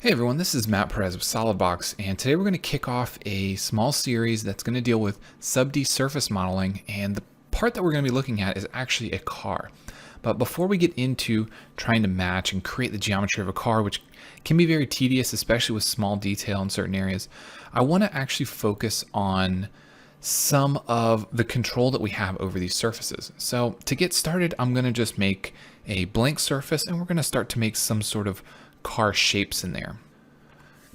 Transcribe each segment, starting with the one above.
Hey everyone, this is Matt Perez with SolidWorks, and today we're going to kick off a small series that's going to deal with sub-D surface modeling, and the part that we're going to be looking at is actually a car. But before we get into trying to match and create the geometry of a car, which can be very tedious, especially with small detail in certain areas, I want to actually focus on some of the control that we have over these surfaces. So to get started, I'm going to just make a blank surface, and we're going to start to make some sort of car shapes in there.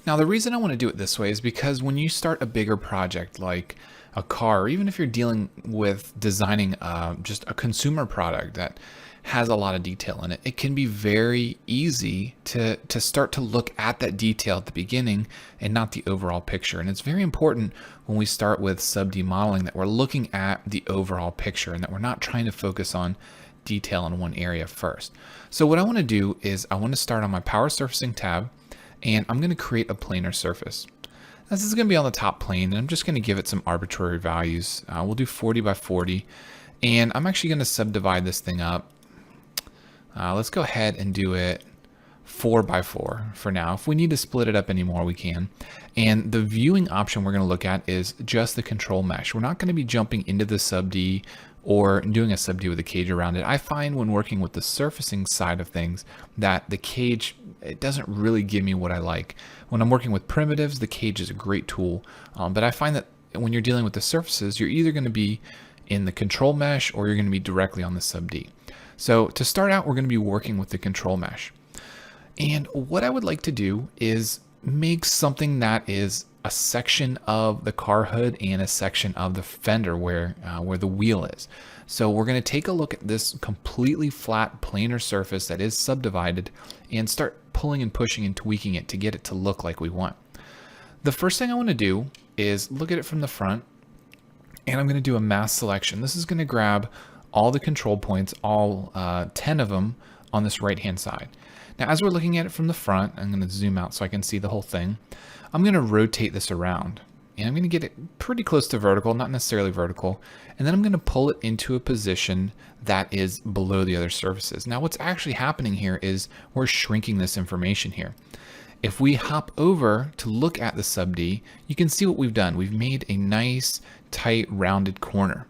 Now, the reason I want to do it this way is because when you start a bigger project like a car, or even if you're dealing with designing just a consumer product that has a lot of detail in it, it can be very easy to start to look at that detail at the beginning and not the overall picture. And it's very important when we start with sub-D modeling that we're looking at the overall picture and that we're not trying to focus on detail in one area first. So what I want to do is I want to start on my power surfacing tab, and I'm going to create a planar surface. This is going to be on the top plane, and I'm just going to give it some arbitrary values. We'll do 40 by 40, and I'm actually going to subdivide this thing up. Let's go ahead and do it 4 by 4 for now. If we need to split it up anymore, we can. And the viewing option we're going to look at is just the control mesh. We're not going to be jumping into the sub-D or doing a sub-D with a cage around it. I find when working with the surfacing side of things that the cage, it doesn't really give me what I like. When I'm working with primitives, the cage is a great tool, but I find that when you're dealing with the surfaces, you're either going to be in the control mesh or you're going to be directly on the sub-D. So to start out, we're going to be working with the control mesh. And what I would like to do is make something that is a section of the car hood and a section of the fender where the wheel is. So we're going to take a look at this completely flat planar surface that is subdivided and start pulling and pushing and tweaking it to get it to look like we want. The first thing I want to do is look at it from the front, and I'm going to do a mass selection. This is going to grab all the control points, all 10 of them on this right hand side. Now, as we're looking at it from the front, I'm going to zoom out so I can see the whole thing. I'm going to rotate this around, and I'm going to get it pretty close to vertical, not necessarily vertical, and then I'm going to pull it into a position that is below the other surfaces. Now, what's actually happening here is we're shrinking this information here. If we hop over to look at the sub-D, you can see what we've done. We've made a nice, tight, rounded corner.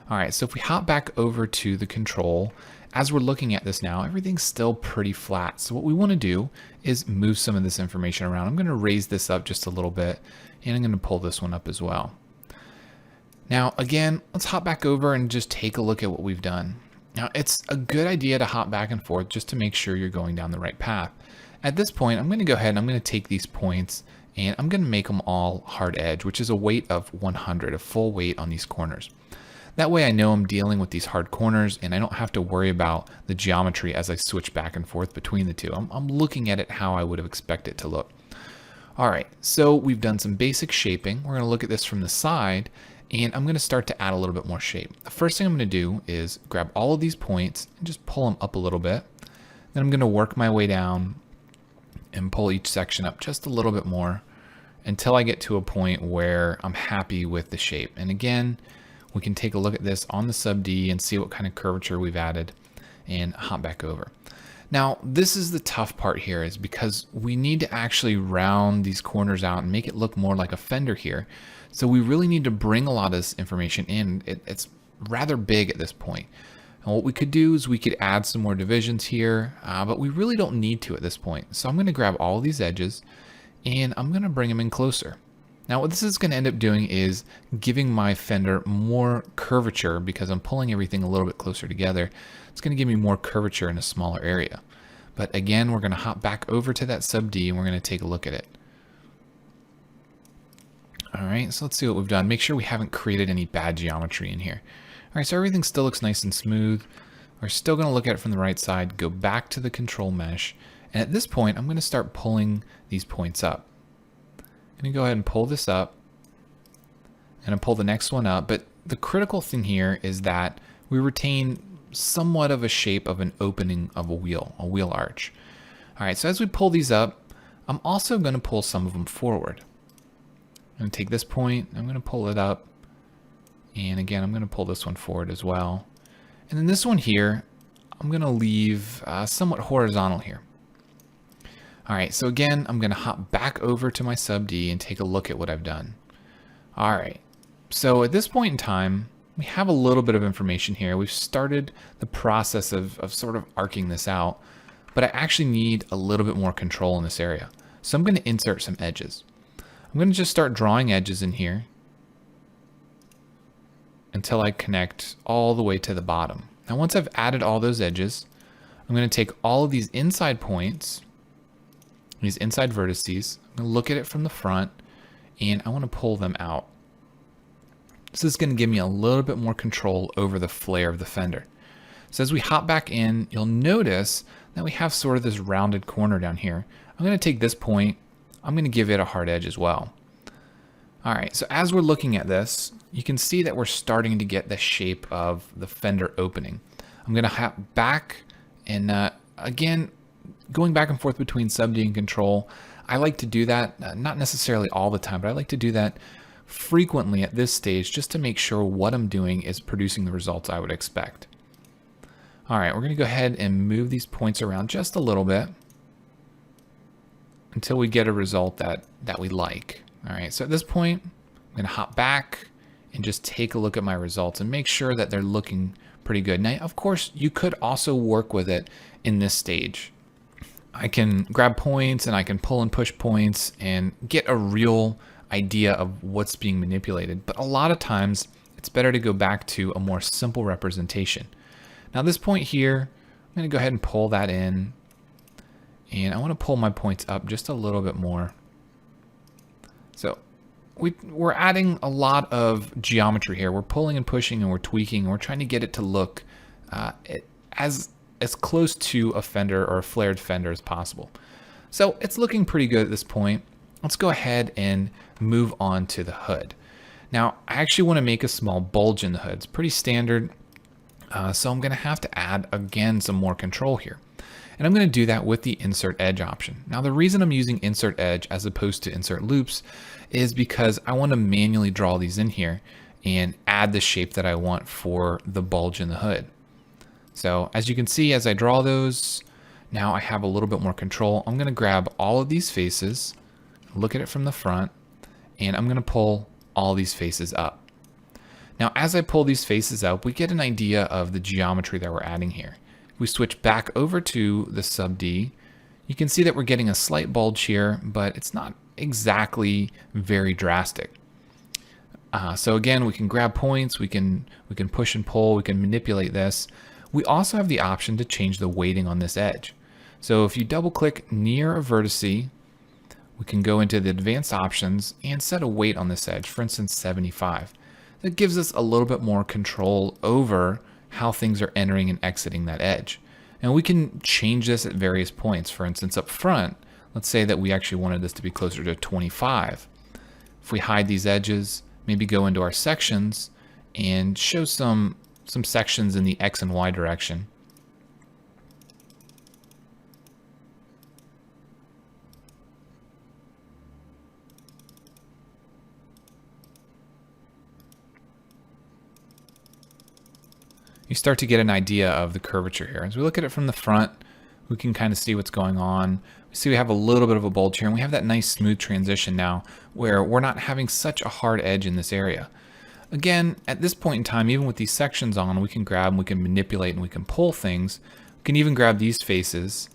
All right, so if we hop back over to the control, as we're looking at this now, everything's still pretty flat. So what we want to do is move some of this information around. I'm going to raise this up just a little bit, and I'm going to pull this one up as well. Now, again, let's hop back over and just take a look at what we've done. Now, it's a good idea to hop back and forth just to make sure you're going down the right path. At this point, I'm going to go ahead and I'm going to take these points, and I'm going to make them all hard edge, which is a weight of 100, a full weight on these corners. That way I know I'm dealing with these hard corners and I don't have to worry about the geometry as I switch back and forth between the two. I'm looking at it how I would have expected it to look. All right, so we've done some basic shaping. We're going to look at this from the side, and I'm going to start to add a little bit more shape. The first thing I'm going to do is grab all of these points and just pull them up a little bit. Then I'm going to work my way down and pull each section up just a little bit more until I get to a point where I'm happy with the shape. And again, we can take a look at this on the sub-D and see what kind of curvature we've added and hop back over. Now, this is the tough part here, is because we need to actually round these corners out and make it look more like a fender here. So we really need to bring a lot of this information in. It's rather big at this point. And what we could do is we could add some more divisions here, but we really don't need to at this point. So I'm going to grab all of these edges and I'm going to bring them in closer. Now, what this is going to end up doing is giving my fender more curvature because I'm pulling everything a little bit closer together. It's going to give me more curvature in a smaller area. But again, we're going to hop back over to that sub-D and we're going to take a look at it. All right, so let's see what we've done. Make sure we haven't created any bad geometry in here. All right, so everything still looks nice and smooth. We're still going to look at it from the right side, go back to the control mesh. And at this point, I'm going to start pulling these points up. I'm going to go ahead and pull this up and pull the next one up. But the critical thing here is that we retain somewhat of a shape of an opening of a wheel arch. All right, so as we pull these up, I'm also going to pull some of them forward. I'm going to take this point, I'm going to pull it up. And again, I'm going to pull this one forward as well. And then this one here, I'm going to leave somewhat horizontal here. All right, so again, I'm gonna hop back over to my sub D and take a look at what I've done. All right, so at this point in time, we have a little bit of information here. We've started the process of sort of arcing this out, but I actually need a little bit more control in this area. So I'm gonna insert some edges. I'm gonna just start drawing edges in here until I connect all the way to the bottom. Now, once I've added all those edges, I'm gonna take all of these inside points, these inside vertices, I'm gonna look at it from the front, and I wanna pull them out. This is gonna give me a little bit more control over the flare of the fender. So as we hop back in, you'll notice that we have sort of this rounded corner down here. I'm gonna take this point, I'm gonna give it a hard edge as well. All right, so as we're looking at this, you can see that we're starting to get the shape of the fender opening. I'm gonna hop back and again, going back and forth between sub D and control. I like to do that, not necessarily all the time, but I like to do that frequently at this stage just to make sure what I'm doing is producing the results I would expect. All right, we're gonna go ahead and move these points around just a little bit until we get a result that we like. All right, so at this point, I'm gonna hop back and just take a look at my results and make sure that they're looking pretty good. Now, of course, you could also work with it in this stage. I can grab points and I can pull and push points and get a real idea of what's being manipulated. But a lot of times it's better to go back to a more simple representation. Now this point here, I'm gonna go ahead and pull that in, and I wanna pull my points up just a little bit more. So we're adding a lot of geometry here. We're pulling and pushing and we're tweaking and we're trying to get it to look as close to a fender or a flared fender as possible. So it's looking pretty good at this point. Let's go ahead and move on to the hood. Now, I actually want to make a small bulge in the hood. It's pretty standard, so I'm going to have to add, again, some more control here. And I'm going to do that with the insert edge option. Now, the reason I'm using insert edge as opposed to insert loops is because I want to manually draw these in here and add the shape that I want for the bulge in the hood. So as you can see, as I draw those, now I have a little bit more control. I'm going to grab all of these faces, look at it from the front, and I'm going to pull all these faces up. Now, as I pull these faces up, we get an idea of the geometry that we're adding here. If we switch back over to the sub D, you can see that we're getting a slight bulge here, but it's not exactly very drastic. So again, we can grab points, we can push and pull, we can manipulate this. We also have the option to change the weighting on this edge. So if you double click near a vertice, we can go into the advanced options and set a weight on this edge, for instance, 75. That gives us a little bit more control over how things are entering and exiting that edge. And we can change this at various points. For instance, up front, let's say that we actually wanted this to be closer to 25. If we hide these edges, maybe go into our sections and show some sections in the X and Y direction. You start to get an idea of the curvature here. As we look at it from the front, we can kind of see what's going on. We see we have a little bit of a bulge here, and we have that nice smooth transition now where we're not having such a hard edge in this area. Again, at this point in time, even with these sections on, we can grab and we can manipulate and we can pull things. We can even grab these faces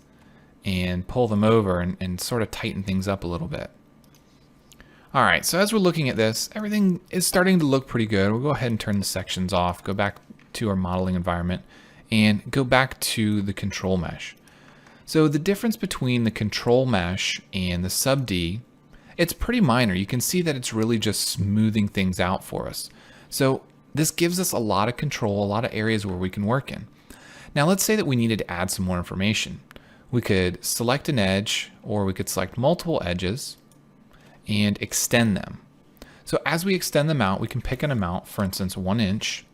and pull them over and sort of tighten things up a little bit. All right, so as we're looking at this, everything is starting to look pretty good. We'll go ahead and turn the sections off, go back to our modeling environment, and go back to the control mesh. So the difference between the control mesh and the sub D, it's pretty minor. You can see that it's really just smoothing things out for us. So this gives us a lot of control, a lot of areas where we can work in. Now let's say that we needed to add some more information. We could select an edge, or we could select multiple edges and extend them. So as we extend them out, we can pick an amount, for instance, 1 inch,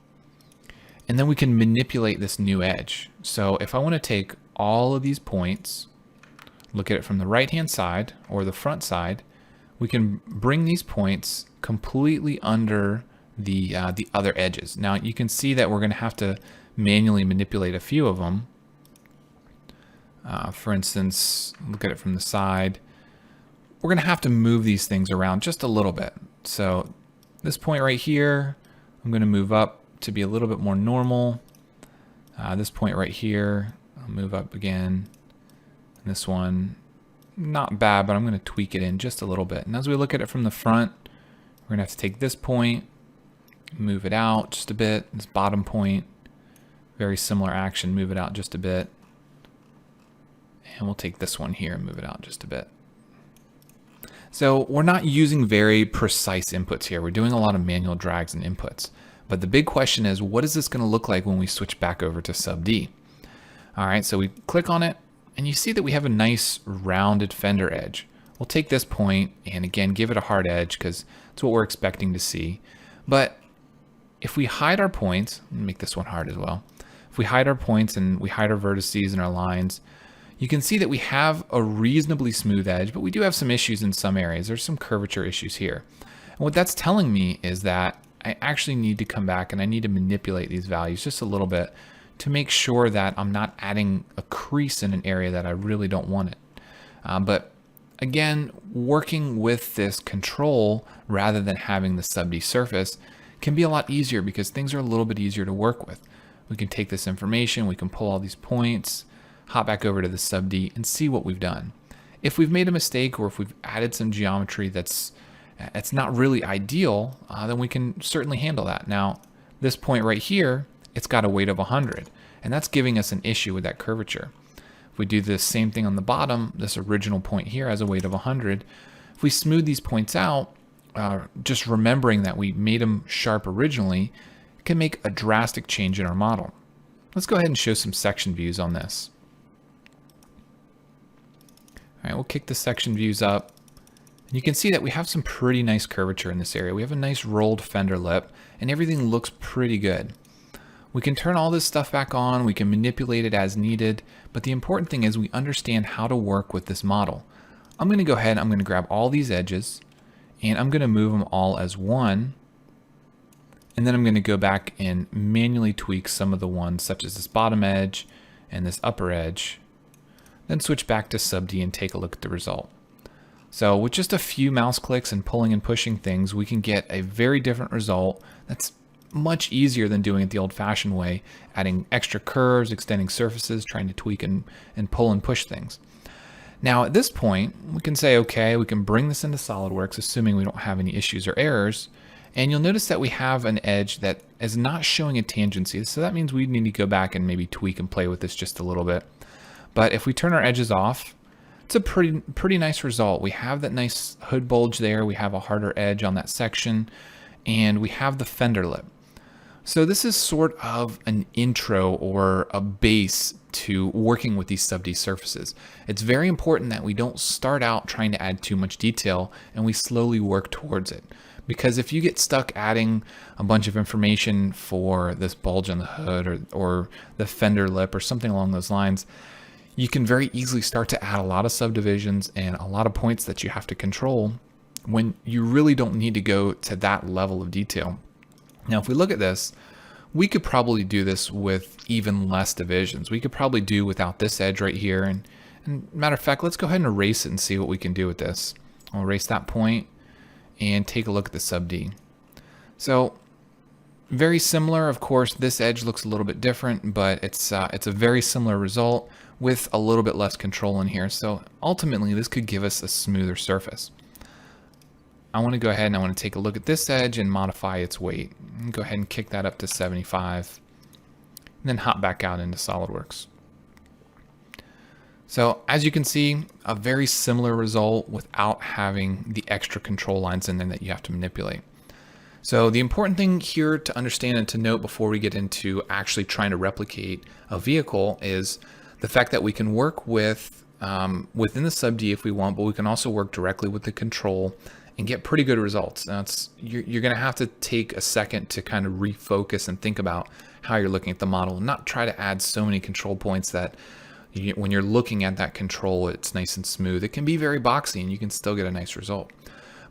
and then we can manipulate this new edge. So if I want to take all of these points, look at it from the right-hand side or the front side, we can bring these points completely under the other edges. Now you can see that we're going to have to manually manipulate a few of them. For instance, look at it from the side. We're going to have to move these things around just a little bit. So this point right here, I'm going to move up to be a little bit more normal. This point right here, I'll move up again. And this one, not bad, but I'm going to tweak it in just a little bit. And as we look at it from the front, we're going to have to take this point, move it out just a bit. This bottom point, very similar action, move it out just a bit. And we'll take this one here and move it out just a bit. So we're not using very precise inputs here. We're doing a lot of manual drags and inputs. But the big question is, what is this going to look like when we switch back over to sub D? All right, so we click on it, and you see that we have a nice rounded fender edge. We'll take this point and again, give it a hard edge because it's what we're expecting to see. But if we hide our points, make this one hard as well. If we hide our points and we hide our vertices and our lines, you can see that we have a reasonably smooth edge, but we do have some issues in some areas. There's some curvature issues here. And what that's telling me is that I actually need to come back and I need to manipulate these values just a little bit to make sure that I'm not adding a crease in an area that I really don't want it. But again, working with this control rather than having the sub D surface can be a lot easier because things are a little bit easier to work with. We can take this information, we can pull all these points, hop back over to the sub D and see what we've done. If we've made a mistake or if we've added some geometry that's not really ideal, then we can certainly handle that. Now, this point right here, it's got a weight of 100, and that's giving us an issue with that curvature. If we do the same thing on the bottom, this original point here has a weight of 100. If we smooth these points out, just remembering that we made them sharp originally, it can make a drastic change in our model. Let's go ahead and show some section views on this. All right, we'll kick the section views up. And you can see that we have some pretty nice curvature in this area. We have a nice rolled fender lip and everything looks pretty good. We can turn all this stuff back on, we can manipulate it as needed, but the important thing is we understand how to work with this model. I'm gonna go ahead, I'm gonna grab all these edges and I'm gonna move them all as one. And then I'm gonna go back and manually tweak some of the ones such as this bottom edge and this upper edge. Then switch back to sub D and take a look at the result. So with just a few mouse clicks and pulling and pushing things, we can get a very different result that's much easier than doing it the old-fashioned way, adding extra curves, extending surfaces, trying to tweak and pull and push things. Now at this point, we can say, okay, we can bring this into SolidWorks, assuming we don't have any issues or errors, and you'll notice that we have an edge that is not showing a tangency, so that means we need to go back and maybe tweak and play with this just a little bit. But if we turn our edges off, it's a pretty nice result. We have that nice hood bulge there, we have a harder edge on that section, and we have the fender lip. So this is sort of an intro or a base to working with these sub D surfaces. It's very important that we don't start out trying to add too much detail and we slowly work towards it. Because if you get stuck adding a bunch of information for this bulge on the hood or the fender lip or something along those lines, you can very easily start to add a lot of subdivisions and a lot of points that you have to control when you really don't need to go to that level of detail. Now, if we look at this, we could probably do this with even less divisions. We could probably do without this edge right here. And matter of fact, let's go ahead and erase it and see what we can do with this. I'll erase that point and take a look at the sub D. So very similar, of course, this edge looks a little bit different, but it's a very similar result with a little bit less control in here. So ultimately, this could give us a smoother surface. I want to go ahead and I want to take a look at this edge and modify its weight. Go ahead and kick that up to 75, and then hop back out into SolidWorks. So as you can see, a very similar result without having the extra control lines in there that you have to manipulate. So the important thing here to understand and to note before we get into actually trying to replicate a vehicle is the fact that we can work with within the sub D if we want, but we can also work directly with the control and get pretty good results. Now you're going to have to take a second to kind of refocus and think about how you're looking at the model and not try to add so many control points that when you're looking at that control, it's nice and smooth. It can be very boxy and you can still get a nice result.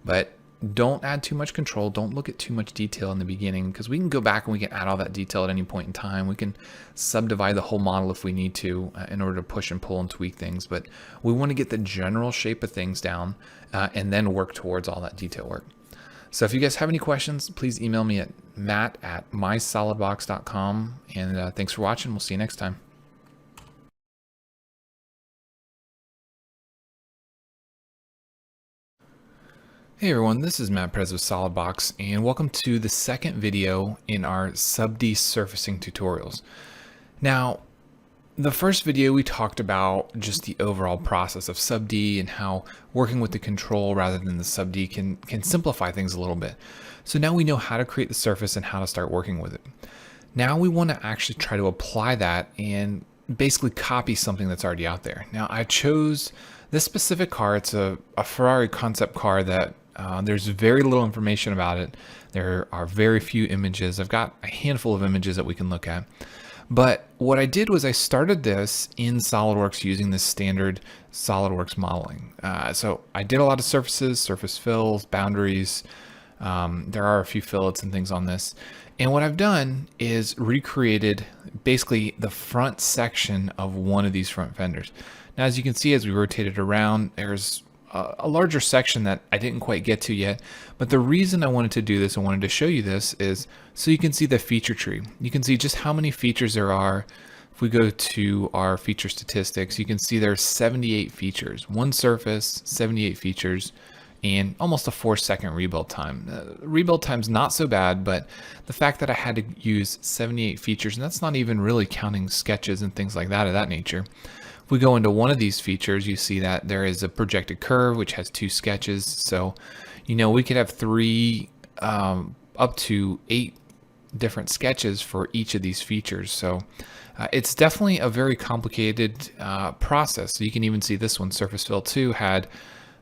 But don't add too much control. Don't look at too much detail in the beginning, because we can go back and we can add all that detail at any point in time. We can subdivide the whole model if we need to in order to push and pull and tweak things. But we want to get the general shape of things down and then work towards all that detail work. So if you guys have any questions, please email me at matt@mysolidbox.com. And thanks for watching. We'll see you next time. Hey everyone, this is Matt Perez with SolidWorks, and welcome to the second video in our sub-D surfacing tutorials. Now, the first video we talked about just the overall process of sub-D and how working with the control rather than the sub-D can simplify things a little bit. So now we know how to create the surface and how to start working with it. Now we want to actually try to apply that and basically copy something that's already out there. Now I chose this specific car. It's a Ferrari concept car that there's very little information about it. There are very few images. I've got a handful of images that we can look at. But what I did was I started this in SolidWorks using this standard SolidWorks modeling. So I did a lot of surfaces, surface fills, boundaries. There are a few fillets and things on this. And what I've done is recreated basically the front section of one of these front fenders. Now, as you can see, as we rotate it around, there's a larger section that I didn't quite get to yet. But the reason I wanted to do this and wanted to show you this is so you can see the feature tree. You can see just how many features there are. If we go to our feature statistics, you can see there's 78 features, one surface, 78 features, and almost a 4-second rebuild time. Rebuild time's not so bad, but the fact that I had to use 78 features, and that's not even really counting sketches and things like that of that nature. If we go into one of these features, you see that there is a projected curve, which has 2 sketches. So, you know, we could have 3 up to 8 different sketches for each of these features. So it's definitely a very complicated process. So you can even see this one, Surface Fill 2, had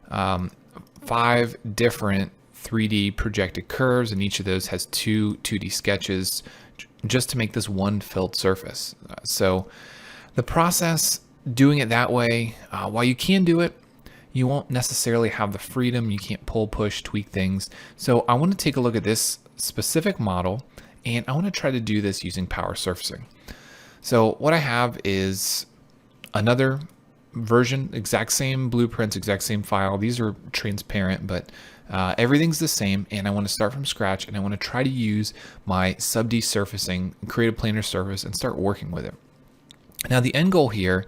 5 different 3D projected curves, and each of those has 2 2D sketches just to make this one filled surface. So the process, doing it that way, while you can do it, you won't necessarily have the freedom. You can't pull, push, tweak things. So I want to take a look at this specific model, and I want to try to do this using power surfacing. So what I have is another version, exact same blueprints, exact same file. These are transparent, but everything's the same, and I want to start from scratch, and I want to try to use my sub-D surfacing, create a planar surface, and start working with it. Now the end goal here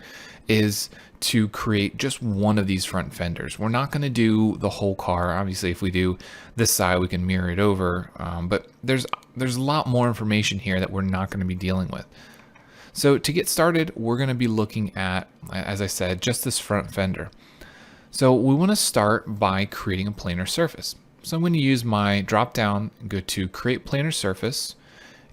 is to create just one of these front fenders. We're not going to do the whole car. Obviously, if we do this side, we can mirror it over, but there's a lot more information here that we're not going to be dealing with. So to get started, we're going to be looking at, as I said, just this front fender. So we want to start by creating a planar surface. So I'm going to use my drop down, go to create planar surface,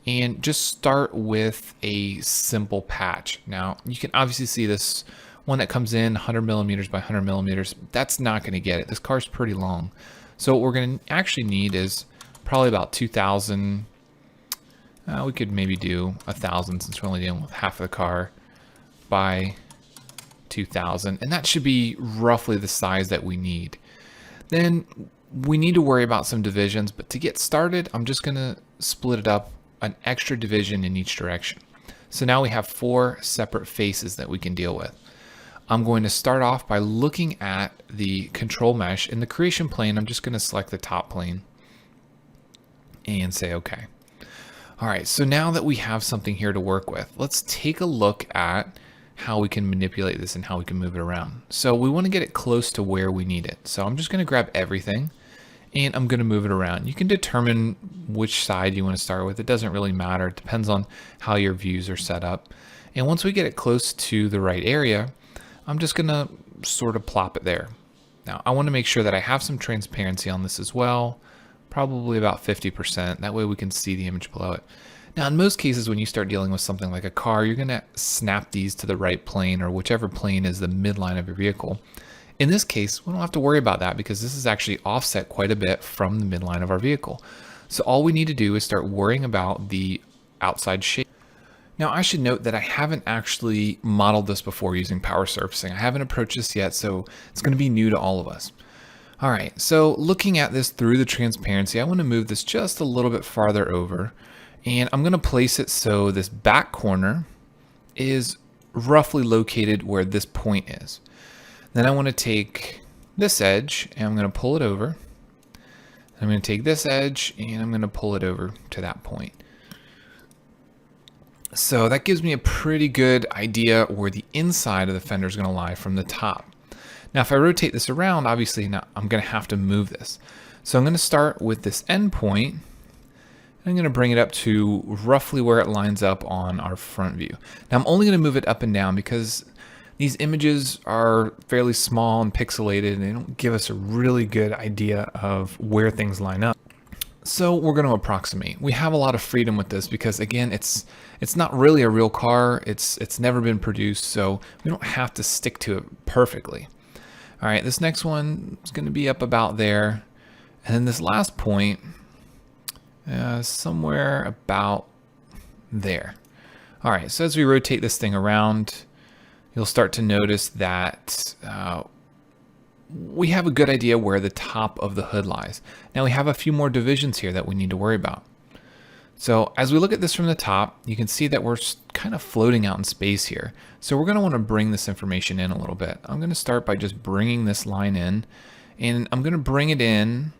and just start with a simple patch. Now you can obviously see this one that comes in 100 millimeters by 100 millimeters. That's not going to get it. This car's pretty long. So what we're going to actually need is probably about 2,000. We could maybe do 1,000 since we're only dealing with half of the car by 2,000. And that should be roughly the size that we need. Then we need to worry about some divisions, but to get started, I'm just going to split it up an extra division in each direction. So now we have 4 separate faces that we can deal with. I'm going to start off by looking at the control mesh. In the creation plane, I'm just going to select the top plane and say okay. All right, so now that we have something here to work with, let's take a look at how we can manipulate this and how we can move it around. So we want to get it close to where we need it. So I'm just going to grab everything and I'm going to move it around. You can determine which side you want to start with. It doesn't really matter. It depends on how your views are set up. And once we get it close to the right area, I'm just going to sort of plop it there. Now I want to make sure that I have some transparency on this as well, probably about 50%. That way we can see the image below it. Now in most cases, when you start dealing with something like a car, you're going to snap these to the right plane, or whichever plane is the midline of your vehicle. In this case, we don't have to worry about that because this is actually offset quite a bit from the midline of our vehicle. So all we need to do is start worrying about the outside shape. Now I should note that I haven't actually modeled this before using power surfacing. I haven't approached this yet, so it's going to be new to all of us. All right, so looking at this through the transparency, I want to move this just a little bit farther over, and I'm going to place it so this back corner is roughly located where this point is. Then I want to take this edge and I'm going to pull it over. I'm going to take this edge and I'm going to pull it over to that point. So that gives me a pretty good idea where the inside of the fender is going to lie from the top. Now, if I rotate this around, obviously now I'm going to have to move this. So I'm going to start with this end point. I'm going to bring it up to roughly where it lines up on our front view. Now I'm only going to move it up and down because these images are fairly small and pixelated and they don't give us a really good idea of where things line up. So we're going to approximate. We have a lot of freedom with this because again, it's not really a real car. It's never been produced, so we don't have to stick to it perfectly. All right, this next one is going to be up about there. And then this last point, somewhere about there. All right, so as we rotate this thing around, you'll start to notice that we have a good idea where the top of the hood lies. Now we have a few more divisions here that we need to worry about. So as we look at this from the top, you can see that we're kind of floating out in space here. So we're going to want to bring this information in a little bit. I'm going to start by just bringing this line in, and I'm going to bring it in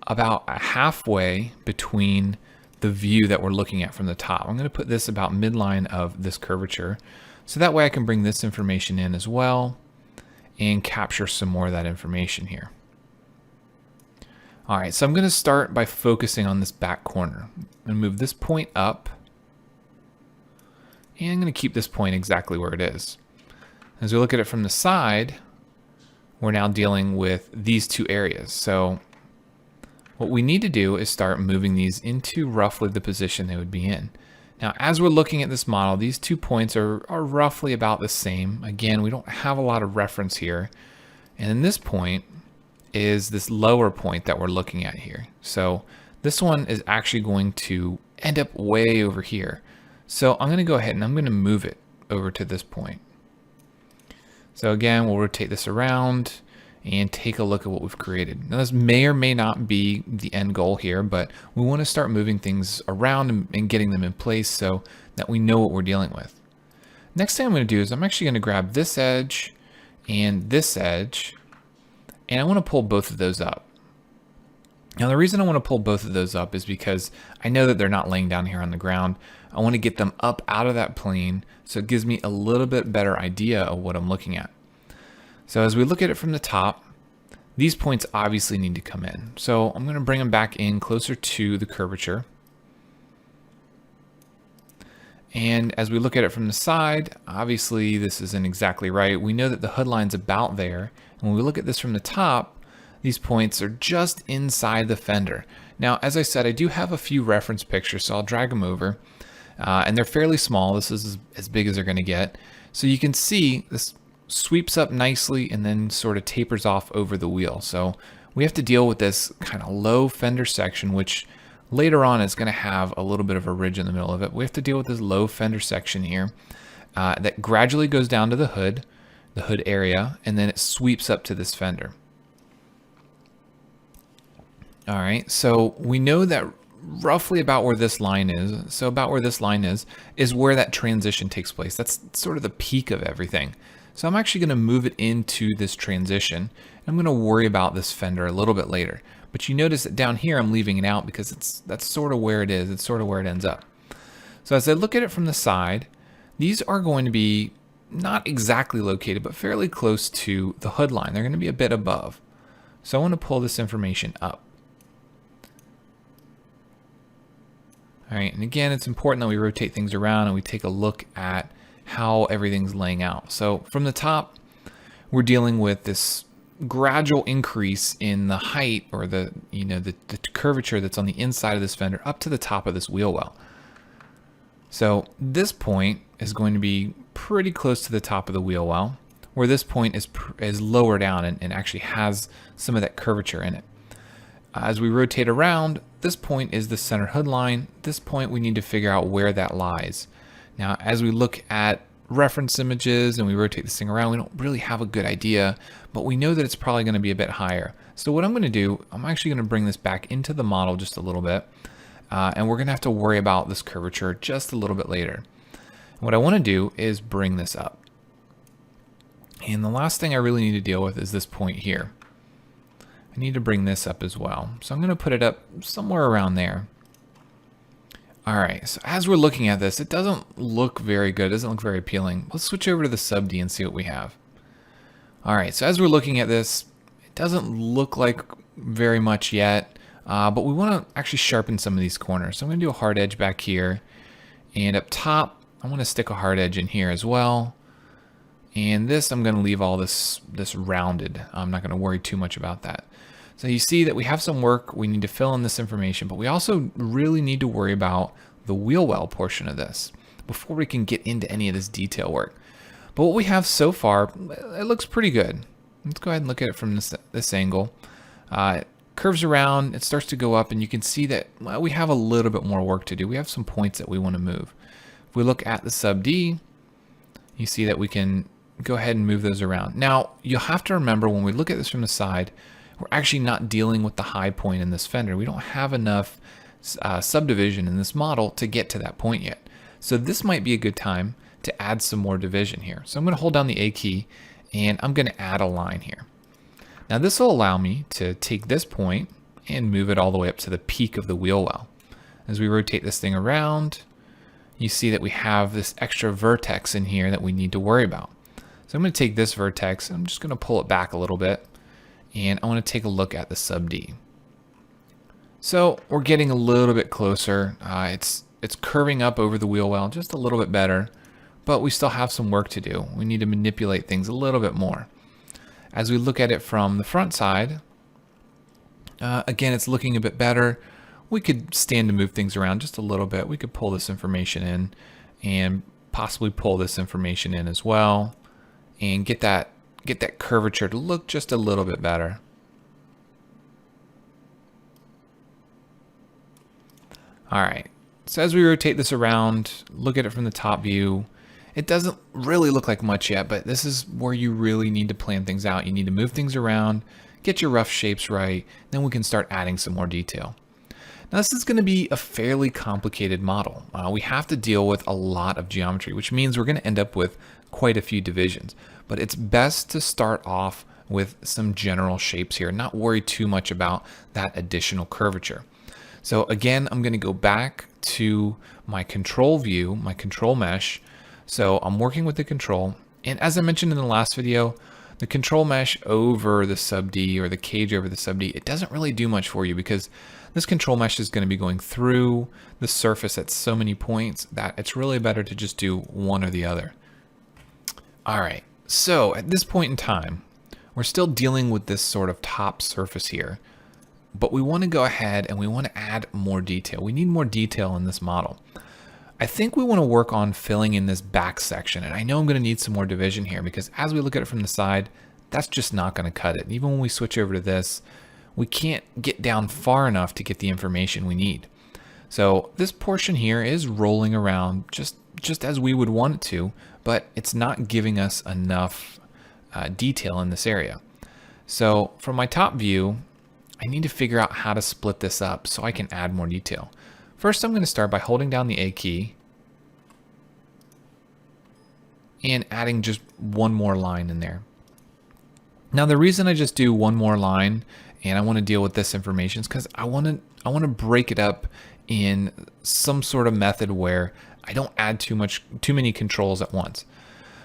about halfway between the view that we're looking at from the top. I'm going to put this about midline of this curvature. So that way I can bring this information in as well and capture some more of that information here. All right, so I'm going to start by focusing on this back corner and move this point up. And I'm going to keep this point exactly where it is. As we look at it from the side, we're now dealing with these two areas. So what we need to do is start moving these into roughly the position they would be in. Now, as we're looking at this model, these 2 points are roughly about the same. Again, we don't have a lot of reference here. And then this point is this lower point that we're looking at here. So this one is actually going to end up way over here. So I'm going to go ahead and I'm going to move it over to this point. So again, we'll rotate this around and take a look at what we've created. Now this may or may not be the end goal here, but we want to start moving things around and getting them in place so that we know what we're dealing with. Next thing I'm going to do is I'm actually going to grab this edge and this edge, and I want to pull both of those up. Now the reason I want to pull both of those up is because I know that they're not laying down here on the ground. I want to get them up out of that plane so it gives me a little bit better idea of what I'm looking at. So as we look at it from the top, these points obviously need to come in. So I'm going to bring them back in closer to the curvature. And as we look at it from the side, obviously this isn't exactly right. We know that the hood line's about there. And when we look at this from the top, these points are just inside the fender. Now, as I said, I do have a few reference pictures, so I'll drag them over. And they're fairly small. This is as big as they're going to get. So you can see this sweeps up nicely and then sort of tapers off over the wheel. So we have to deal with this kind of low fender section, which later on is going to have a little bit of a ridge in the middle of it. We have to deal with this low fender section here that gradually goes down to the hood area, and then it sweeps up to this fender. All right, so we know that roughly about where this line is. So about where this line is where that transition takes place. That's sort of the peak of everything. So I'm actually going to move it into this transition. I'm going to worry about this fender a little bit later. But you notice that down here I'm leaving it out because that's sort of where it is. It's sort of where it ends up. So as I look at it from the side, these are going to be not exactly located, but fairly close to the hood line. They're going to be a bit above. So I want to pull this information up. All right, and again, it's important that we rotate things around and we take a look at how everything's laying out. So from the top, we're dealing with this gradual increase in the height or the curvature that's on the inside of this fender up to the top of this wheel well. So this point is going to be pretty close to the top of the wheel well, where this point is lower down and actually has some of that curvature in it. As we rotate around, this point is the center hood line. This point we need to figure out where that lies. Now, as we look at reference images and we rotate this thing around, we don't really have a good idea, but we know that it's probably going to be a bit higher. So what I'm going to do, I'm actually going to bring this back into the model just a little bit, and we're going to have to worry about this curvature just a little bit later. What I want to do is bring this up. And the last thing I really need to deal with is this point here. I need to bring this up as well. So I'm going to put it up somewhere around there. All right, so as we're looking at this, it doesn't look very good. It doesn't look very appealing. Let's switch over to the sub D and see what we have. All right, so as we're looking at this, it doesn't look like very much yet, but we want to actually sharpen some of these corners. So I'm going to do a hard edge back here, and up top, I want to stick a hard edge in here as well. And this, I'm going to leave all this rounded. I'm not going to worry too much about that. So you see that we have some work. We need to fill in this information, but we also really need to worry about the wheel well portion of this before we can get into any of this detail work. But what we have so far, it looks pretty good. Let's go ahead and look at it from this angle. It curves around, it starts to go up, and you can see that we have a little bit more work to do. We have some points that we want to move. If we look at the sub D, you see that we can go ahead and move those around. Now, you'll have to remember when we look at this from the side, we're actually not dealing with the high point in this fender. We don't have enough subdivision in this model to get to that point yet. So this might be a good time to add some more division here. So I'm going to hold down the A key and I'm going to add a line here. Now this will allow me to take this point and move it all the way up to the peak of the wheel well. As we rotate this thing around, you see that we have this extra vertex in here that we need to worry about. So I'm going to take this vertex, I'm just going to pull it back a little bit, and I want to take a look at the sub D. So we're getting a little bit closer. It's curving up over the wheel well just a little bit better, but we still have some work to do. We need to manipulate things a little bit more. As we look at it from the front side, again, it's looking a bit better. We could stand to move things around just a little bit. We could pull this information in and possibly pull this information in as well and get that curvature to look just a little bit better. All right, so as we rotate this around, look at it from the top view, it doesn't really look like much yet, but this is where you really need to plan things out. You need to move things around, get your rough shapes right, then we can start adding some more detail. Now this is going to be a fairly complicated model. We have to deal with a lot of geometry, which means we're going to end up with quite a few divisions. But it's best to start off with some general shapes here, not worry too much about that additional curvature. So again, I'm going to go back to my control view, my control mesh. So I'm working with the control. And as I mentioned in the last video, the control mesh over the sub D or the cage over the sub D, it doesn't really do much for you because this control mesh is going to be going through the surface at so many points that it's really better to just do one or the other. All right, so at this point in time, we're still dealing with this sort of top surface here, but we want to go ahead and we want to add more detail. We need more detail in this model. I think we want to work on filling in this back section, and I know I'm going to need some more division here because as we look at it from the side, that's just not going to cut it. Even when we switch over to this, we can't get down far enough to get the information we need. So this portion here is rolling around just as we would want it to, but it's not giving us enough detail in this area. So from my top view, I need to figure out how to split this up so I can add more detail. First, I'm going to start by holding down the A key and adding just one more line in there. Now, the reason I just do one more line and I want to deal with this information is because I want to break it up in some sort of method where I don't add too many controls at once.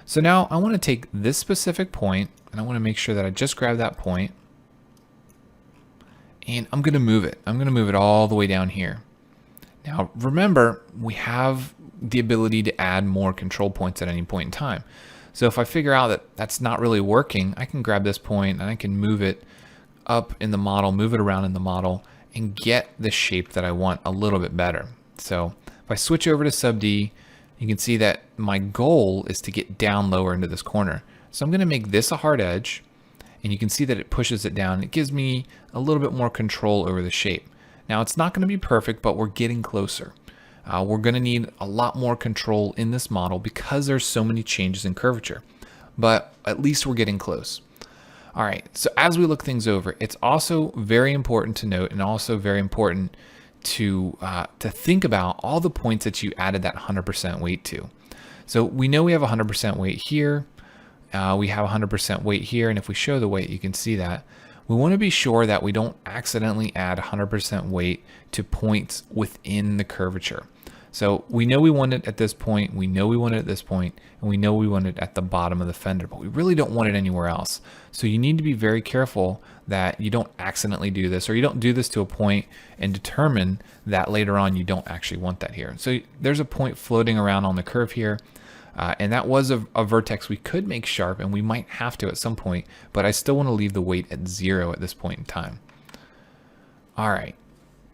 So now I want to take this specific point and I want to make sure that I just grab that point and I'm going to move it. I'm going to move it all the way down here. Now, remember, we have the ability to add more control points at any point in time. So if I figure out that that's not really working, I can grab this point and I can move it up in the model, move it around in the model, and get the shape that I want a little bit better. So if I switch over to sub D, you can see that my goal is to get down lower into this corner. So I'm going to make this a hard edge, and you can see that it pushes it down. It gives me a little bit more control over the shape. Now, it's not going to be perfect, but we're getting closer. we're going to need a lot more control in this model because there's so many changes in curvature. But at least we're getting close. All right, so as we look things over, it's also very important to note and also very important to think about all the points that you added that 100% weight to. So we know we have 100% weight here. We have 100% weight here, and if we show the weight, you can see that. We want to be sure that we don't accidentally add 100% weight to points within the curvature. So we know we want it at this point, we know we want it at this point, and we know we want it at the bottom of the fender, but we really don't want it anywhere else. So you need to be very careful that you don't accidentally do this, or you don't do this to a point and determine that later on you don't actually want that here. So there's a point floating around on the curve here. And that was a vertex we could make sharp, and we might have to at some point, but I still want to leave the weight at 0 at this point in time. All right,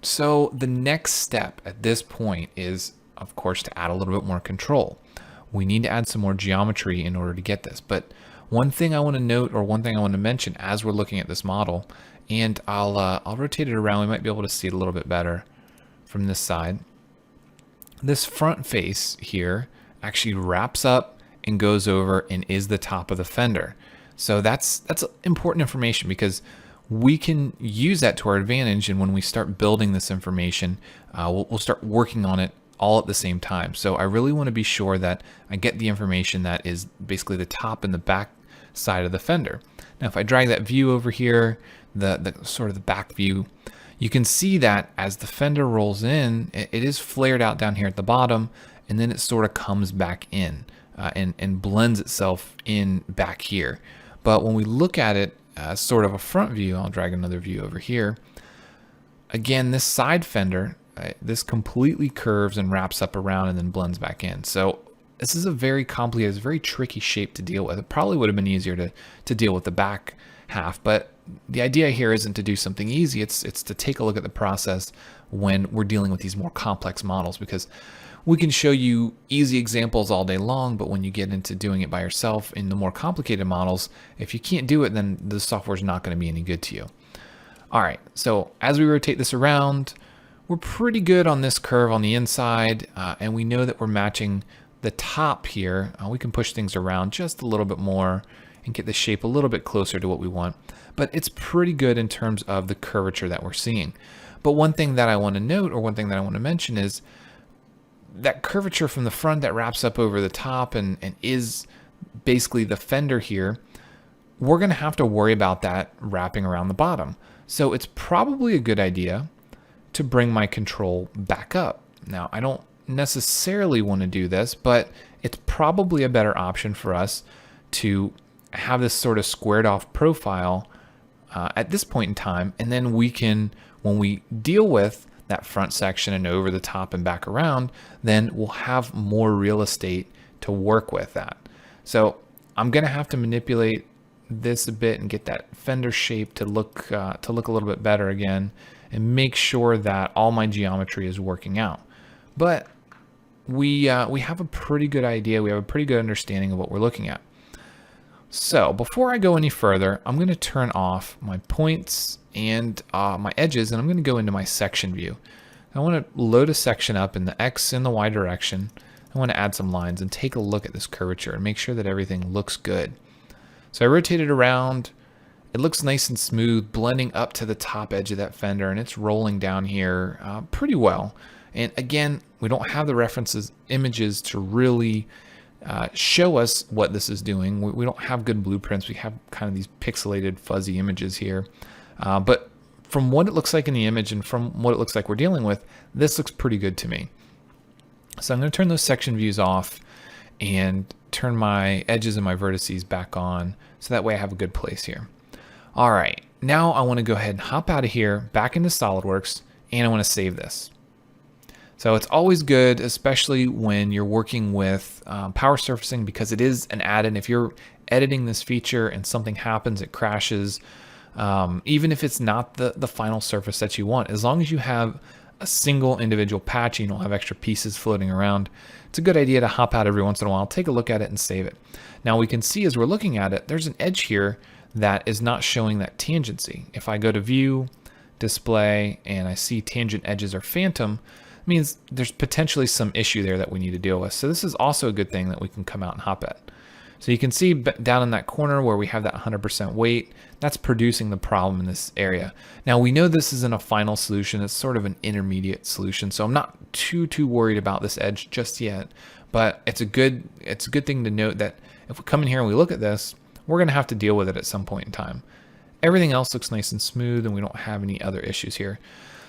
so the next step at this point is, of course, to add a little bit more control. We need to add some more geometry in order to get this. But one thing I want to note, or one thing I want to mention as we're looking at this model, and I'll rotate it around, we might be able to see it a little bit better from this side. This front face here actually wraps up and goes over and is the top of the fender. So that's important information because we can use that to our advantage, and when we start building this information, we'll start working on it all at the same time. So I really want to be sure that I get the information that is basically the top and the back side of the fender. Now if I drag that view over here, the sort of the back view, you can see that as the fender rolls in, it is flared out down here at the bottom, and then it sort of comes back in and blends itself in back here. But when we look at it as sort of a front view, I'll drag another view over here. Again, this side fender, this completely curves and wraps up around and then blends back in. So this is a very complicated, it's a very tricky shape to deal with. It probably would have been easier to deal with the back half, but the idea here isn't to do something easy. It's to take a look at the process when we're dealing with these more complex models, because we can show you easy examples all day long, but when you get into doing it by yourself in the more complicated models, if you can't do it, then the software is not going to be any good to you. All right, so as we rotate this around, we're pretty good on this curve on the inside, and we know that we're matching the top here. We can push things around just a little bit more and get the shape a little bit closer to what we want, but it's pretty good in terms of the curvature that we're seeing. But one thing that I want to note, or one thing that I want to mention, is that curvature from the front that wraps up over the top and is basically the fender here, we're going to have to worry about that wrapping around the bottom. So it's probably a good idea to bring my control back up. Now, I don't necessarily want to do this, but it's probably a better option for us to have this sort of squared off profile at this point in time, and then we can, when we deal with that front section and over the top and back around, then we'll have more real estate to work with that. So I'm going to have to manipulate this a bit and get that fender shape to look a little bit better again, and make sure that all my geometry is working out. But we have a pretty good idea. We have a pretty good understanding of what we're looking at. So before I go any further, I'm going to turn off my points and my edges, and I'm going to go into my section view. I want to load a section up in the X and the Y direction. I want to add some lines and take a look at this curvature and make sure that everything looks good. So I rotate it around. It looks nice and smooth, blending up to the top edge of that fender, and it's rolling down here pretty well. And again, we don't have the references images to really show us what this is doing. We don't have good blueprints. We have kind of these pixelated fuzzy images here. But from what it looks like in the image and from what it looks like we're dealing with, this looks pretty good to me. So I'm going to turn those section views off and turn my edges and my vertices back on, so that way I have a good place here. All right, now I want to go ahead and hop out of here, back into SolidWorks, and I want to save this. So it's always good, especially when you're working with power surfacing, because it is an add-in. If you're editing this feature and something happens, it crashes, even if it's not the final surface that you want, as long as you have a single individual patch and you don't have extra pieces floating around, it's a good idea to hop out every once in a while, take a look at it and save it. Now we can see as we're looking at it, there's an edge here that is not showing that tangency. If I go to view, display, and I see tangent edges are phantom, it means there's potentially some issue there that we need to deal with. So this is also a good thing that we can come out and hop at. So you can see down in that corner where we have that 100% weight, that's producing the problem in this area. Now we know this isn't a final solution, it's sort of an intermediate solution. So I'm not too worried about this edge just yet, but it's a good thing to note that if we come in here and we look at this, we're gonna have to deal with it at some point in time. Everything else looks nice and smooth and we don't have any other issues here.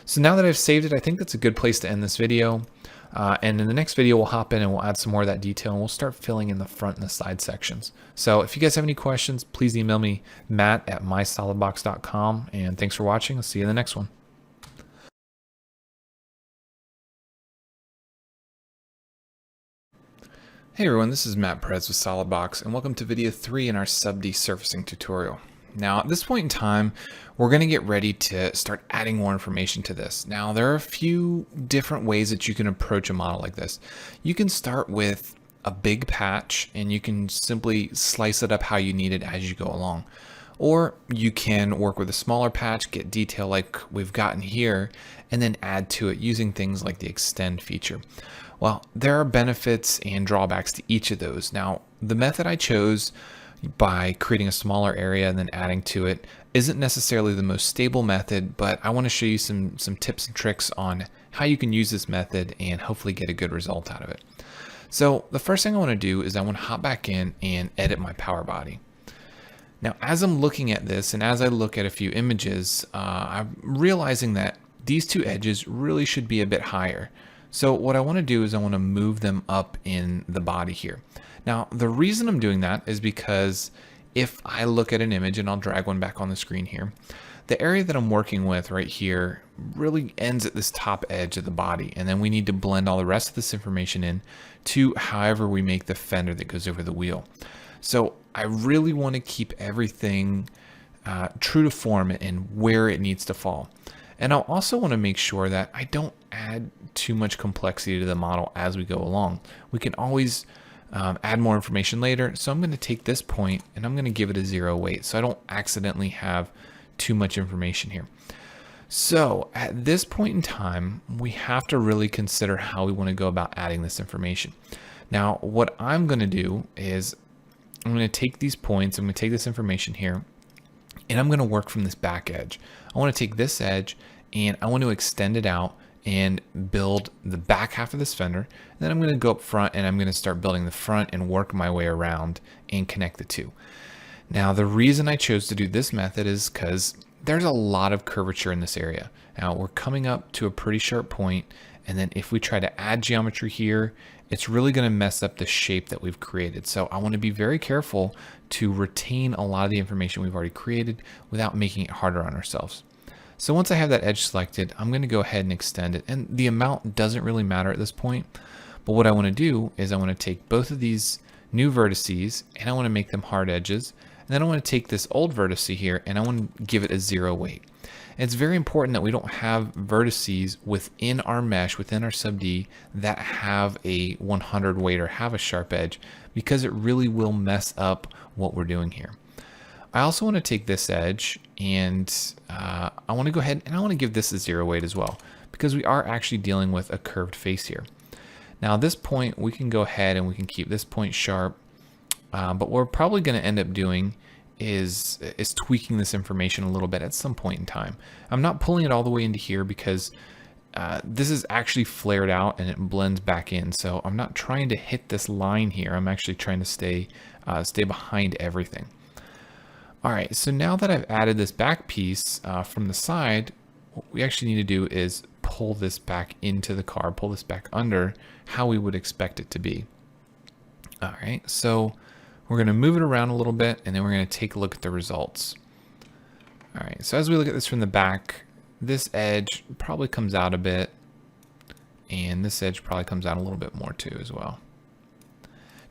So now that I've saved it, I think that's a good place to end this video. And in the next video, we'll hop in and we'll add some more of that detail and we'll start filling in the front and the side sections. So if you guys have any questions, please email me, matt@mysolidbox.com. And thanks for watching. I'll see you in the next one. Hey everyone, this is Matt Perez with SolidWorks and welcome to video 3 in our sub-D surfacing tutorial. Now at this point in time, we're going to get ready to start adding more information to this. Now there are a few different ways that you can approach a model like this. You can start with a big patch and you can simply slice it up how you need it as you go along. Or you can work with a smaller patch, get detail like we've gotten here, and then add to it using things like the extend feature. Well, there are benefits and drawbacks to each of those. Now, the method I chose by creating a smaller area and then adding to it isn't necessarily the most stable method, but I want to show you some tips and tricks on how you can use this method and hopefully get a good result out of it. So the first thing I want to do is I want to hop back in and edit my power body. Now, as I'm looking at this and as I look at a few images, I'm realizing that these two edges really should be a bit higher. So what I want to do is I want to move them up in the body here. Now, the reason I'm doing that is because if I look at an image, and I'll drag one back on the screen here, the area that I'm working with right here really ends at this top edge of the body. And then we need to blend all the rest of this information in to however we make the fender that goes over the wheel. So I really want to keep everything true to form and where it needs to fall. And I'll also want to make sure that I don't add too much complexity to the model as we go along. We can always add more information later. So I'm going to take this point and I'm going to give it a 0 weight so I don't accidentally have too much information here. So at this point in time, we have to really consider how we want to go about adding this information. Now, what I'm going to do is I'm going to take these points, I'm going to take this information here, and I'm going to work from this back edge. I want to take this edge and I want to extend it out and build the back half of this fender. And then I'm going to go up front and I'm going to start building the front and work my way around and connect the two. Now, the reason I chose to do this method is because there's a lot of curvature in this area. Now we're coming up to a pretty sharp point, and then if we try to add geometry here, it's really going to mess up the shape that we've created. So I want to be very careful to retain a lot of the information we've already created without making it harder on ourselves. So once I have that edge selected, I'm going to go ahead and extend it. And the amount doesn't really matter at this point. But what I want to do is I want to take both of these new vertices and I want to make them hard edges. And then I want to take this old vertice here and I want to give it a 0 weight. And it's very important that we don't have vertices within our mesh, within our sub-D, that have a 100 weight or have a sharp edge, because it really will mess up what we're doing here. I also want to take this edge and I want to go ahead and I want to give this a 0 weight as well, because we are actually dealing with a curved face here. Now at this point, we can go ahead and we can keep this point sharp, but what we're probably going to end up doing is tweaking this information a little bit at some point in time. I'm not pulling it all the way into here because this is actually flared out and it blends back in. So I'm not trying to hit this line here. I'm actually trying to stay behind everything. All right, so now that I've added this back piece from the side, what we actually need to do is pull this back into the car, pull this back under how we would expect it to be. All right, so we're going to move it around a little bit and then we're going to take a look at the results. All right, so as we look at this from the back, this edge probably comes out a bit and this edge probably comes out a little bit more too as well.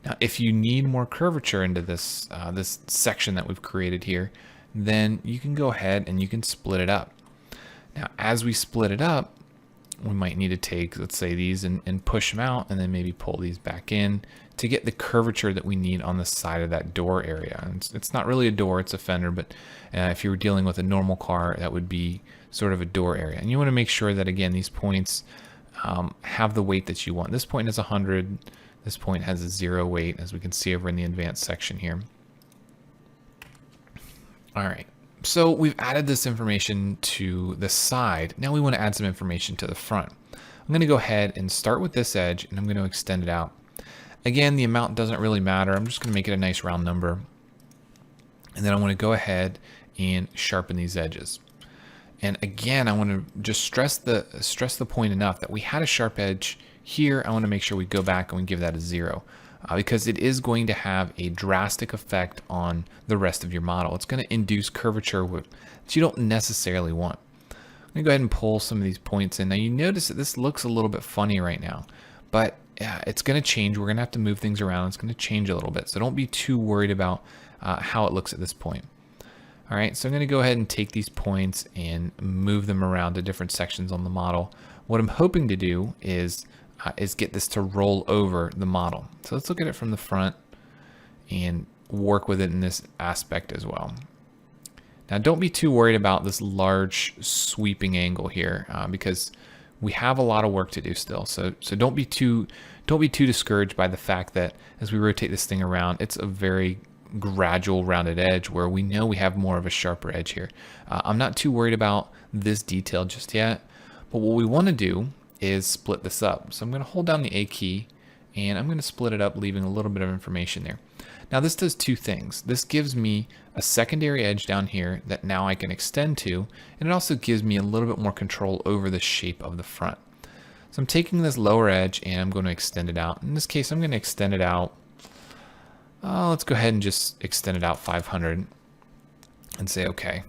Now, if you need more curvature into this, this section that we've created here, then you can go ahead and you can split it up. Now, as we split it up, we might need to take, let's say, these and push them out and then maybe pull these back in to get the curvature that we need on the side of that door area. And it's not really a door, it's a fender, but if you were dealing with a normal car, that would be sort of a door area. And you want to make sure that, again, these points have the weight that you want. This point is 100. This point has a 0 weight, as we can see over in the advanced section here. All right, so we've added this information to the side. Now we want to add some information to the front. I'm going to go ahead and start with this edge, and I'm going to extend it out. Again, the amount doesn't really matter. I'm just going to make it a nice round number. And then I want to go ahead and sharpen these edges. And again, I want to just stress the point enough that we had a sharp edge here. I want to make sure we go back and we give that a 0 because it is going to have a drastic effect on the rest of your model. It's going to induce curvature that you don't necessarily want. I'm going to go ahead and pull some of these points in. Now you notice that this looks a little bit funny right now, but it's going to change. We're going to have to move things around. It's going to change a little bit. So don't be too worried about how it looks at this point. All right, so I'm going to go ahead and take these points and move them around to different sections on the model. What I'm hoping to do is get this to roll over the model. So let's look at it from the front and work with it in this aspect as well. Now don't be too worried about this large sweeping angle here because we have a lot of work to do still. So don't be too discouraged by the fact that as we rotate this thing around, it's a very gradual rounded edge where we know we have more of a sharper edge here. I'm not too worried about this detail just yet, but what we want to do is split this up. So I'm going to hold down the A key and I'm going to split it up, leaving a little bit of information there. Now this does two things. This gives me a secondary edge down here that now I can extend to, and it also gives me a little bit more control over the shape of the front. So I'm taking this lower edge and I'm going to extend it out. In this case, I'm going to extend it out. Let's go ahead and just extend it out 500 and say okay.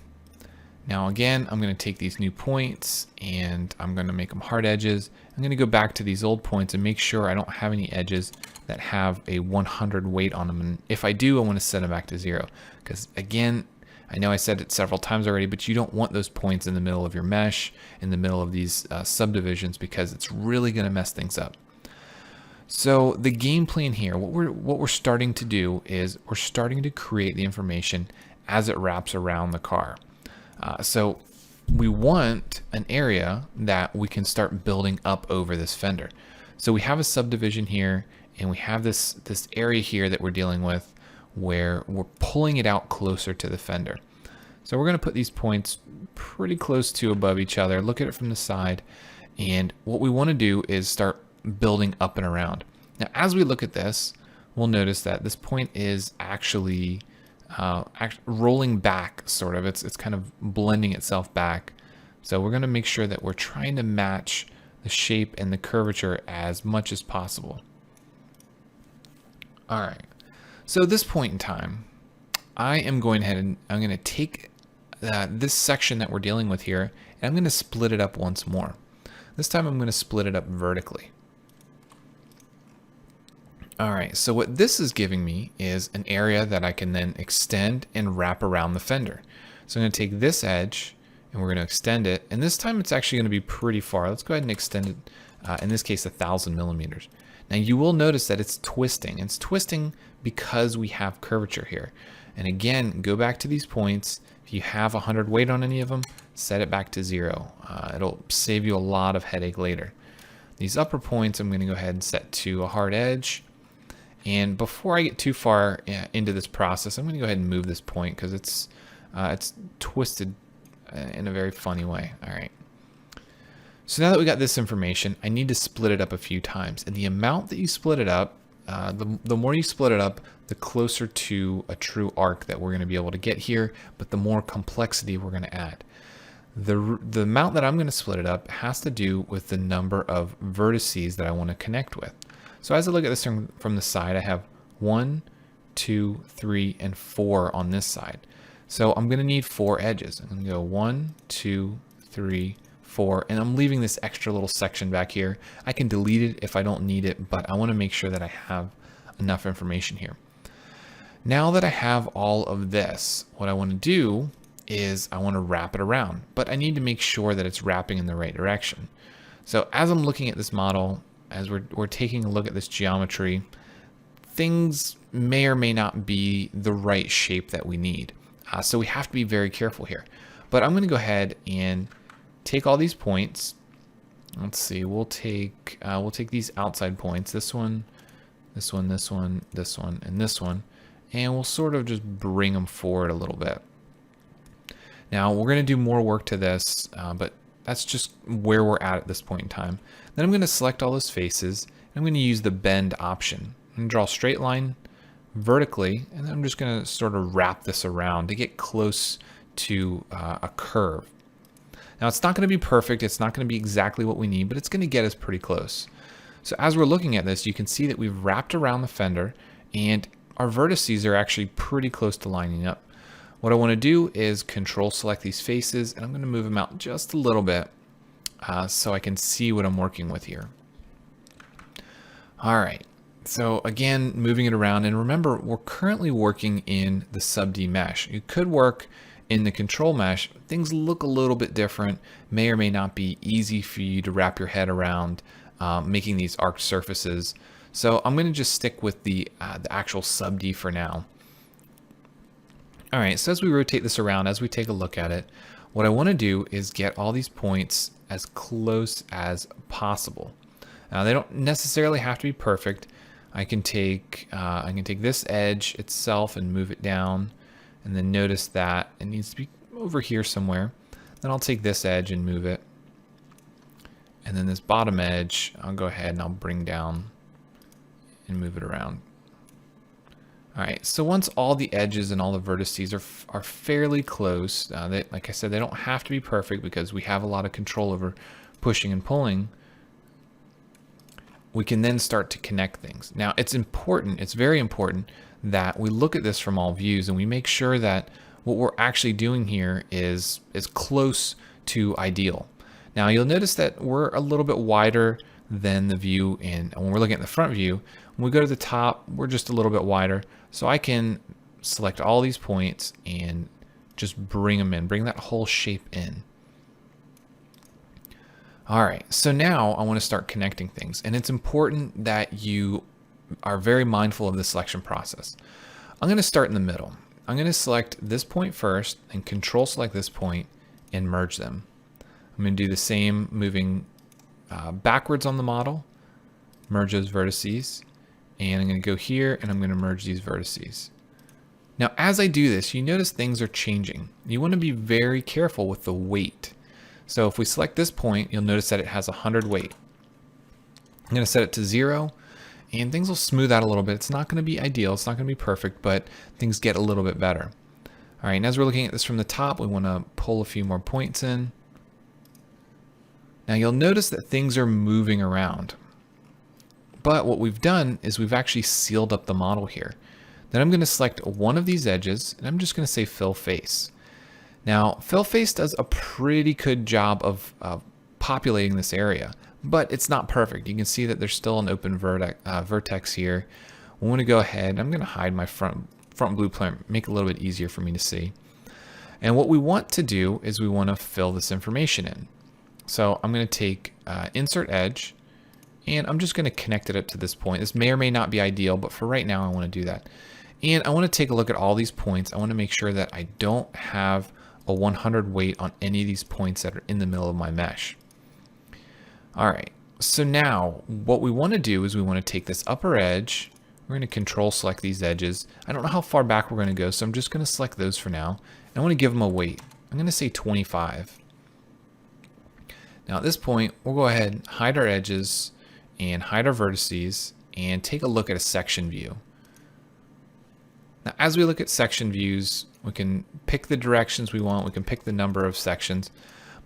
Now again, I'm going to take these new points and I'm going to make them hard edges. I'm going to go back to these old points and make sure I don't have any edges that have a 100 weight on them. And if I do, I want to set them back to 0. Because again, I know I said it several times already, but you don't want those points in the middle of your mesh, in the middle of these subdivisions, because it's really going to mess things up. So the game plan here, what we're starting to do is we're starting to create the information as it wraps around the car. So we want an area that we can start building up over this fender. So we have a subdivision here, and we have this area here that we're dealing with where we're pulling it out closer to the fender. So we're going to put these points pretty close to above each other, look at it from the side, and what we want to do is start building up and around. Now as we look at this, we'll notice that this point is actually rolling back, sort of. It's kind of blending itself back. So we're going to make sure that we're trying to match the shape and the curvature as much as possible. All right, so at this point in time, I am going ahead and I'm going to take this section that we're dealing with here, and I'm going to split it up once more. This time I'm going to split it up vertically. All right, so what this is giving me is an area that I can then extend and wrap around the fender. So I'm going to take this edge and we're going to extend it, and this time it's actually going to be pretty far. Let's go ahead and extend it, in this case, 1,000 millimeters. Now you will notice that it's twisting. It's twisting because we have curvature here. And again, go back to these points. If you have 100 weight on any of them, set it back to 0. It'll save you a lot of headache later. These upper points, I'm going to go ahead and set to a hard edge. And before I get too far into this process, I'm going to go ahead and move this point because it's twisted in a very funny way. All right. So now that we got this information, I need to split it up a few times. And the amount that you split it up, the more you split it up, the closer to a true arc that we're going to be able to get here, but the more complexity we're going to add. The amount that I'm going to split it up has to do with the number of vertices that I want to connect with. So as I look at this from the side, I have 1, 2, 3, and 4 on this side. So I'm going to need 4 edges. I'm going to go 1, 2, 3, 4, and I'm leaving this extra little section back here. I can delete it if I don't need it, but I want to make sure that I have enough information here. Now that I have all of this, what I want to do is I want to wrap it around, but I need to make sure that it's wrapping in the right direction. So as I'm looking at this model, as we're taking a look at this geometry, things may or may not be the right shape that we need. So we have to be very careful here. But I'm going to go ahead and take all these points Let's see, we'll take these outside points, this one, this one, this one, this one, and this one, and we'll sort of just bring them forward a little bit. Now we're going to do more work to this, but that's just where we're at this point in time. Then I'm going to select all those faces, and I'm going to use the bend option. I'm going to draw a straight line vertically, and then I'm just going to sort of wrap this around to get close to a curve. Now it's not going to be perfect, it's not going to be exactly what we need, but it's going to get us pretty close. So as we're looking at this, you can see that we've wrapped around the fender, and our vertices are actually pretty close to lining up. What I want to do is control select these faces, and I'm going to move them out just a little bit so I can see what I'm working with here. All right, so again, moving it around, and remember, we're currently working in the sub D mesh. You could work in the control mesh. Things look a little bit different, may or may not be easy for you to wrap your head around making these arced surfaces. So I'm going to just stick with the actual sub D for now. All right, so as we rotate this around, as we take a look at it, what I want to do is get all these points as close as possible. Now they don't necessarily have to be perfect. I can take this edge itself and move it down, and then notice that it needs to be over here somewhere. Then I'll take this edge and move it, and then this bottom edge I'll go ahead and I'll bring down and move it around. All right, so once all the edges and all the vertices are fairly close, like I said, they don't have to be perfect because we have a lot of control over pushing and pulling. We can then start to connect things. Now it's important, it's very important that we look at this from all views and we make sure that what we're actually doing here is close to ideal. Now you'll notice that we're a little bit wider than the view when we're looking at the front view. When we go to the top, we're just a little bit wider. So I can select all these points and just bring them in, bring that whole shape in. All right, so now I want to start connecting things, and it's important that you are very mindful of the selection process. I'm going to start in the middle. I'm going to select this point first and control select this point and merge them. I'm going to do the same, moving backwards on the model, merge those vertices, and I'm going to go here and I'm going to merge these vertices. Now as I do this, you notice things are changing. You want to be very careful with the weight. So if we select this point, you'll notice that it has 100 weight. I'm going to set it to 0, and things will smooth out a little bit. It's not going to be ideal, it's not going to be perfect, but things get a little bit better. All right, and as we're looking at this from the top, we want to pull a few more points in. Now you'll notice that things are moving around. But what we've done is we've actually sealed up the model here. Then I'm going to select one of these edges, and I'm just going to say fill face. Now, fill face does a pretty good job of populating this area, but it's not perfect. You can see that there's still an open vertex here. We want to go ahead. I'm going to hide my front blue plane, make it a little bit easier for me to see. And what we want to do is we want to fill this information in. So I'm going to take insert edge, and I'm just going to connect it up to this point. This may or may not be ideal, but for right now, I want to do that. And I want to take a look at all these points. I want to make sure that I don't have a 100 weight on any of these points that are in the middle of my mesh. All right, so now what we want to do is we want to take this upper edge. We're going to control select these edges. I don't know how far back we're going to go, so I'm just going to select those for now. And I want to give them a weight. I'm going to say 25. Now at this point, we'll go ahead and hide our edges and hide our vertices and take a look at a section view. Now, as we look at section views, we can pick the directions we want, we can pick the number of sections,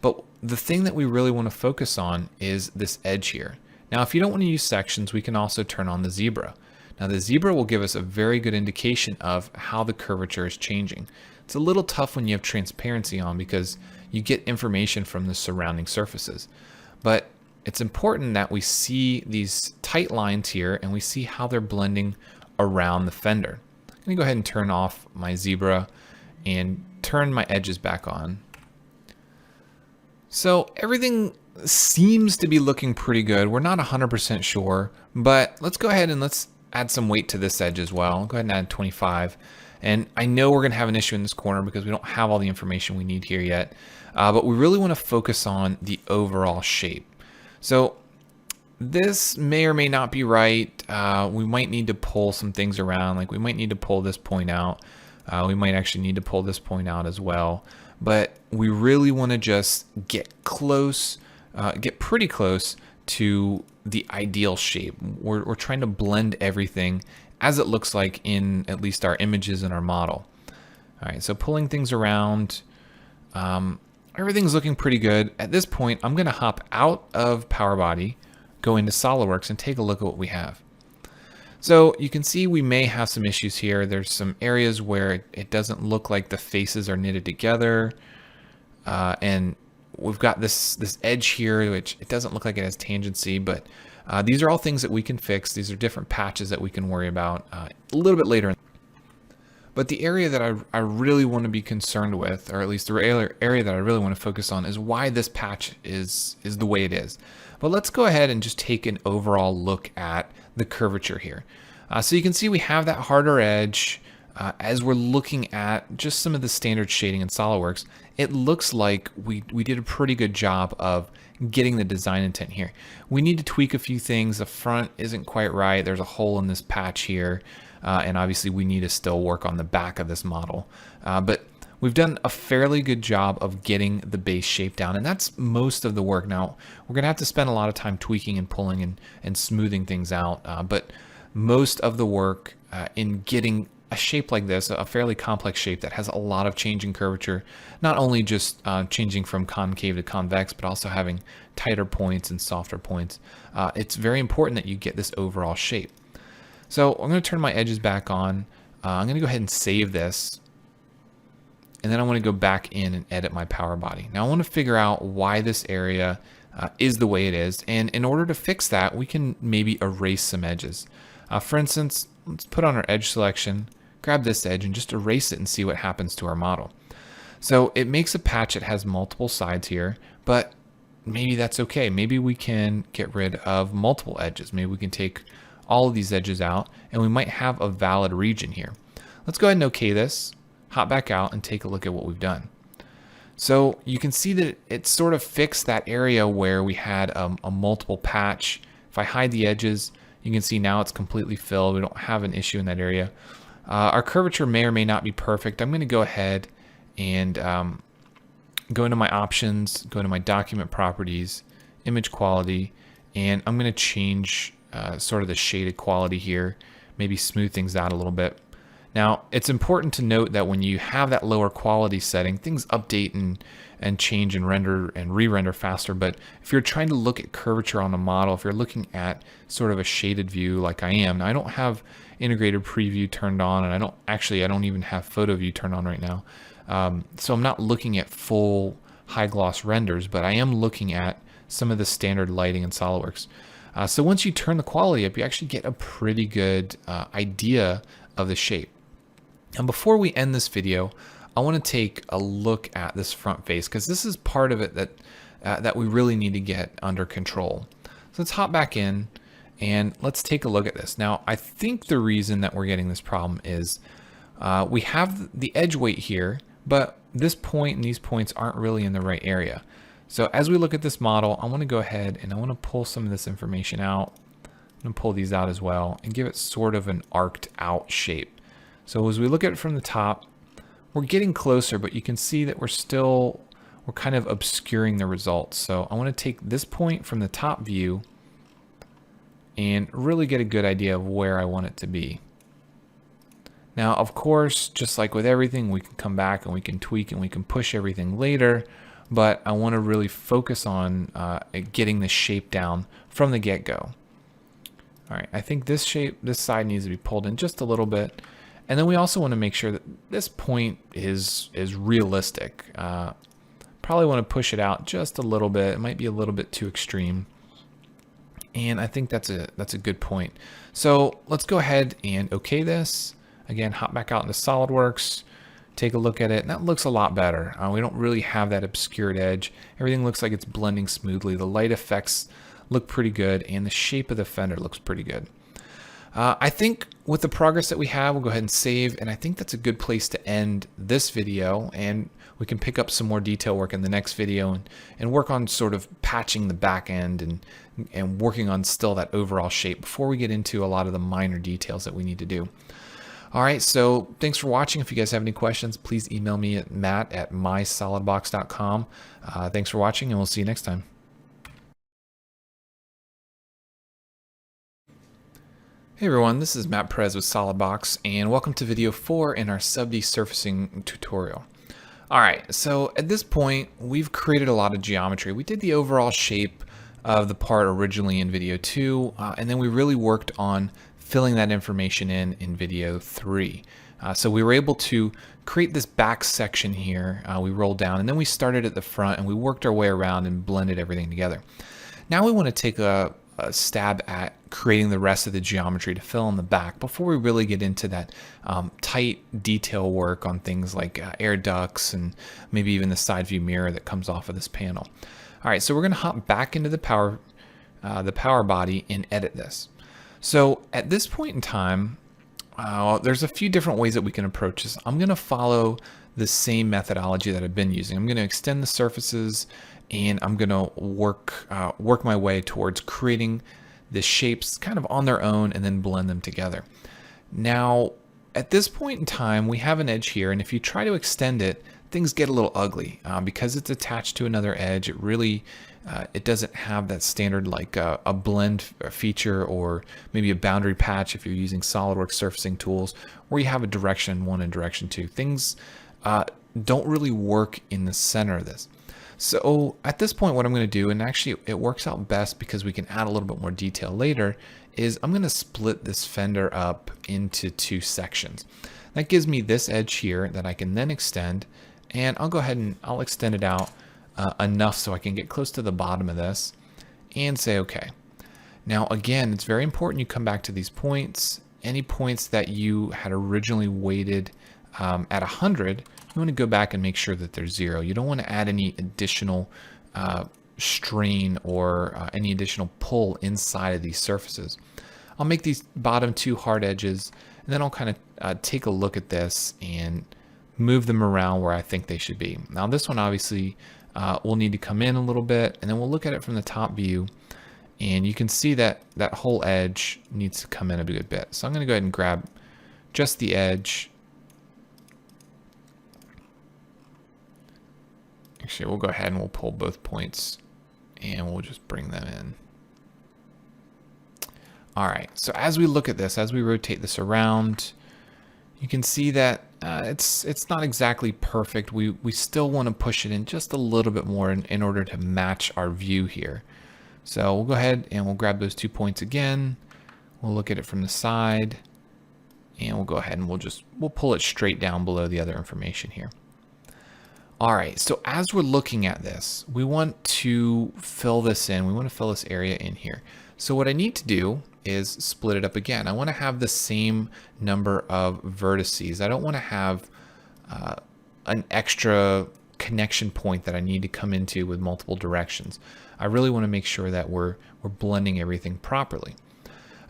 but the thing that we really want to focus on is this edge here. Now, if you don't want to use sections, we can also turn on the zebra. Now, the zebra will give us a very good indication of how the curvature is changing. It's a little tough when you have transparency on because you get information from the surrounding surfaces, but it's important that we see these tight lines here and we see how they're blending around the fender. I'm going to go ahead and turn off my zebra and turn my edges back on. So everything seems to be looking pretty good. We're not 100% sure, but let's go ahead and let's add some weight to this edge as well. I'll go ahead and add 25. And I know we're going to have an issue in this corner because we don't have all the information we need here yet, but we really want to focus on the overall shape. So this may or may not be right. We might need to pull some things around. Like we might need to pull this point out. We might actually need to pull this point out as well. But we really want to just get close, get pretty close to the ideal shape. We're trying to blend everything as it looks like in at least our images in our model. All right, so pulling things around, everything's looking pretty good. At this point, I'm going to hop out of PowerBody, go into SolidWorks, and take a look at what we have. So you can see we may have some issues here. There's some areas where it doesn't look like the faces are knitted together. And we've got this edge here, which it doesn't look like it has tangency, but these are all things that we can fix. These are different patches that we can worry about a little bit later. But the area that I really want to be concerned with, or at least the area that I really want to focus on, is why this patch is the way it is. But let's go ahead and just take an overall look at the curvature here. So you can see we have that harder edge. As we're looking at just some of the standard shading in SolidWorks, it looks like we did a pretty good job of getting the design intent here. We need to tweak a few things. The front isn't quite right. There's a hole in this patch here. And obviously we need to still work on the back of this model. But we've done a fairly good job of getting the base shape down, and that's most of the work. Now, we're gonna have to spend a lot of time tweaking and pulling and smoothing things out, but most of the work in getting a shape like this, a fairly complex shape that has a lot of change in curvature, not only just changing from concave to convex, but also having tighter points and softer points. It's very important that you get this overall shape. So I'm going to turn my edges back on. I'm going to go ahead and save this. And then I want to go back in and edit my power body. Now I want to figure out why this area is the way it is. And in order to fix that, we can maybe erase some edges. For instance, let's put on our edge selection, grab this edge and just erase it and see what happens to our model. So it makes a patch that has multiple sides here, but maybe that's okay. Maybe we can get rid of multiple edges. Maybe we can take all of these edges out and we might have a valid region here. Let's go ahead and okay this, hop back out and take a look at what we've done. So you can see that it sort of fixed that area where we had a multiple patch. If I hide the edges, you can see now it's completely filled. We don't have an issue in that area. Our curvature may or may not be perfect. I'm going to go ahead and go into my options, go into my document properties, image quality, and I'm going to change sort of the shaded quality here, maybe smooth things out a little bit. Now, it's important to note that when you have that lower quality setting, things update and change and render and re-render faster. But if you're trying to look at curvature on a model, if you're looking at sort of a shaded view like I am, now I don't have integrated preview turned on, and I don't even have photo view turned on right now. So I'm not looking at full high gloss renders, but I am looking at some of the standard lighting in SolidWorks. So once you turn the quality up, you actually get a pretty good idea of the shape. And before we end this video, I want to take a look at this front face, because this is part of it that we really need to get under control. So let's hop back in and let's take a look at this. Now, I think the reason that we're getting this problem is we have the edge weight here, but this point and these points aren't really in the right area. So as we look at this model, I want to go ahead and I want to pull some of this information out. I'm going to pull these out as well and give it sort of an arced out shape. So as we look at it from the top, we're getting closer, but you can see that we're kind of obscuring the results. So I want to take this point from the top view and really get a good idea of where I want it to be. Now, of course, just like with everything, we can come back and we can tweak and we can push everything later, but I want to really focus on getting the shape down from the get-go. All right, I think this side needs to be pulled in just a little bit. And then we also want to make sure that this point is realistic. Probably want to push it out just a little bit. It might be a little bit too extreme. And I think that's a good point. So let's go ahead and okay this. Again, hop back out into SolidWorks, take a look at it, and that looks a lot better. We don't really have that obscured edge. Everything looks like it's blending smoothly. The light effects look pretty good, and the shape of the fender looks pretty good. I think with the progress that we have, we'll go ahead and save, and I think that's a good place to end this video, and we can pick up some more detail work in the next video and work on sort of patching the back end and working on still that overall shape before we get into a lot of the minor details that we need to do. All right, so thanks for watching. If you guys have any questions, please email me at matt@mysolidbox.com. Thanks for watching, and we'll see you next time. Hey everyone, this is Matt Perez with SolidWorks, and welcome to video 4 in our sub-desurfacing tutorial. Alright, so at this point, we've created a lot of geometry. We did the overall shape of the part originally in video 2, and then we really worked on filling that information in video 3. So we were able to create this back section here. We rolled down, and then we started at the front, and we worked our way around and blended everything together. Now we want to take a stab at creating the rest of the geometry to fill in the back before we really get into that tight detail work on things like air ducts and maybe even the side view mirror that comes off of this panel. All right, so we're going to hop back into the power body and edit this. So at this point in time, there's a few different ways that we can approach this. I'm going to follow the same methodology that I've been using. I'm going to extend the surfaces, and I'm going to work my way towards creating the shapes kind of on their own and then blend them together. Now, at this point in time, we have an edge here, and if you try to extend it, things get a little ugly because it's attached to another edge. It really it doesn't have that standard like a blend feature or maybe a boundary patch if you're using SolidWorks surfacing tools where you have a direction 1 and direction 2. Things don't really work in the center of this. So at this point, what I'm going to do, and actually it works out best because we can add a little bit more detail later, is I'm going to split this fender up into 2 sections. That gives me this edge here that I can then extend, and I'll go ahead and I'll extend it out enough so I can get close to the bottom of this and say okay. Now again, it's very important you come back to these points. Any points that you had originally weighted at 100, you want to go back and make sure that they're 0. You don't want to add any additional strain or any additional pull inside of these surfaces. I'll make these bottom 2 hard edges, and then I'll kind of take a look at this and move them around where I think they should be. Now this one obviously will need to come in a little bit, and then we'll look at it from the top view, and you can see that that whole edge needs to come in a good bit. So I'm going to go ahead and grab just the edge. Actually, we'll go ahead and we'll pull both points and we'll just bring them in. All right, so as we look at this, as we rotate this around, you can see that it's not exactly perfect. We still want to push it in just a little bit more in order to match our view here. So we'll go ahead and we'll grab those 2 points again. We'll look at it from the side, and we'll go ahead and we'll pull it straight down below the other information here. All right, so as we're looking at this, we want to fill this in. We want to fill this area in here. So what I need to do is split it up again. I want to have the same number of vertices. I don't want to have an extra connection point that I need to come into with multiple directions. I really want to make sure that we're blending everything properly.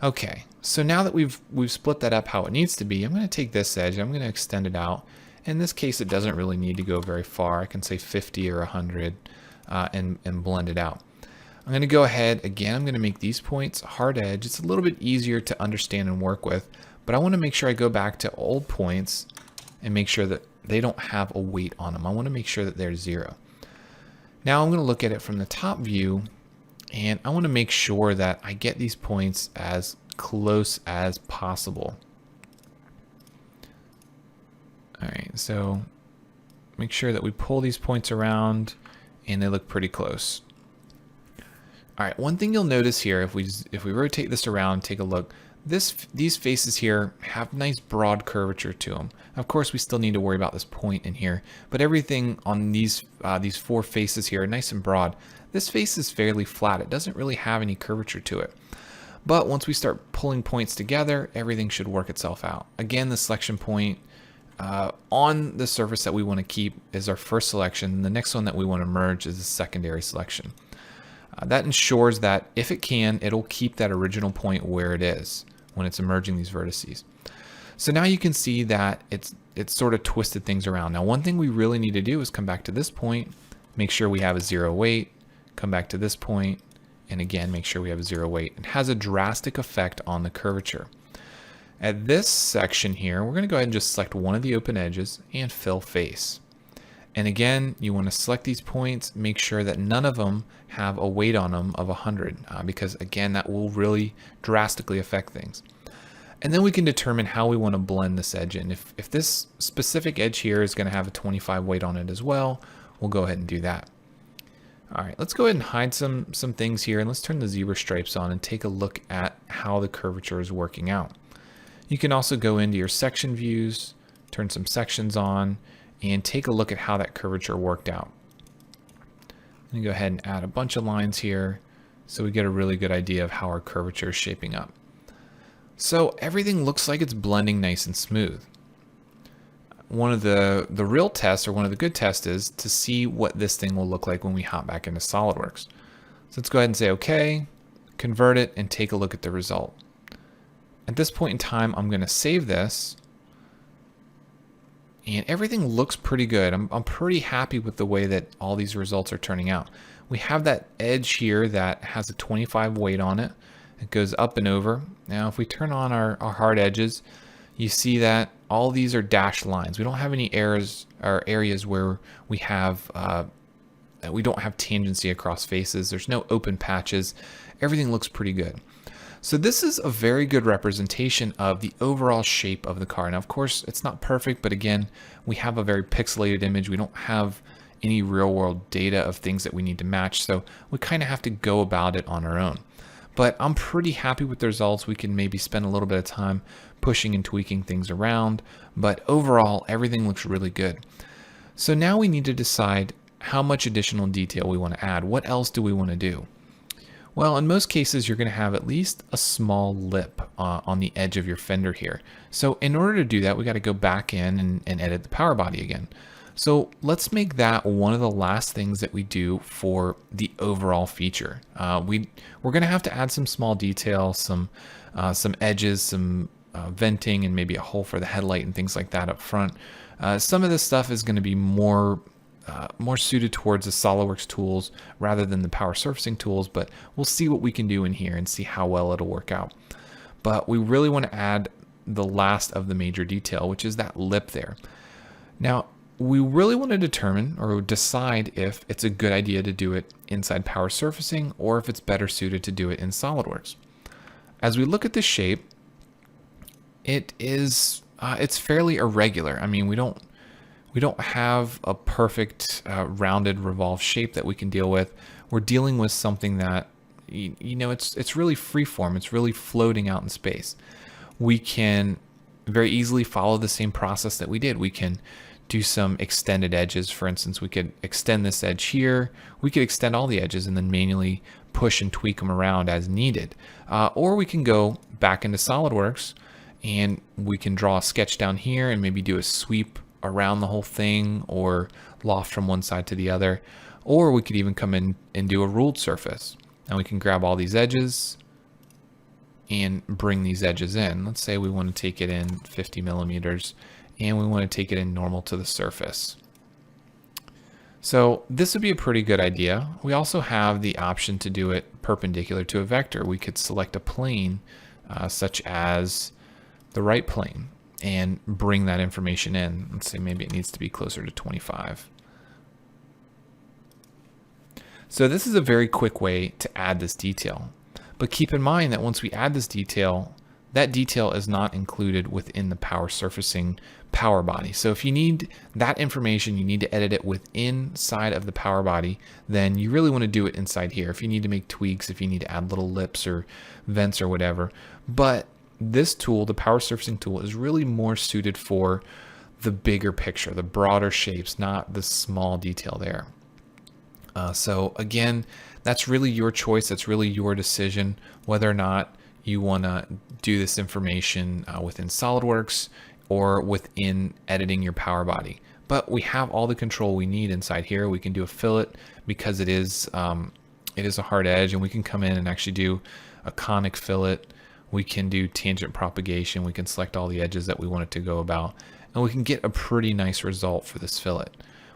Okay, so now that we've split that up how it needs to be, I'm going to take this edge, I'm going to extend it out. In this case, it doesn't really need to go very far. I can say 50 or 100 and blend it out. I'm going to go ahead again. I'm going to make these points hard edge. It's a little bit easier to understand and work with, but I want to make sure I go back to old points and make sure that they don't have a weight on them. I want to make sure that they're 0. Now I'm going to look at it from the top view, and I want to make sure that I get these points as close as possible. All right, so make sure that we pull these points around and they look pretty close. All right, one thing you'll notice here, if we rotate this around, take a look, these faces here have nice broad curvature to them. Of course, we still need to worry about this point in here, but everything on these 4 faces here are nice and broad. This face is fairly flat. It doesn't really have any curvature to it. But once we start pulling points together, everything should work itself out. Again, the selection point on the surface that we want to keep is our first selection. The next one that we want to merge is the secondary selection. That ensures that if it can, it'll keep that original point where it is when it's emerging these vertices. So now you can see that it sort of twisted things around. Now, one thing we really need to do is come back to this point, make sure we have a 0 weight, come back to this point, and again, make sure we have a 0 weight. It has a drastic effect on the curvature. At this section here, we're going to go ahead and just select one of the open edges and fill face. And again, you want to select these points, make sure that none of them have a weight on them of 100, because again, that will really drastically affect things. And then we can determine how we want to blend this edge in. If this specific edge here is going to have a 25 weight on it as well, we'll go ahead and do that. All right, let's go ahead and hide some things here, and let's turn the zebra stripes on and take a look at how the curvature is working out. You can also go into your section views, turn some sections on, and take a look at how that curvature worked out. Let me go ahead and add a bunch of lines here so we get a really good idea of how our curvature is shaping up. So everything looks like it's blending nice and smooth. One of the real tests, or one of the good tests, is to see what this thing will look like when we hop back into SolidWorks. So let's go ahead and say okay, convert it, and take a look at the result. At this point in time, I'm going to save this, and everything looks pretty good. I'm pretty happy with the way that all these results are turning out. We have that edge here that has a 25 weight on it. It goes up and over. Now, if we turn on our hard edges, you see that all these are dashed lines. We don't have any errors or areas where we have we don't have tangency across faces. There's no open patches. Everything looks pretty good. So this is a very good representation of the overall shape of the car. Now, of course, it's not perfect, but again, we have a very pixelated image. We don't have any real world data of things that we need to match. So we kind of have to go about it on our own. But I'm pretty happy with the results. We can maybe spend a little bit of time pushing and tweaking things around, but overall, everything looks really good. So now we need to decide how much additional detail we want to add. What else do we want to do? Well, in most cases, you're going to have at least a small lip on the edge of your fender here. So in order to do that, we got to go back in and edit the power body again. So let's make that one of the last things that we do for the overall feature. We're going to have to add some small detail, some edges, some venting, and maybe a hole for the headlight and things like that up front. Some of this stuff is going to be more suited towards the SolidWorks tools rather than the power surfacing tools, but we'll see what we can do in here and see how well it'll work out. But we really want to add the last of the major detail, which is that lip there. Now, we really want to determine or decide if it's a good idea to do it inside power surfacing or if it's better suited to do it in SolidWorks. As we look at the shape, it's fairly irregular. I mean, we don't have a perfect rounded revolve shape that we can deal with. We're dealing with something that it's really freeform. It's really floating out in space. We can very easily follow the same process that we did. We can do some extended edges. For instance, we could extend this edge here. We could extend all the edges and then manually push and tweak them around as needed. Or we can go back into SolidWorks and we can draw a sketch down here and maybe do a sweep around the whole thing or loft from one side to the other. Or we could even come in and do a ruled surface. And we can grab all these edges and bring these edges in. Let's say we want to take it in 50 millimeters and we want to take it in normal to the surface. So this would be a pretty good idea. We also have the option to do it perpendicular to a vector. We could select a plane such as the right plane and bring that information in. Let's say maybe it needs to be closer to 25. So this is a very quick way to add this detail. But keep in mind that once we add this detail, that detail is not included within the power surfacing power body. So if you need that information, you need to edit it within side of the power body, then you really want to do it inside here. If you need to make tweaks, if you need to add little lips or vents or whatever. But this tool, the power surfacing tool, is really more suited for the bigger picture, the broader shapes, not the small detail there. So again, that's really your choice. That's really your decision whether or not you want to do this information within SolidWorks or within editing your power body. But we have all the control we need inside here. We can do a fillet because it is a hard edge, and we can come in and actually do a conic fillet. We can do tangent propagation. We can select all the edges that we want it to go about. And and we can get a pretty nice result for this fillet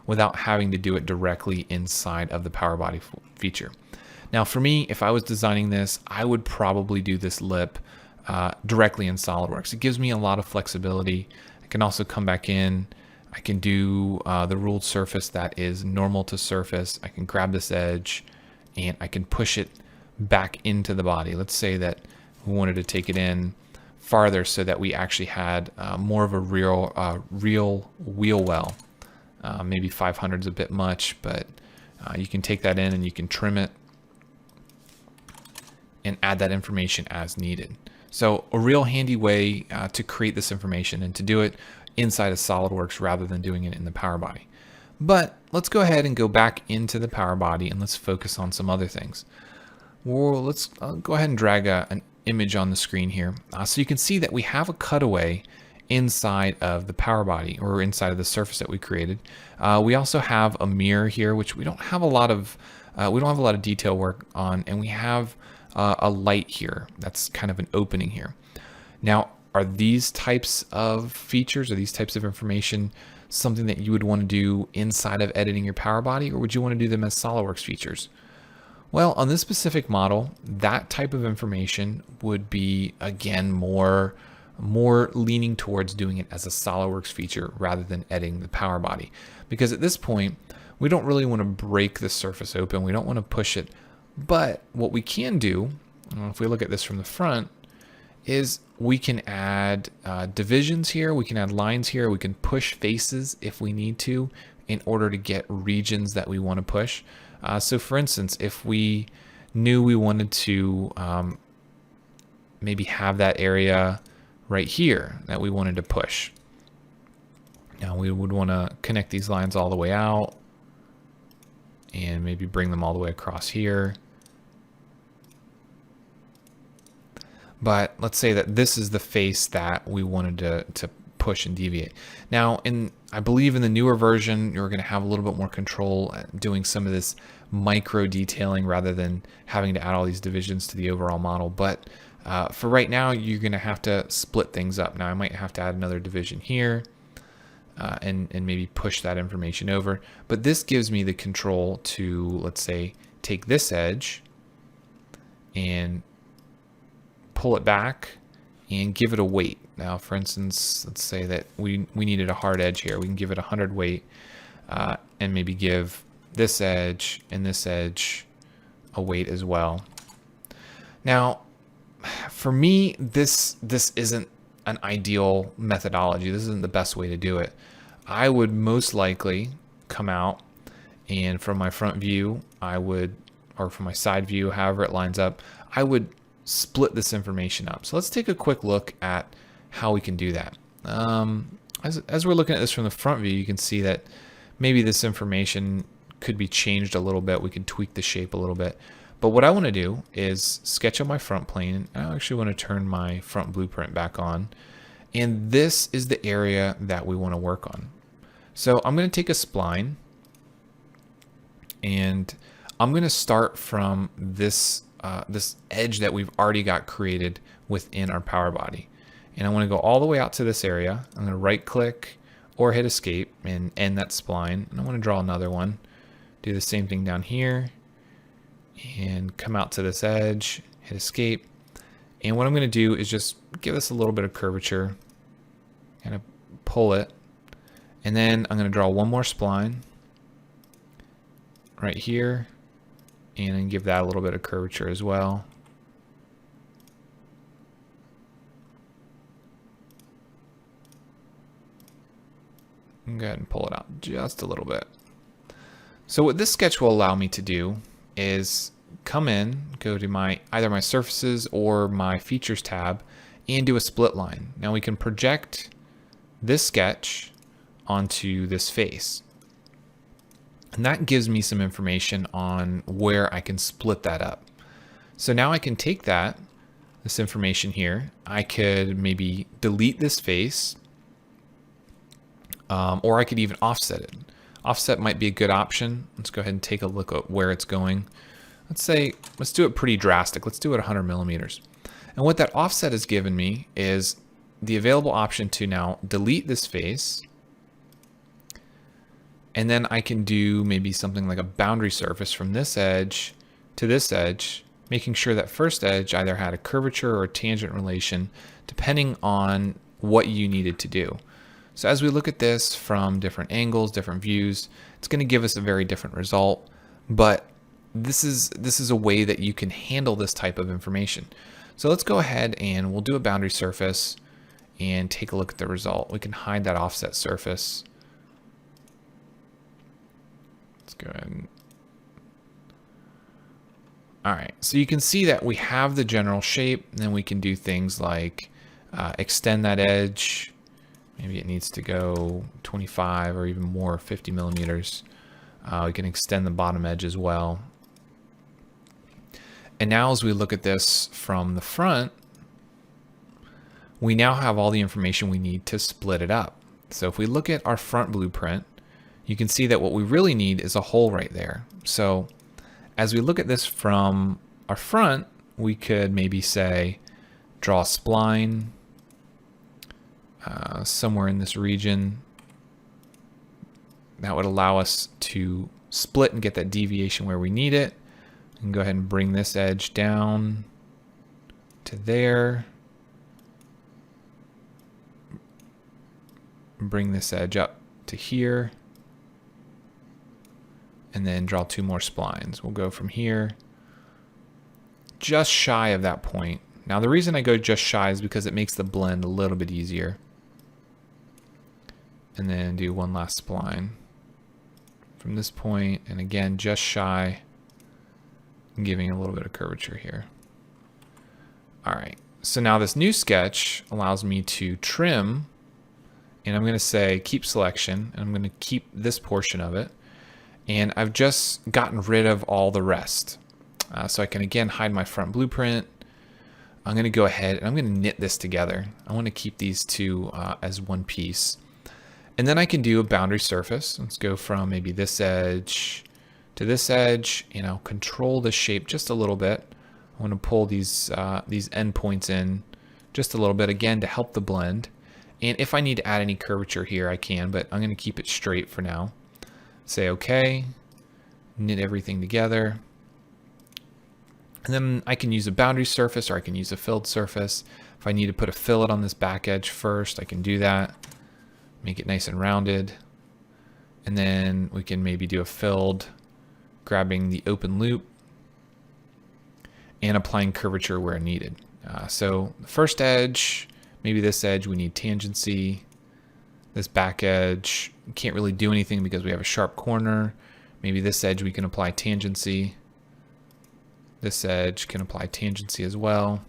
without having to do it directly inside of the power body feature. Now for me, if I was designing this, I would probably do this lip directly in SolidWorks. It gives me a lot of flexibility. I can also come back in. I can do the ruled surface that is normal to surface. I can grab this edge and I can push it back into the body. Let's say that we wanted to take it in farther so that we actually had more of a real wheel well. Maybe 500 is a bit much, but you can take that in and you can trim it and add that information as needed. So a real handy way to create this information and to do it inside of SolidWorks rather than doing it in the power body. But let's go ahead and go back into the power body and let's focus on some other things. Well, let's go ahead and drag an image on the screen here. So you can see that we have a cutaway inside of the power body or inside of the surface that we created. We also have a mirror here, which we don't have a lot of detail work on, and we have a light here. That's kind of an opening here. Now, are these types of features or these types of information something that you would want to do inside of editing your power body, or would you want to do them as SolidWorks features? Well, on this specific model, that type of information would be, again, more leaning towards doing it as a SolidWorks feature rather than editing the power body. Because at this point, we don't really want to break the surface open. We don't want to push it. But what we can do, if we look at this from the front, is we can add divisions here. We can add lines here. We can push faces if we need to in order to get regions that we want to push. So for instance, if we knew we wanted to maybe have that area right here that we wanted to push. Now we would want to connect these lines all the way out and maybe bring them all the way across here. But let's say that this is the face that we wanted to push and deviate. Now, I believe in the newer version, you're going to have a little bit more control at doing some of this micro detailing rather than having to add all these divisions to the overall model. But for right now, you're going to have to split things up. Now, I might have to add another division here and maybe push that information over. But this gives me the control to, let's say, take this edge and pull it back and give it a weight. Now, for instance, let's say that we needed a hard edge here. We can give it 100 weight and maybe give this edge and this edge a weight as well. Now, for me, this isn't an ideal methodology. This isn't the best way to do it. I would most likely come out and from my front view, or from my side view, however it lines up, I would split this information up. So let's take a quick look at how we can do that. As we're looking at this from the front view, you can see that maybe this information could be changed a little bit. We can tweak the shape a little bit. But what I want to do is sketch on my front plane. I actually want to turn my front blueprint back on. And this is the area that we want to work on. So I'm going to take a spline and I'm going to start from this this edge that we've already got created within our power body. And I want to go all the way out to this area. I'm going to right click or hit escape and end that spline. And I want to draw another one. Do the same thing down here and come out to this edge, hit escape. And what I'm going to do is just give this a little bit of curvature, kind of pull it. And then I'm going to draw one more spline right here and then give that a little bit of curvature as well. And go ahead and pull it out just a little bit. So what this sketch will allow me to do is come in, go to either my surfaces or my features tab and do a split line. Now we can project this sketch onto this face. And that gives me some information on where I can split that up. So now I can take this information here. I could maybe delete this face, or I could even offset it. Offset might be a good option. Let's go ahead and take a look at where it's going. Let's do it pretty drastic. Let's do it 100 millimeters. And what that offset has given me is the available option to now delete this face. And then I can do maybe something like a boundary surface from this edge to this edge, making sure that first edge either had a curvature or a tangent relation, depending on what you needed to do. So as we look at this from different angles, different views, it's going to give us a very different result. But this is a way that you can handle this type of information. So let's go ahead and we'll do a boundary surface and take a look at the result. We can hide that offset surface. Let's go ahead and... All right, so you can see that we have the general shape, and then we can do things like extend that edge. Maybe it needs to go 25 or even more, 50 millimeters. We can extend the bottom edge as well. And now as we look at this from the front, we now have all the information we need to split it up. So if we look at our front blueprint, you can see that what we really need is a hole right there. So as we look at this from our front, we could maybe say, draw a spline somewhere in this region. That would allow us to split and get that deviation where we need it. And go ahead and bring this edge down to there. Bring this edge up to here. And then draw two more splines. We'll go from here just shy of that point. Now the reason I go just shy is because it makes the blend a little bit easier. And then do one last spline from this point, and again just shy, giving a little bit of curvature here. All right, so now this new sketch allows me to trim, and I'm going to say keep selection, and I'm going to keep this portion of it. And I've just gotten rid of all the rest. So I can again hide my front blueprint. I'm going to go ahead and I'm going to knit this together. I want to keep these two as one piece. And then I can do a boundary surface. Let's go from maybe this edge to this edge. You know, control the shape just a little bit. I want to pull these endpoints in just a little bit again to help the blend. And if I need to add any curvature here, I can, but I'm going to keep it straight for now. Say okay, knit everything together. And then I can use a boundary surface or I can use a filled surface. If I need to put a fillet on this back edge first, I can do that. Make it nice and rounded. And then we can maybe do a filled, grabbing the open loop and applying curvature where needed. So the first edge, maybe this edge, we need tangency. This back edge, can't really do anything because we have a sharp corner. Maybe this edge we can apply tangency. This edge can apply tangency as well.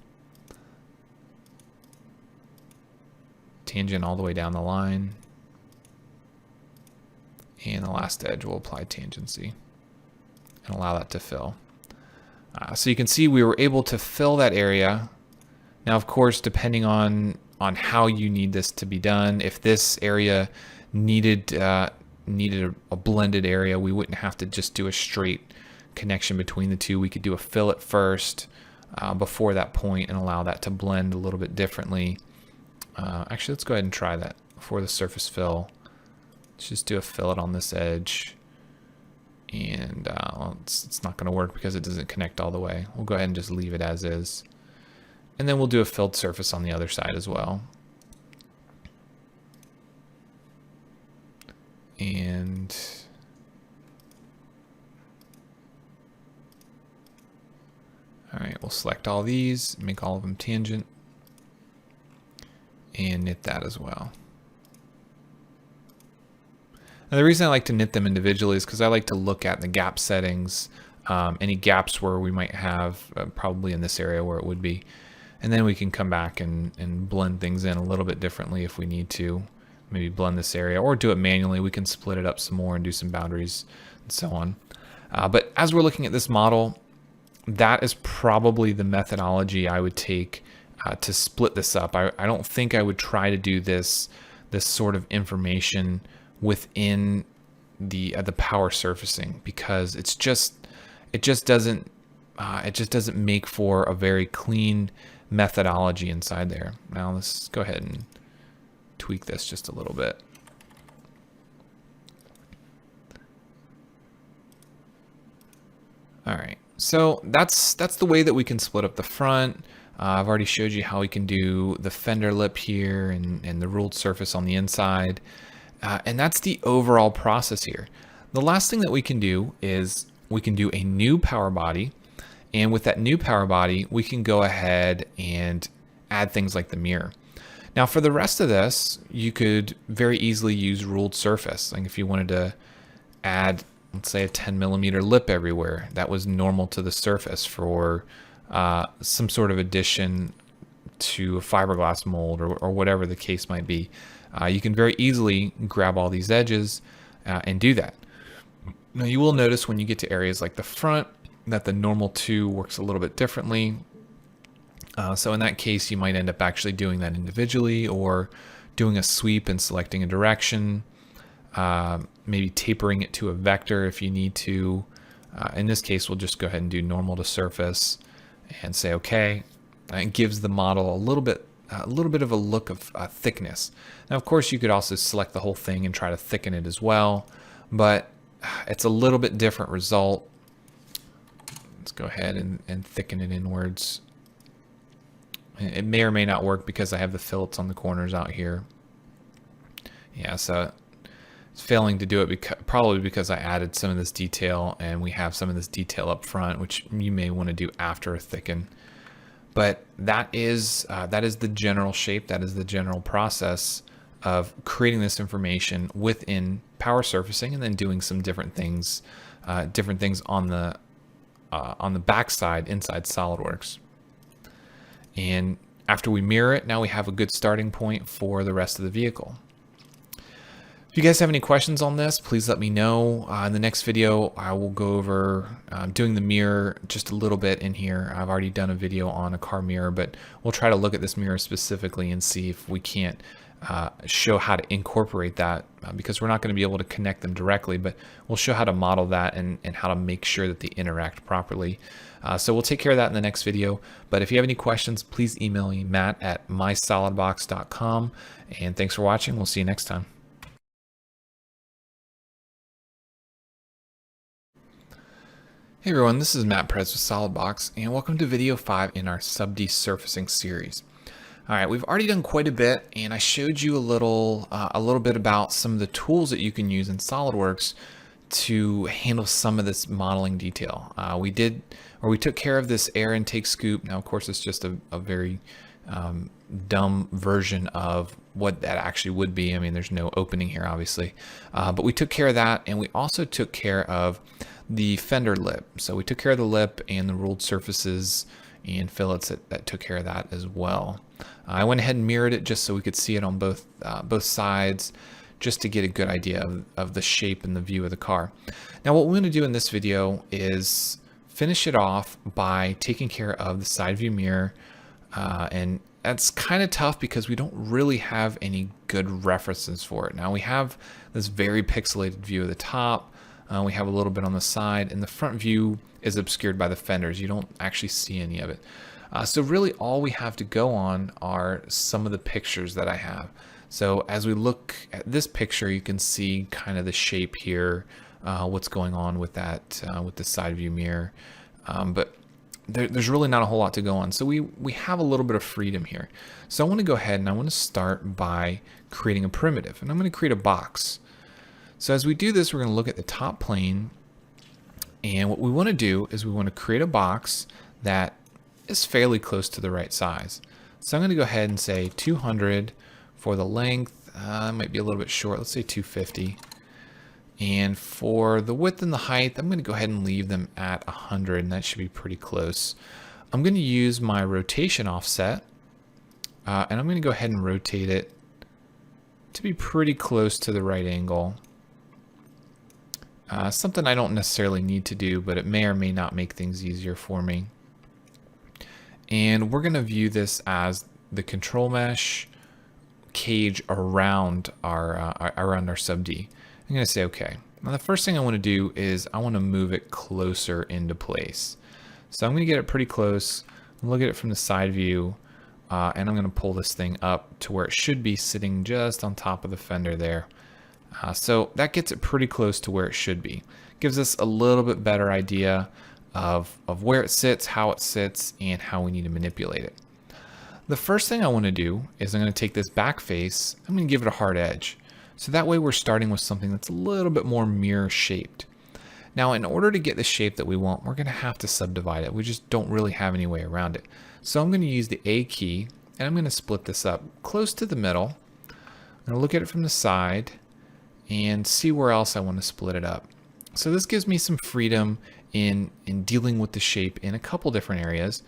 Tangent all the way down the line. And the last edge will apply tangency and allow that to fill. So you can see we were able to fill that area. Now, of course, depending on how you need this to be done, if this area needed a blended area, we wouldn't have to just do a straight connection between the two. We could do a fillet first before that point and allow that to blend a little bit differently. Actually, let's go ahead and try that before the surface fill. Let's just do a fillet on this edge. And it's not going to work because it doesn't connect all the way. We'll go ahead and just leave it as is. And then we'll do a filled surface on the other side as well. And all right, we'll select all these, make all of them tangent, and knit that as well. Now the reason I like to knit them individually is because I like to look at the gap settings, any gaps where we might have, probably in this area where it would be. And then we can come back and blend things in a little bit differently if we need to. Maybe blend this area or do it manually. We can split it up some more and do some boundaries and so on. But as we're looking at this model, that is probably the methodology I would take to split this up. I don't think I would try to do this sort of information within the power surfacing, because it just doesn't make for a very clean methodology inside there. Now let's go ahead and tweak this just a little bit. All right, so that's the way that we can split up the front. I've already showed you how we can do the fender lip here and the ruled surface on the inside. And that's the overall process here. The last thing that we can do is we can do a new power body. And with that new power body, we can go ahead and add things like the mirror. Now for the rest of this, you could very easily use ruled surface. Like if you wanted to add, let's say, a 10mm lip everywhere, that was normal to the surface for some sort of addition to a fiberglass mold or whatever the case might be. You can very easily grab all these edges and do that. Now you will notice when you get to areas like the front that the normal 2 works a little bit differently. So in that case, you might end up actually doing that individually or doing a sweep and selecting a direction, maybe tapering it to a vector if you need to. In this case, we'll just go ahead and do normal to surface and say okay. It gives the model a little bit of a look of thickness. Now, of course, you could also select the whole thing and try to thicken it as well, but it's a little bit different result. Let's go ahead and thicken it inwards. It may or may not work because I have the fillets on the corners out here. Yeah, so it's failing to do it probably because I added some of this detail and we have some of this detail up front, which you may want to do after a thicken. But that is the general shape. That is the general process of creating this information within power surfacing and then doing some different things on the backside inside SolidWorks. And after we mirror it, now we have a good starting point for the rest of the vehicle. If you guys have any questions on this, please let me know. In the next video, I will go over doing the mirror just a little bit in here. I've already done a video on a car mirror, but we'll try to look at this mirror specifically and see if we can't show how to incorporate that because we're not going to be able to connect them directly, but we'll show how to model that and how to make sure that they interact properly. So we'll take care of that in the next video. But if you have any questions, please email me, matt@mysolidbox.com. And thanks for watching. We'll see you next time. Hey everyone, this is Matt Perez with SolidWorks, and welcome to video 5 in our sub-desurfacing series. All right, we've already done quite a bit, and I showed you a little bit about some of the tools that you can use in SolidWorks to handle some of this modeling detail. We took care of this air intake scoop. Now, of course, it's just a very dumb version of what that actually would be. I mean, there's no opening here, obviously, but we took care of that, and we also took care of the fender lip. So we took care of the lip and the ruled surfaces and fillets that took care of that as well. I went ahead and mirrored it just so we could see it on both sides, just to get a good idea of the shape and the view of the car. Now what we're going to do in this video is finish it off by taking care of the side view mirror, and that's kind of tough because we don't really have any good references for it. Now we have this very pixelated view of the top. We have a little bit on the side, and the front view is obscured by the fenders. You don't actually see any of it. So really all we have to go on are some of the pictures that I have. So as we look at this picture, you can see kind of the shape here, what's going on with that, with the side view mirror. But there's really not a whole lot to go on. So we have a little bit of freedom here. So I want to go ahead and I want to start by creating a primitive, and I'm going to create a box. So as we do this, we're going to look at the top plane, and what we want to do is we want to create a box that is fairly close to the right size. So I'm going to go ahead and say 200 for the length. It might be a little bit short. Let's say 250. And for the width and the height, I'm going to go ahead and leave them at 100, and that should be pretty close. I'm going to use my rotation offset, and I'm going to go ahead and rotate it to be pretty close to the right angle. Something I don't necessarily need to do, but it may or may not make things easier for me. And we're going to view this as the control mesh cage around our sub D. I'm going to say okay. Now the first thing I want to do is I want to move it closer into place. So I'm going to get it pretty close, look at it from the side view, and I'm going to pull this thing up to where it should be sitting just on top of the fender there. So that gets it pretty close to where it should be. Gives us a little bit better idea of where it sits, how it sits, and how we need to manipulate it. The first thing I want to do is I'm going to take this back face, I'm going to give it a hard edge. So that way we're starting with something that's a little bit more mirror shaped. Now, in order to get the shape that we want, we're going to have to subdivide it. We just don't really have any way around it. So I'm going to use the A key, and I'm going to split this up close to the middle. I'm going to look at it from the side and see where else I want to split it up. So this gives me some freedom in dealing with the shape in a couple different areas.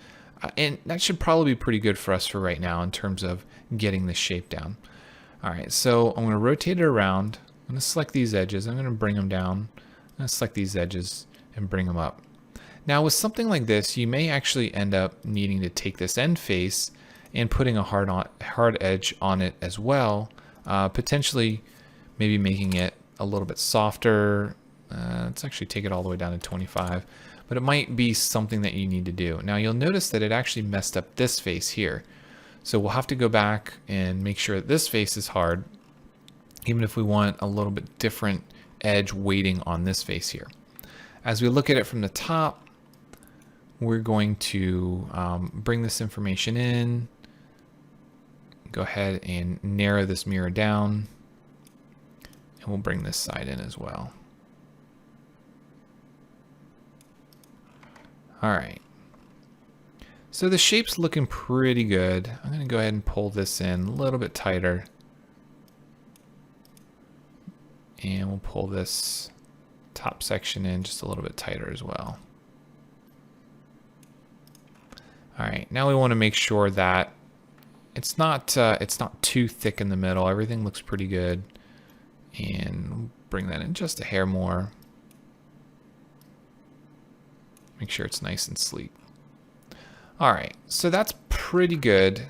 And that should probably be pretty good for us for right now in terms of getting the shape down. All right, so I'm going to rotate it around. I'm going to select these edges. I'm going to bring them down. I'm going to select these edges and bring them up. Now with something like this, you may actually end up needing to take this end face and putting a hard edge on it as well, potentially maybe making it a little bit softer. Let's actually take it all the way down to 25, but it might be something that you need to do. Now you'll notice that it actually messed up this face here. So we'll have to go back and make sure that this face is hard, even if we want a little bit different edge weighting on this face here. As we look at it from the top, we're going to bring this information in, go ahead and narrow this mirror down, and we'll bring this side in as well. All right. So the shape's looking pretty good. I'm going to go ahead and pull this in a little bit tighter. And we'll pull this top section in just a little bit tighter as well. All right, now we want to make sure that it's not too thick in the middle. Everything looks pretty good. And we'll bring that in just a hair more. Make sure it's nice and sleek. All right, so that's pretty good.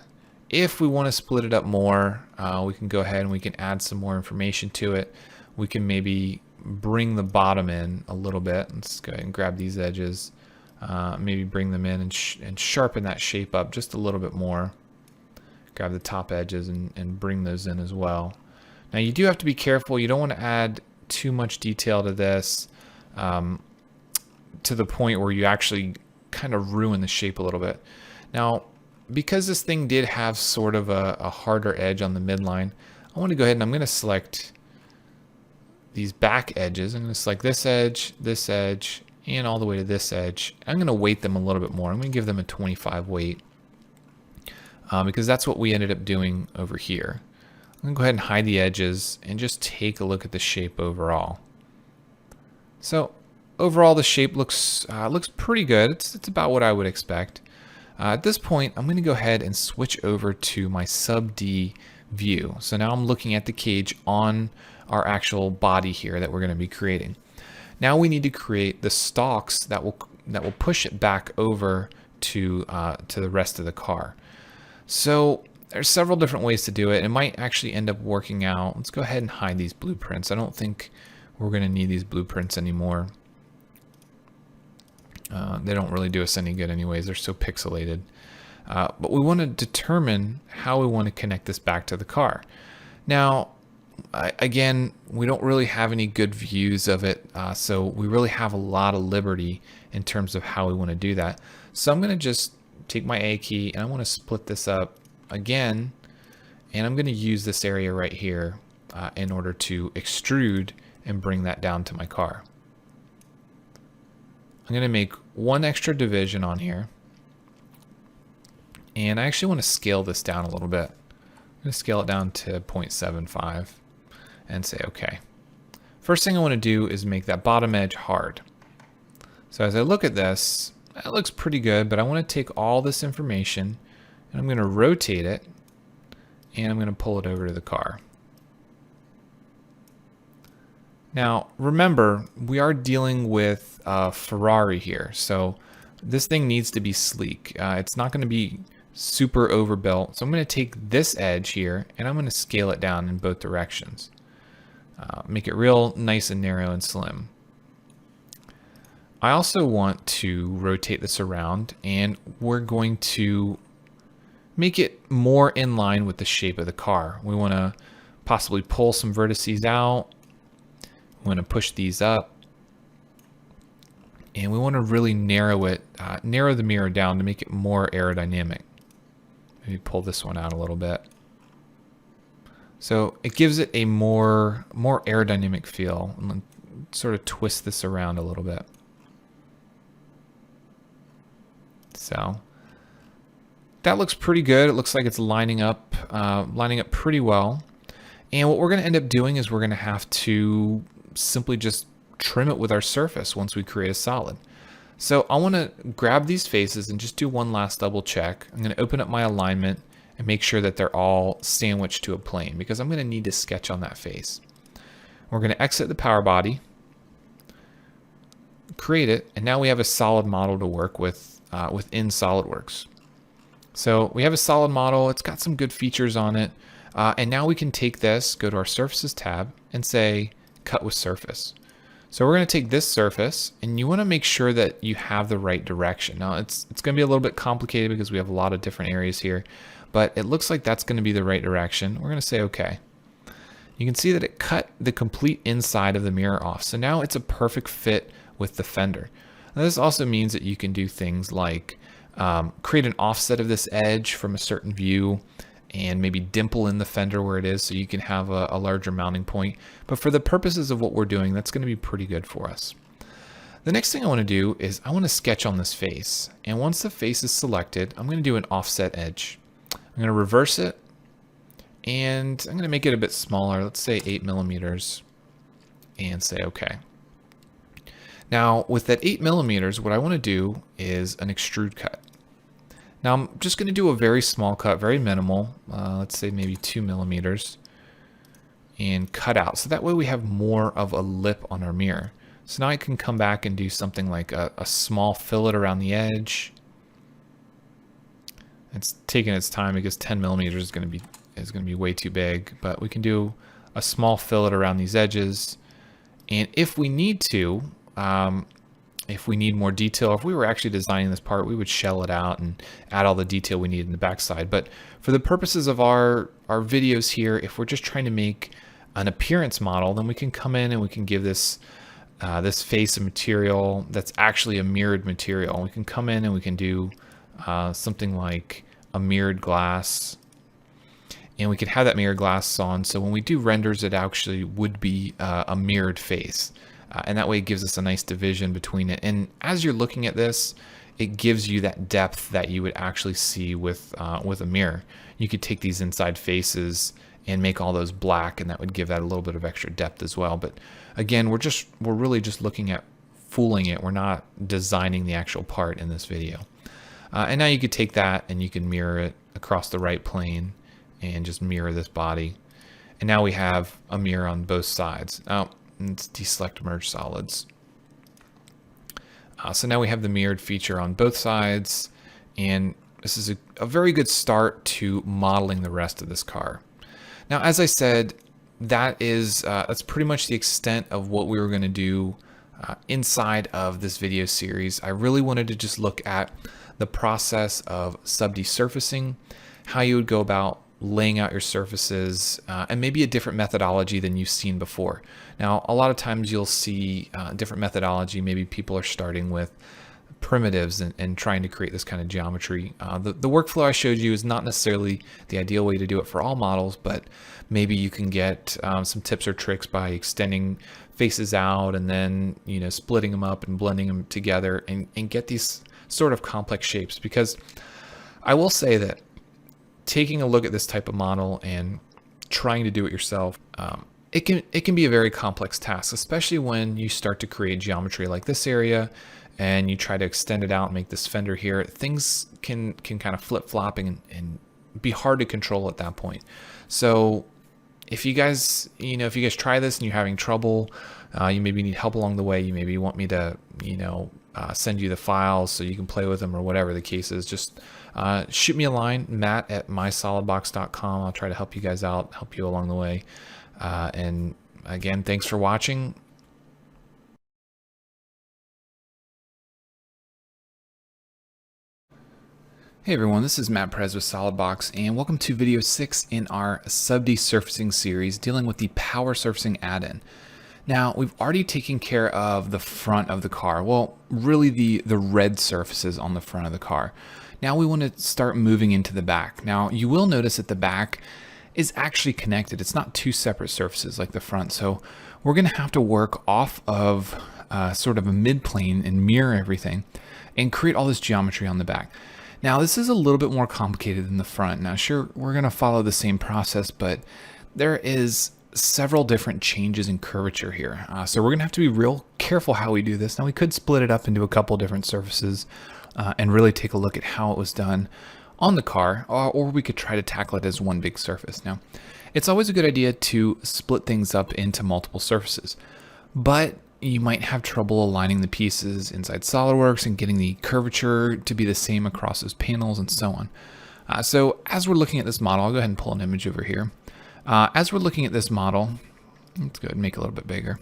If we want to split it up more, we can go ahead and we can add some more information to it. We can maybe bring the bottom in a little bit. Let's go ahead and grab these edges, maybe bring them in and sharpen that shape up just a little bit more. Grab the top edges and bring those in as well. Now you do have to be careful. You don't want to add too much detail to this to the point where you actually kind of ruin the shape a little bit. Now, because this thing did have sort of a harder edge on the midline, I want to go ahead and I'm going to select these back edges. I'm going to select this edge, and all the way to this edge. I'm going to weight them a little bit more. I'm going to give them a 25 weight because that's what we ended up doing over here. I'm going to go ahead and hide the edges and just take a look at the shape overall. So overall, the shape looks pretty good. It's about what I would expect. At this point, I'm going to go ahead and switch over to my sub D view. So now I'm looking at the cage on our actual body here that we're going to be creating. Now we need to create the stalks that will push it back over to the rest of the car. So there's several different ways to do it. It might actually end up working out. Let's go ahead and hide these blueprints. I don't think we're going to need these blueprints anymore. They don't really do us any good anyways. They're so pixelated. But we want to determine how we want to connect this back to the car. Now, again, we don't really have any good views of it, so we really have a lot of liberty in terms of how we want to do that. So I'm going to just take my A key and I want to split this up again, and I'm going to use this area right here in order to extrude and bring that down to my car. I'm going to make one extra division on here, and I actually want to scale this down a little bit. I'm going to scale it down to 0.75 and say okay. First thing I want to do is make that bottom edge hard. So as I look at this, that looks pretty good, but I want to take all this information and I'm going to rotate it and I'm going to pull it over to the car. Now, remember, we are dealing with Ferrari here, so this thing needs to be sleek. It's not going to be super overbuilt, so I'm going to take this edge here and I'm going to scale it down in both directions. Make it real nice and narrow and slim. I also want to rotate this around, and we're going to make it more in line with the shape of the car. We want to possibly pull some vertices out. We want to push these up. And we want to really narrow the mirror down to make it more aerodynamic. Maybe pull this one out a little bit. So it gives it a more aerodynamic feel. And sort of twist this around a little bit. So that looks pretty good. It looks like it's lining up pretty well. And what we're going to end up doing is we're going to have to simply just trim it with our surface once we create a solid. So I want to grab these faces and just do one last double check. I'm going to open up my alignment and make sure that they're all sandwiched to a plane, because I'm going to need to sketch on that face. We're going to exit the power body, create it, and now we have a solid model to work with within SolidWorks. So we have a solid model. It's got some good features on it. And now we can take this, go to our Surfaces tab, and say Cut with Surface. So we're going to take this surface, and you want to make sure that you have the right direction. Now it's going to be a little bit complicated because we have a lot of different areas here, but it looks like that's going to be the right direction. We're going to say OK. You can see that it cut the complete inside of the mirror off. So now it's a perfect fit with the fender. Now this also means that you can do things like create an offset of this edge from a certain view, and maybe dimple in the fender where it is so you can have a larger mounting point. But for the purposes of what we're doing, that's going to be pretty good for us. The next thing I want to do is I want to sketch on this face. And once the face is selected, I'm going to do an offset edge. I'm going to reverse it, and I'm going to make it a bit smaller. Let's say 8 millimeters, and say OK. Now with that 8 millimeters, what I want to do is an extrude cut. Now I'm just going to do a very small cut, very minimal, let's say maybe 2 millimeters, and cut out. So that way we have more of a lip on our mirror. So now I can come back and do something like a small fillet around the edge. It's taking its time because 10 millimeters is going to be way too big, but we can do a small fillet around these edges. And if we need to, if we need more detail, if we were actually designing this part, we would shell it out and add all the detail we need in the backside. But for the purposes of our videos here, if we're just trying to make an appearance model, then we can come in and we can give this this face a material that's actually a mirrored material. We can come in and we can do something like a mirrored glass, and we could have that mirrored glass on. So when we do renders, it actually would be a mirrored face. And that way it gives us a nice division between it. And as you're looking at this, it gives you that depth that you would actually see with a mirror. You could take these inside faces and make all those black, and that would give that a little bit of extra depth as well. But again, we're really just looking at fooling it. We're not designing the actual part in this video. And now you could take that and you can mirror it across the right plane and just mirror this body. And now we have a mirror on both sides. Now, let's deselect merge solids. So now we have the mirrored feature on both sides, and this is a very good start to modeling the rest of this car. Now, as I said, that's pretty much the extent of what we were going to do inside of this video series. I really wanted to just look at the process of sub-desurfacing, how you would go about laying out your surfaces, and maybe a different methodology than you've seen before. Now, a lot of times you'll see different methodology. Maybe people are starting with primitives and trying to create this kind of geometry. The workflow I showed you is not necessarily the ideal way to do it for all models, but maybe you can get some tips or tricks by extending faces out and then splitting them up and blending them together and get these sort of complex shapes. Because I will say that taking a look at this type of model and trying to do it yourself, it can be a very complex task, especially when you start to create geometry like this area and you try to extend it out and make this fender here. Things can kind of flip-flop and be hard to control at that point. So if you guys try this and you're having trouble, you maybe need help along the way, you maybe want me to send you the files so you can play with them, or whatever the case is, just shoot me a line, matt@mysolidbox.com. I'll try to help you guys out, help you along the way. And again, thanks for watching. Hey everyone, this is Perez with SolidWorks, and welcome to video 6 in our sub-desurfacing series dealing with the power surfacing add-in. Now, we've already taken care of the front of the car, well, really the red surfaces on the front of the car. Now we want to start moving into the back. Now, you will notice that the back is actually connected. It's not two separate surfaces like the front, so we're going to have to work off of sort of a mid-plane and mirror everything and create all this geometry on the back. Now, this is a little bit more complicated than the front. Now, sure, we're going to follow the same process, but there is several different changes in curvature here. So we're going to have to be real careful how we do this. Now, we could split it up into a couple different surfaces and really take a look at how it was done on the car, or we could try to tackle it as one big surface. Now, it's always a good idea to split things up into multiple surfaces, but you might have trouble aligning the pieces inside SolidWorks and getting the curvature to be the same across those panels and so on. So as we're looking at this model, I'll go ahead and pull an image over here. As we're looking at this model, let's go ahead and make it a little bit bigger.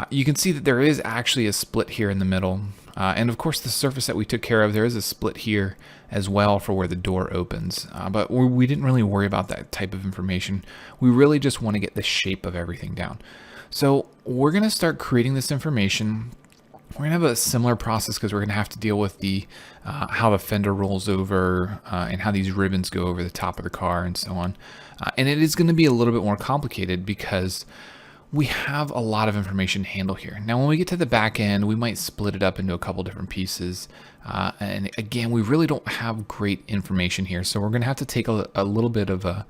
You can see that there is actually a split here in the middle. And of course, the surface that we took care of, there is a split here as well for where the door opens. But we didn't really worry about that type of information. We really just want to get the shape of everything down. So we're going to start creating this information. We're going to have a similar process because we're going to have to deal with the how the fender rolls over and how these ribbons go over the top of the car and so on. And it is going to be a little bit more complicated because we have a lot of information to handle here. Now, when we get to the back end, we might split it up into a couple different pieces. And again, we really don't have great information here. So we're going to have to take a little bit of a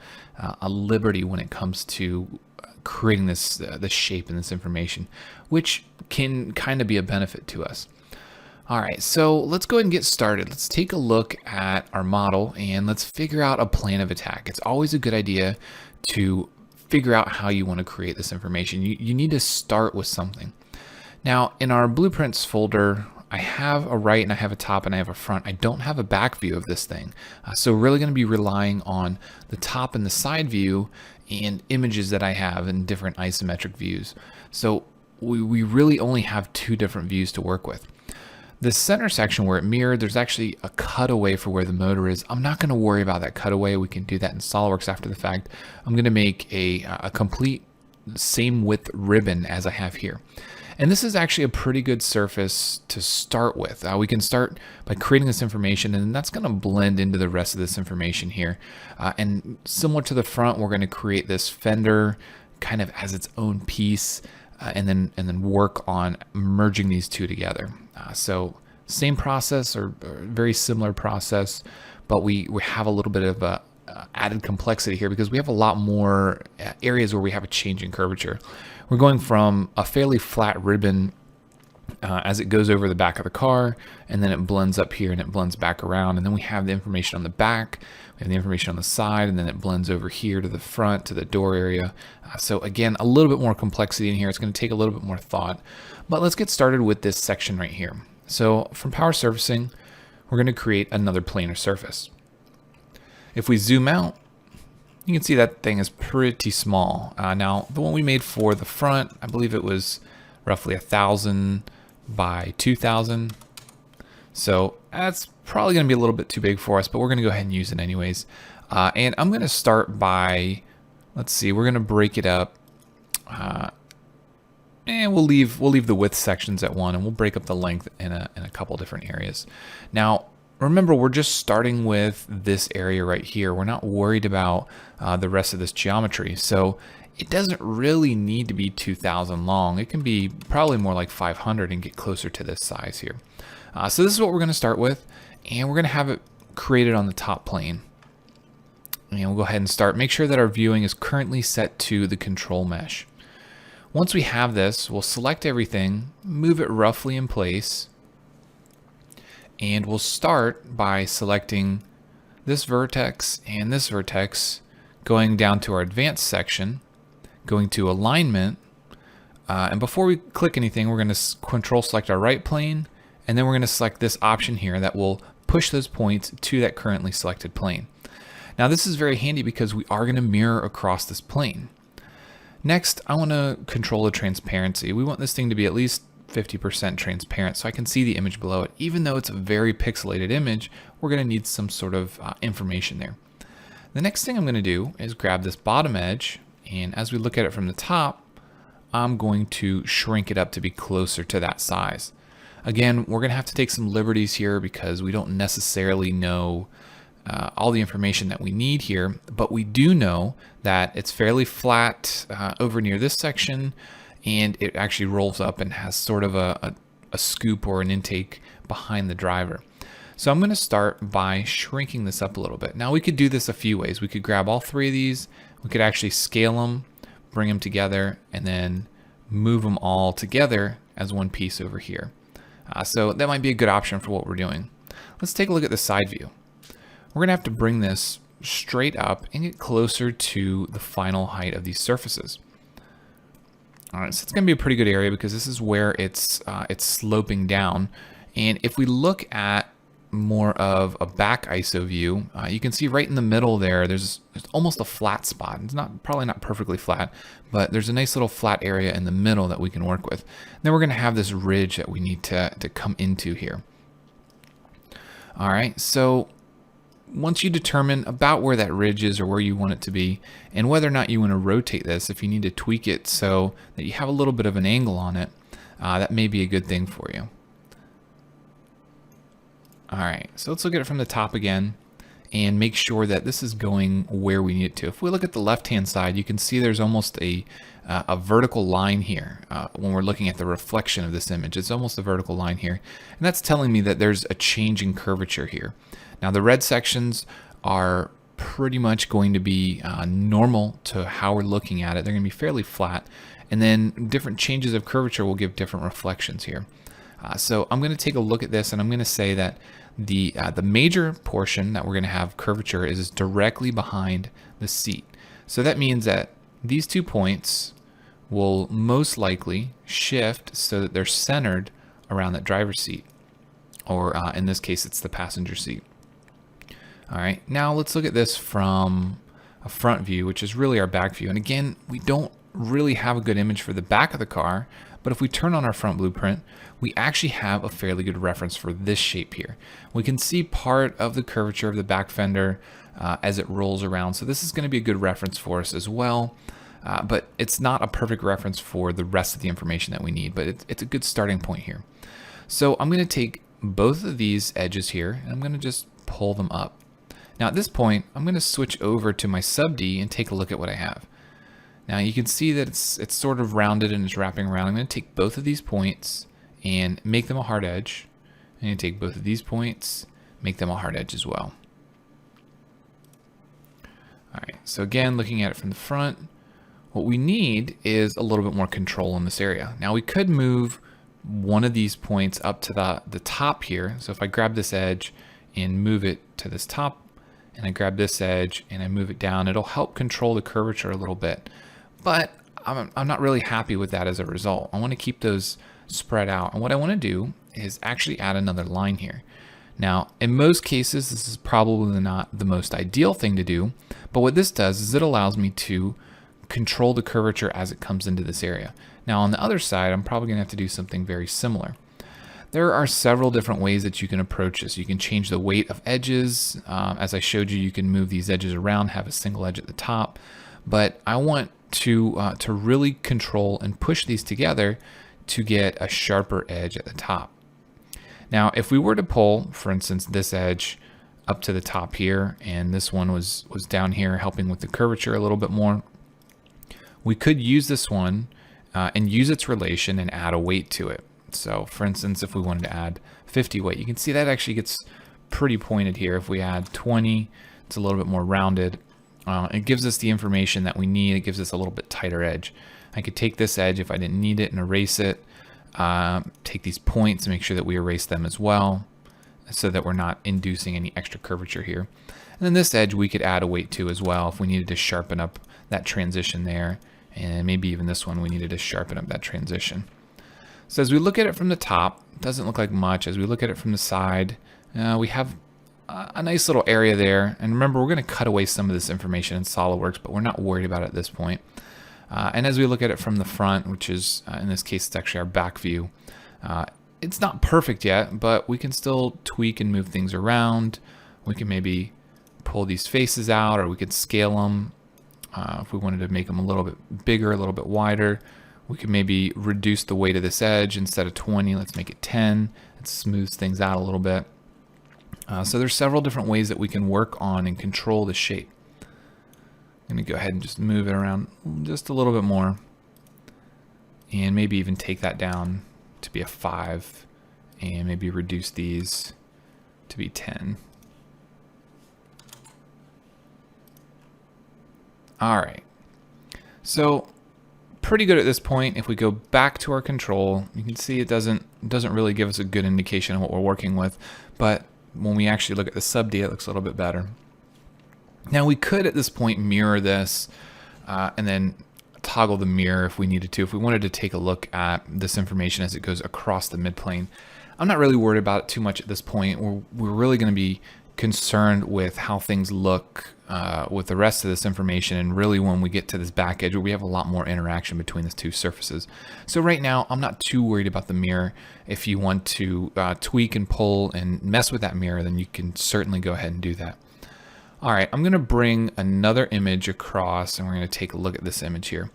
liberty when it comes to creating this the shape in this information, which can kind of be a benefit to us. All right, so let's go ahead and get started. Let's take a look at our model and let's figure out a plan of attack. It's always a good idea to figure out how you want to create this information. You need to start with something. Now, in our blueprints folder, I have a right and I have a top and I have a front. I don't have a back view of this thing. So we're really going to be relying on the top and the side view and images that I have in different isometric views. So we really only have two different views to work with. The center section where it mirrored, there's actually a cutaway for where the motor is. I'm not going to worry about that cutaway. We can do that in SolidWorks after the fact. I'm going to make a complete same width ribbon as I have here. And this is actually a pretty good surface to start with. We can start by creating this information, and that's going to blend into the rest of this information here. And similar to the front, we're going to create this fender kind of as its own piece, and then work on merging these two together. So same process or very similar process, but we have a little bit of a added complexity here because we have a lot more areas where we have a change in curvature. We're going from a fairly flat ribbon as it goes over the back of the car, and then it blends up here and it blends back around, and then we have the information on the back, we have the information on the side, and then it blends over here to the front, to the door area. So again, a little bit more complexity in here. It's going to take a little bit more thought, but let's get started with this section right here. So from power surfacing, we're going to create another planar surface. If we zoom out, you can see that thing is pretty small. Now, the one we made for the front, I believe it was roughly 1,000 by 2,000. So that's probably going to be a little bit too big for us, but we're going to go ahead and use it anyways. And I'm going to start by, let's see, we're going to break it up. And we'll leave the width sections at 1, and we'll break up the length in a couple different areas. Now, remember, we're just starting with this area right here. We're not worried about the rest of this geometry. So it doesn't really need to be 2,000 long. It can be probably more like 500 and get closer to this size here. So this is what we're going to start with, and we're going to have it created on the top plane. And we'll go ahead and start. Make sure that our viewing is currently set to the control mesh. Once we have this, we'll select everything, move it roughly in place, and we'll start by selecting this vertex and this vertex, going down to our advanced section, going to alignment, and before we click anything, we're going to control select our right plane, and then we're going to select this option here that will push those points to that currently selected plane. Now this is very handy because we are going to mirror across this plane. Next, I want to control the transparency. We want this thing to be at least 50% transparent so I can see the image below it. Even though it's a very pixelated image, we're going to need some sort of information there. The next thing I'm going to do is grab this bottom edge, and as we look at it from the top, I'm going to shrink it up to be closer to that size. Again, we're going to have to take some liberties here because we don't necessarily know all the information that we need here, but we do know that it's fairly flat over near this section, and it actually rolls up and has sort of a scoop or an intake behind the driver. So I'm going to start by shrinking this up a little bit. Now we could do this a few ways. We could grab all three of these, we could actually scale them, bring them together, and then move them all together as one piece over here. So that might be a good option for what we're doing. Let's take a look at the side view. We're going to have to bring this straight up and get closer to the final height of these surfaces. All right, so it's going to be a pretty good area because this is where it's sloping down. And if we look at more of a back ISO view, you can see right in the middle there, there's almost a flat spot. It's probably not perfectly flat, but there's a nice little flat area in the middle that we can work with. And then we're going to have this ridge that we need to come into here. All right, so once you determine about where that ridge is or where you want it to be, and whether or not you want to rotate this, if you need to tweak it so that you have a little bit of an angle on it, that may be a good thing for you. All right, so let's look at it from the top again and make sure that this is going where we need it to. If we look at the left-hand side, you can see there's almost a vertical line here. When we're looking at the reflection of this image, it's almost a vertical line here. And that's telling me that there's a change in curvature here. Now the red sections are pretty much going to be normal to how we're looking at it. They're going to be fairly flat. And then different changes of curvature will give different reflections here. So I'm going to take a look at this, and I'm going to say that the major portion that we're going to have curvature is directly behind the seat. So that means that these 2 points will most likely shift so that they're centered around that driver's seat, or in this case, it's the passenger seat. All right, now let's look at this from a front view, which is really our back view. And again, we don't really have a good image for the back of the car, but if we turn on our front blueprint, we actually have a fairly good reference for this shape here. We can see part of the curvature of the back fender as it rolls around. So this is going to be a good reference for us as well. But it's not a perfect reference for the rest of the information that we need, but it's a good starting point here. So I'm going to take both of these edges here, and I'm going to just pull them up. Now at this point, I'm going to switch over to my sub D and take a look at what I have. Now you can see that it's sort of rounded and it's wrapping around. I'm going to take both of these points and make them a hard edge. I'm going to take both of these points, make them a hard edge as well. All right, so again, looking at it from the front, what we need is a little bit more control in this area. Now we could move one of these points up to the top here. So if I grab this edge and move it to this top, and I grab this edge and I move it down, it'll help control the curvature a little bit. But I'm not really happy with that as a result. I want to keep those spread out. And what I want to do is actually add another line here. Now, in most cases, this is probably not the most ideal thing to do, but what this does is it allows me to control the curvature as it comes into this area. Now, on the other side, I'm probably going to have to do something very similar. There are several different ways that you can approach this. You can change the weight of edges. As I showed you, you can move these edges around, have a single edge at the top, but I want to really control and push these together to get a sharper edge at the top. Now, if we were to pull, for instance, this edge up to the top here, and this one was down here helping with the curvature a little bit more, we could use this one and use its relation and add a weight to it. So for instance, if we wanted to add 50 weight, you can see that actually gets pretty pointed here. If we add 20, it's a little bit more rounded. It gives us the information that we need. It gives us a little bit tighter edge. I could take this edge if I didn't need it and erase it. Take these points and make sure that we erase them as well, so that we're not inducing any extra curvature here. And then this edge we could add a weight to as well if we needed to sharpen up that transition there. And maybe even this one we needed to sharpen up that transition. So as we look at it from the top, it doesn't look like much. As we look at it from the side, we have a nice little area there. And remember, we're going to cut away some of this information in SolidWorks, but we're not worried about it at this point. And as we look at it from the front, which is, in this case, it's actually our back view, It's not perfect yet, but we can still tweak and move things around. We can maybe pull these faces out, or we could scale them. If we wanted to make them a little bit bigger, a little bit wider, we could maybe reduce the weight of this edge. Instead of 20, let's make it 10. It smooths things out a little bit. So there's several different ways that we can work on and control the shape. I'm going to go ahead and just move it around just a little bit more, and maybe even take that down to be a 5, and maybe reduce these to be 10. All right, so pretty good at this point. If we go back to our control, you can see it doesn't really give us a good indication of what we're working with, but when we actually look at the sub-D, it looks a little bit better. Now we could at this point mirror this and then toggle the mirror if we needed to, if we wanted to take a look at this information as it goes across the midplane. I'm not really worried about it too much at this point. We're really going to be concerned with how things look with the rest of this information, and really when we get to this back edge where we have a lot more interaction between the two surfaces. So right now I'm not too worried about the mirror. If you want to tweak and pull and mess with that mirror, then you can certainly go ahead and do that. All right, I'm going to bring another image across, and we're going to take a look at this image here.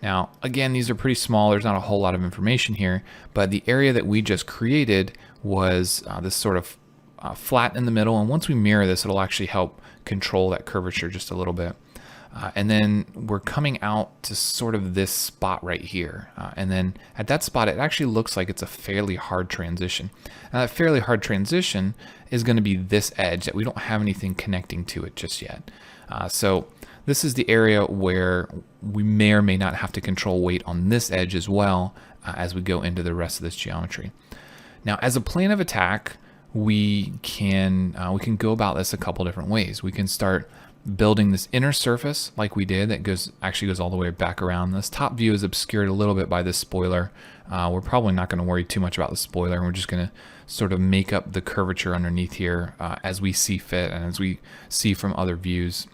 Now, again, these are pretty small. There's not a whole lot of information here, but the area that we just created was this sort of flat in the middle. And once we mirror this, it'll actually help control that curvature just a little bit. And then we're coming out to sort of this spot right here. And then at that spot, it actually looks like it's a fairly hard transition. Now, that fairly hard transition is going to be this edge that we don't have anything connecting to it just yet. So this is the area where we may or may not have to control weight on this edge as well as we go into the rest of this geometry. Now, as a plane of attack, we can go about this a couple different ways. We can start building this inner surface like we did that actually goes all the way back around. This top view is obscured a little bit by this spoiler. We're probably not going to worry too much about the spoiler. We're just going to sort of make up the curvature underneath here as we see fit and as we see from other views.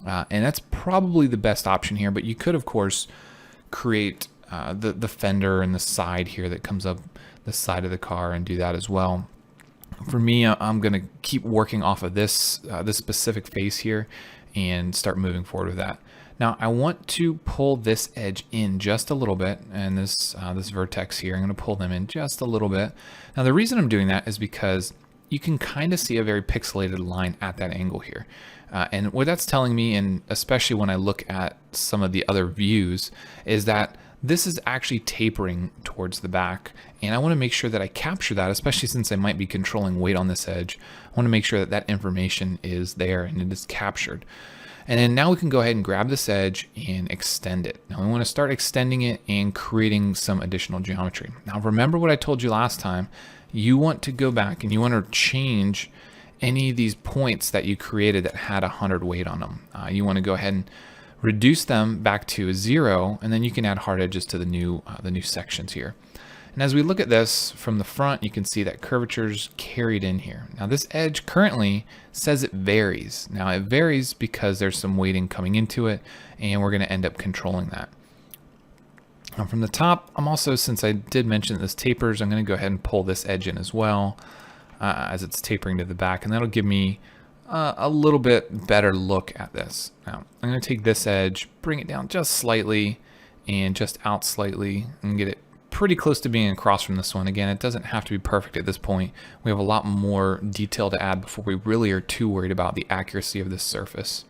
And that's probably the best option here, but you could of course create the fender and the side here that comes up the side of the car and do that as well. For me, I'm going to keep working off of this specific face here and start moving forward with that. Now I want to pull this edge in just a little bit, and this vertex here, I'm going to pull them in just a little bit. Now the reason I'm doing that is because you can kind of see a very pixelated line at that angle here. And what that's telling me, and especially when I look at some of the other views, is that this is actually tapering towards the back, and I want to make sure that I capture that, especially since I might be controlling weight on this edge. I want to make sure that that information is there and it is captured. And then now we can go ahead and grab this edge and extend it. Now we want to start extending it and creating some additional geometry. Now remember what I told you last time. You want to go back and you want to change any of these points that you created that had 100 weight on them. You want to go ahead and reduce them back to 0, and then you can add hard edges to the new sections here. And as we look at this from the front, you can see that curvature's carried in here. Now this edge currently says it varies. Now it varies because there's some weighting coming into it, and we're going to end up controlling that. Now from the top, I'm also, since I did mention that this tapers, I'm going to go ahead and pull this edge in as well as it's tapering to the back, and that'll give me a little bit better look at this. Now I'm going to take this edge, bring it down just slightly and just out slightly, and get it pretty close to being across from this one. Again, it doesn't have to be perfect at this point. We have a lot more detail to add before we really are too worried about the accuracy of this surface.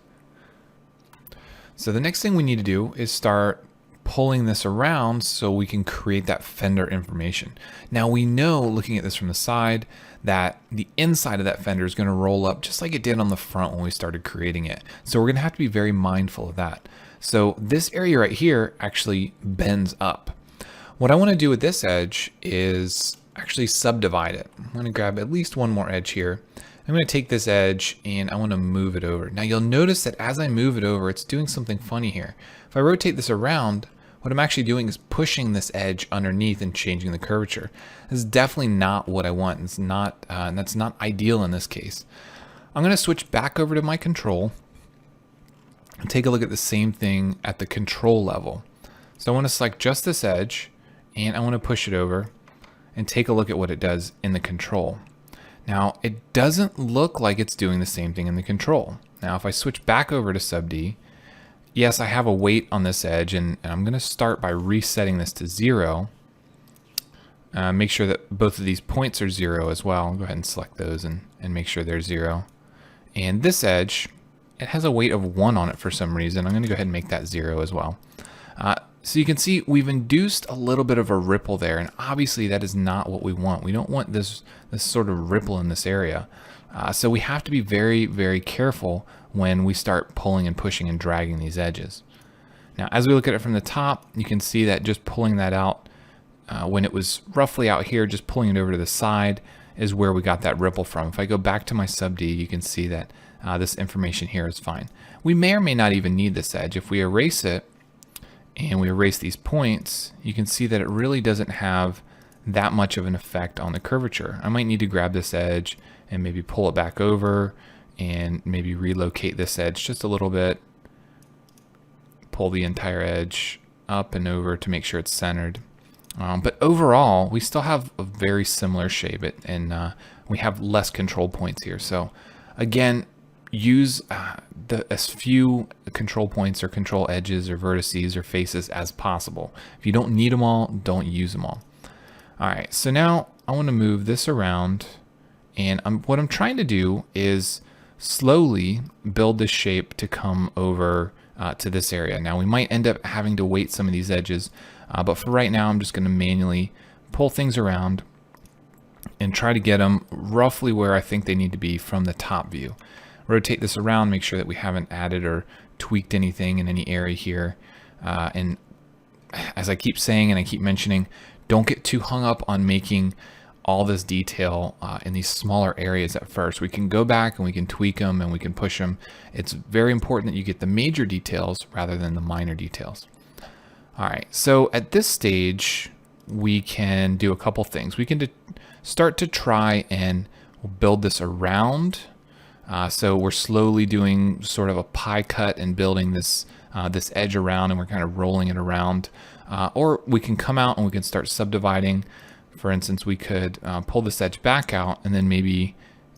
So the next thing we need to do is start pulling this around so we can create that fender information. Now we know, looking at this from the side, that the inside of that fender is going to roll up just like it did on the front when we started creating it. So we're going to have to be very mindful of that. So this area right here actually bends up. What I want to do with this edge is actually subdivide it. I'm going to grab at least one more edge here. I'm going to take this edge and I want to move it over. Now you'll notice that as I move it over, it's doing something funny here. If I rotate this around, what I'm actually doing is pushing this edge underneath and changing the curvature. This is definitely not what I want. It's not, that's not ideal in this case. I'm going to switch back over to my control and take a look at the same thing at the control level. So I want to select just this edge and I want to push it over. and take a look at what it does in the control. Now, it doesn't look like it's doing the same thing in the control. Now, if I switch back over to sub D, yes, I have a weight on this edge, and I'm going to start by resetting this to 0. Make sure that both of these points are 0 as well. I'll go ahead and select those and make sure they're 0. And this edge, it has a weight of 1 on it for some reason. I'm going to go ahead and make that 0 as well. So you can see we've induced a little bit of a ripple there, and obviously that is not what we want. We don't want this sort of ripple in this area. So we have to be very, very careful when we start pulling and pushing and dragging these edges. Now, as we look at it from the top, you can see that just pulling that out when it was roughly out here, just pulling it over to the side is where we got that ripple from. If I go back to my sub D, you can see that this information here is fine. We may or may not even need this edge. If we erase it and we erase these points, you can see that it really doesn't have that much of an effect on the curvature. I might need to grab this edge and maybe pull it back over and maybe relocate this edge just a little bit. Pull the entire edge up and over to make sure it's centered. But overall, we still have a very similar shape, and we have less control points here. So again, use as few control points or control edges or vertices or faces as possible. If you don't need them all, don't use them all. All right, so now I want to move this around, and what I'm trying to do is slowly build this shape to come over to this area. Now we might end up having to weight some of these edges, but for right now I'm just going to manually pull things around and try to get them roughly where I think they need to be from the top view. Rotate this around, make sure that we haven't added or tweaked anything in any area here. And as I keep saying and I keep mentioning, don't get too hung up on making all this detail in these smaller areas at first. We can go back and we can tweak them and we can push them. It's very important that you get the major details rather than the minor details. All right, so at this stage, we can do a couple things. We can start to try and build this around. So we're slowly doing sort of a pie cut and building this this edge around, and we're kind of rolling it around. Or we can come out and we can start subdividing. For instance, we could pull this edge back out and then maybe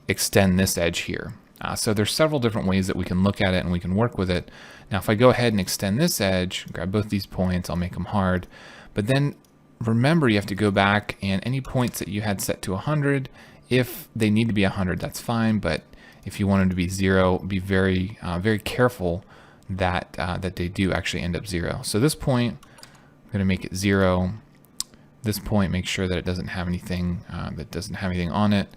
extend this edge here. So there's several different ways that we can look at it and we can work with it. Now, if I go ahead and extend this edge, grab both these points, I'll make them hard. But then remember, you have to go back, and any points that you had set to 100, if they need to be 100, that's fine. But if you want them to be 0, be very, very careful that that they do actually end up 0. So this point, I'm going to make it 0. This point, make sure that it doesn't have anything on it.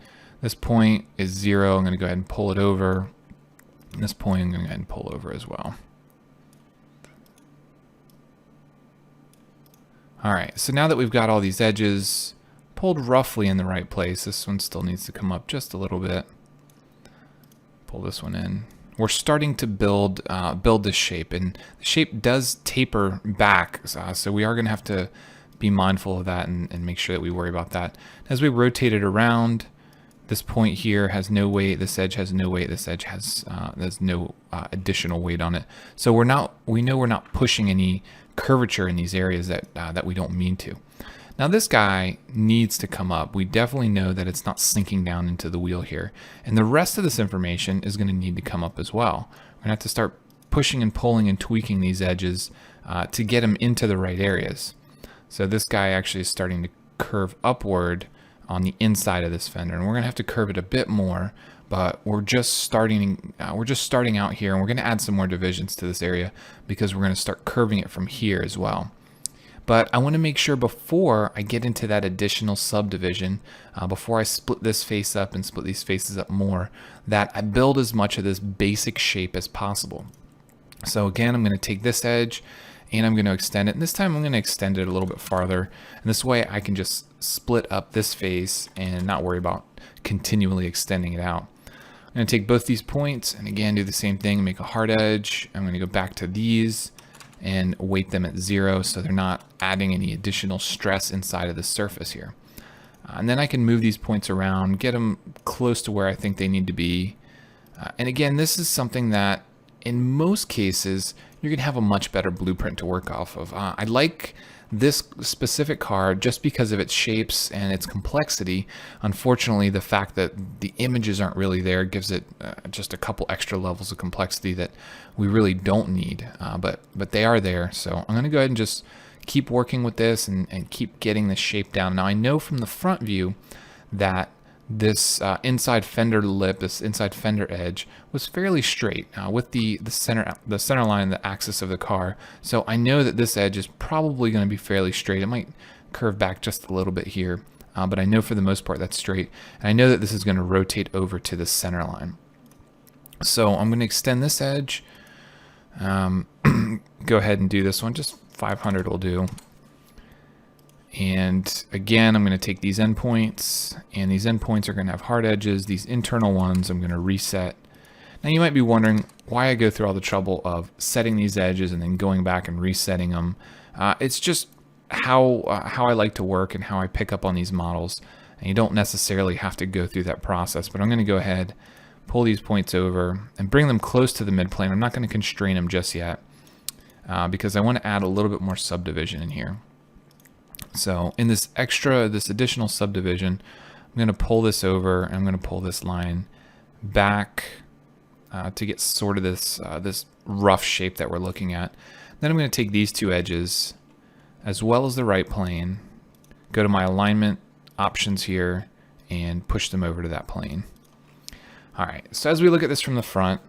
This point is 0. I'm going to go ahead and pull it over. And this point, I'm going to go ahead and pull over as well. All right, so now that we've got all these edges pulled roughly in the right place, this one still needs to come up just a little bit. Pull this one in. We're starting to build this shape, and the shape does taper back, so we are going to have to be mindful of that and make sure that we worry about that. As we rotate it around, this point here has no weight, this edge has no weight, this edge has there's no additional weight on it. So we know we're not pushing any curvature in these areas that we don't mean to. Now this guy needs to come up. We definitely know that it's not sinking down into the wheel here. And the rest of this information is going to need to come up as well. We're going to have to start pushing and pulling and tweaking these edges to get them into the right areas. So this guy actually is starting to curve upward on the inside of this fender, and we're going to have to curve it a bit more, but we're just starting out here, and we're going to add some more divisions to this area because we're going to start curving it from here as well. But I want to make sure before I get into that additional subdivision, before I split this face up and split these faces up more, that I build as much of this basic shape as possible. So again, I'm going to take this edge and I'm going to extend it. And this time I'm going to extend it a little bit farther. And this way I can just split up this face and not worry about continually extending it out. I'm going to take both these points and again do the same thing, make a hard edge. I'm going to go back to these and weight them at 0 so they're not adding any additional stress inside of the surface here. And then I can move these points around, get them close to where I think they need to be. And again, this is something that in most cases, you're going to have a much better blueprint to work off of. I like this specific car just because of its shapes and its complexity. Unfortunately, the fact that the images aren't really there gives it just a couple extra levels of complexity that we really don't need, but they are there. So I'm going to go ahead and just keep working with this and keep getting this shape down. Now I know from the front view that this inside fender lip, this inside fender edge, was fairly straight with the center line, the axis of the car. So I know that this edge is probably going to be fairly straight. It might curve back just a little bit here, but I know for the most part that's straight. And I know that this is going to rotate over to the center line. So I'm going to extend this edge. Go ahead and do this one. Just 500 will do. And again, I'm going to take these endpoints, and these endpoints are going to have hard edges. These internal ones I'm going to reset. Now you might be wondering why I go through all the trouble of setting these edges and then going back and resetting them. It's just how I like to work and how I pick up on these models. And you don't necessarily have to go through that process, but I'm going to go ahead, pull these points over and bring them close to the midplane. I'm not going to constrain them just yet because I want to add a little bit more subdivision in here. So in this additional subdivision, I'm going to pull this over and I'm going to pull this line back to get sort of this rough shape that we're looking at. Then I'm going to take these two edges as well as the right plane, go to my alignment options here and push them over to that plane. All right, so as we look at this from the front,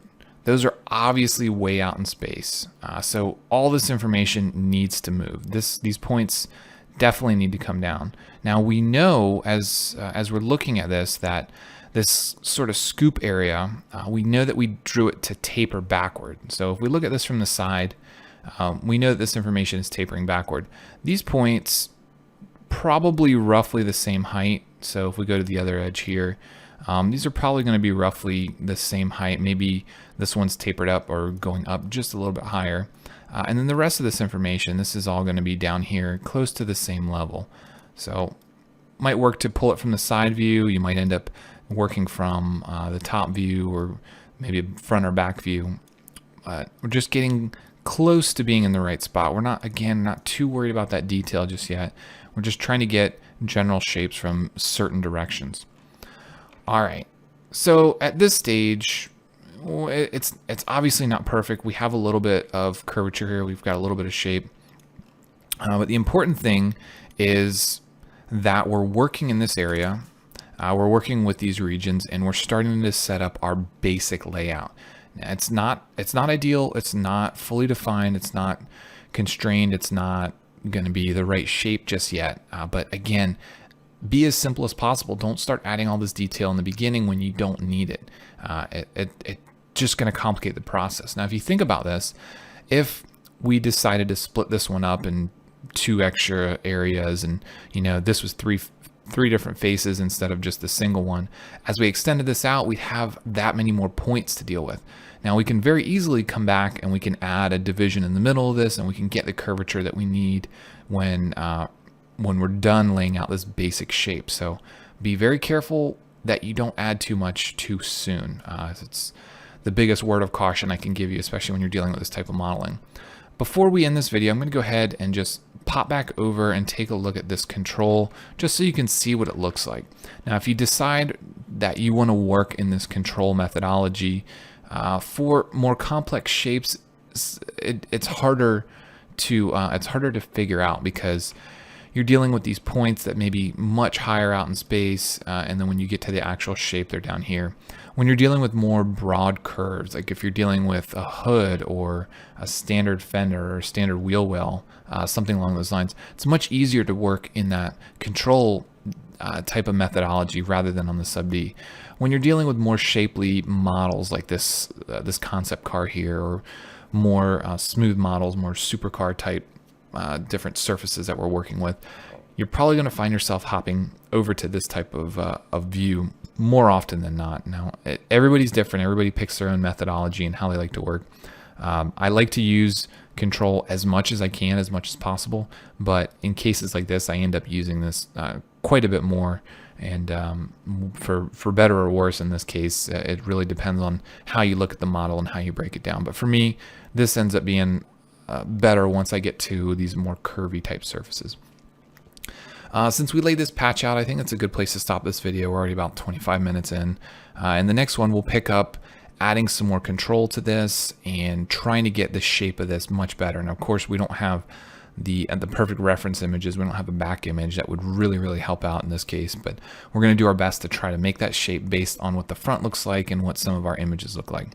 those are obviously way out in space. So all this information needs to move. These points definitely need to come down. Now we know as we're looking at this that this sort of scoop area, we know that we drew it to taper backward. So if we look at this from the side, we know that this information is tapering backward. These points probably roughly the same height. So if we go to the other edge here, these are probably going to be roughly the same height. Maybe this one's tapered up or going up just a little bit higher. And then the rest of this information, this is all going to be down here close to the same level. So might work to pull it from the side view. You might end up working from the top view or maybe a front or back view. We're just getting close to being in the right spot. We're not too worried about that detail just yet. We're just trying to get general shapes from certain directions. All right, so at this stage, it's obviously not perfect. We have a little bit of curvature here. We've got a little bit of shape. But the important thing is that we're working in this area. We're working with these regions, and we're starting to set up our basic layout. Now, it's not ideal. It's not fully defined. It's not constrained. It's not going to be the right shape just yet. But again, be as simple as possible. Don't start adding all this detail in the beginning when you don't need it. It's just going to complicate the process. Now, if you think about this, if we decided to split this one up in two extra areas, and this was three different faces instead of just the single one, as we extended this out, we'd have that many more points to deal with. Now we can very easily come back and we can add a division in the middle of this, and we can get the curvature that we need when we're done laying out this basic shape. So be very careful that you don't add too much too soon. It's the biggest word of caution I can give you, especially when you're dealing with this type of modeling. Before we end this video, I'm going to go ahead and just pop back over and take a look at this control just so you can see what it looks like. Now, if you decide that you want to work in this control methodology for more complex shapes, it's harder to figure out because you're dealing with these points that may be much higher out in space, and then when you get to the actual shape, they're down here. When you're dealing with more broad curves, like if you're dealing with a hood or a standard fender or a standard wheel well, something along those lines, it's much easier to work in that control type of methodology rather than on the sub D. When you're dealing with more shapely models like this concept car here, or more smooth models, more supercar type different surfaces that we're working with, you're probably going to find yourself hopping over to this type of view more often than not. Now, everybody's different. Everybody picks their own methodology and how they like to work. I like to use control as much as I can, as much as possible, but in cases like this, I end up using this quite a bit more, And for better or worse in this case, it really depends on how you look at the model and how you break it down. But for me, this ends up being better once I get to these more curvy type surfaces. Since we laid this patch out, I think it's a good place to stop this video. We're already about 25 minutes in. And the next one we'll pick up adding some more control to this and trying to get the shape of this much better. And of course, we don't have the perfect reference images. We don't have a back image that would really help out in this case, but we're going to do our best to try to make that shape based on what the front looks like and what some of our images look like.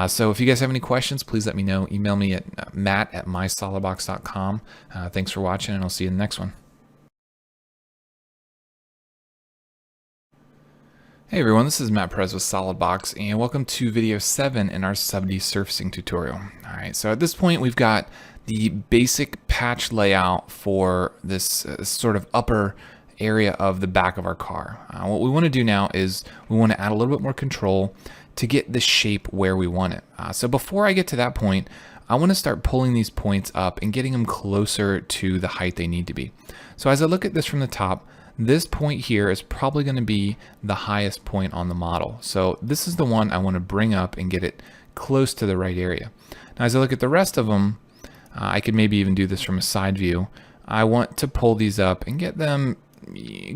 So if you guys have any questions, please let me know. Email me at matt@mysolidbox.com. Thanks for watching, and I'll see you in the next one. Hey everyone, this is Matt Perez with SolidWorks, and welcome to video 7 in our sub-desurfacing tutorial. Alright, so at this point we've got the basic patch layout for this sort of upper area of the back of our car. What we want to do now is we want to add a little bit more control to get the shape where we want it. So before I get to that point, I want to start pulling these points up and getting them closer to the height they need to be. So as I look at this from the top, this point here is probably going to be the highest point on the model. So this is the one I want to bring up and get it close to the right area. Now as I look at the rest of them, I could maybe even do this from a side view. I want to pull these up and get them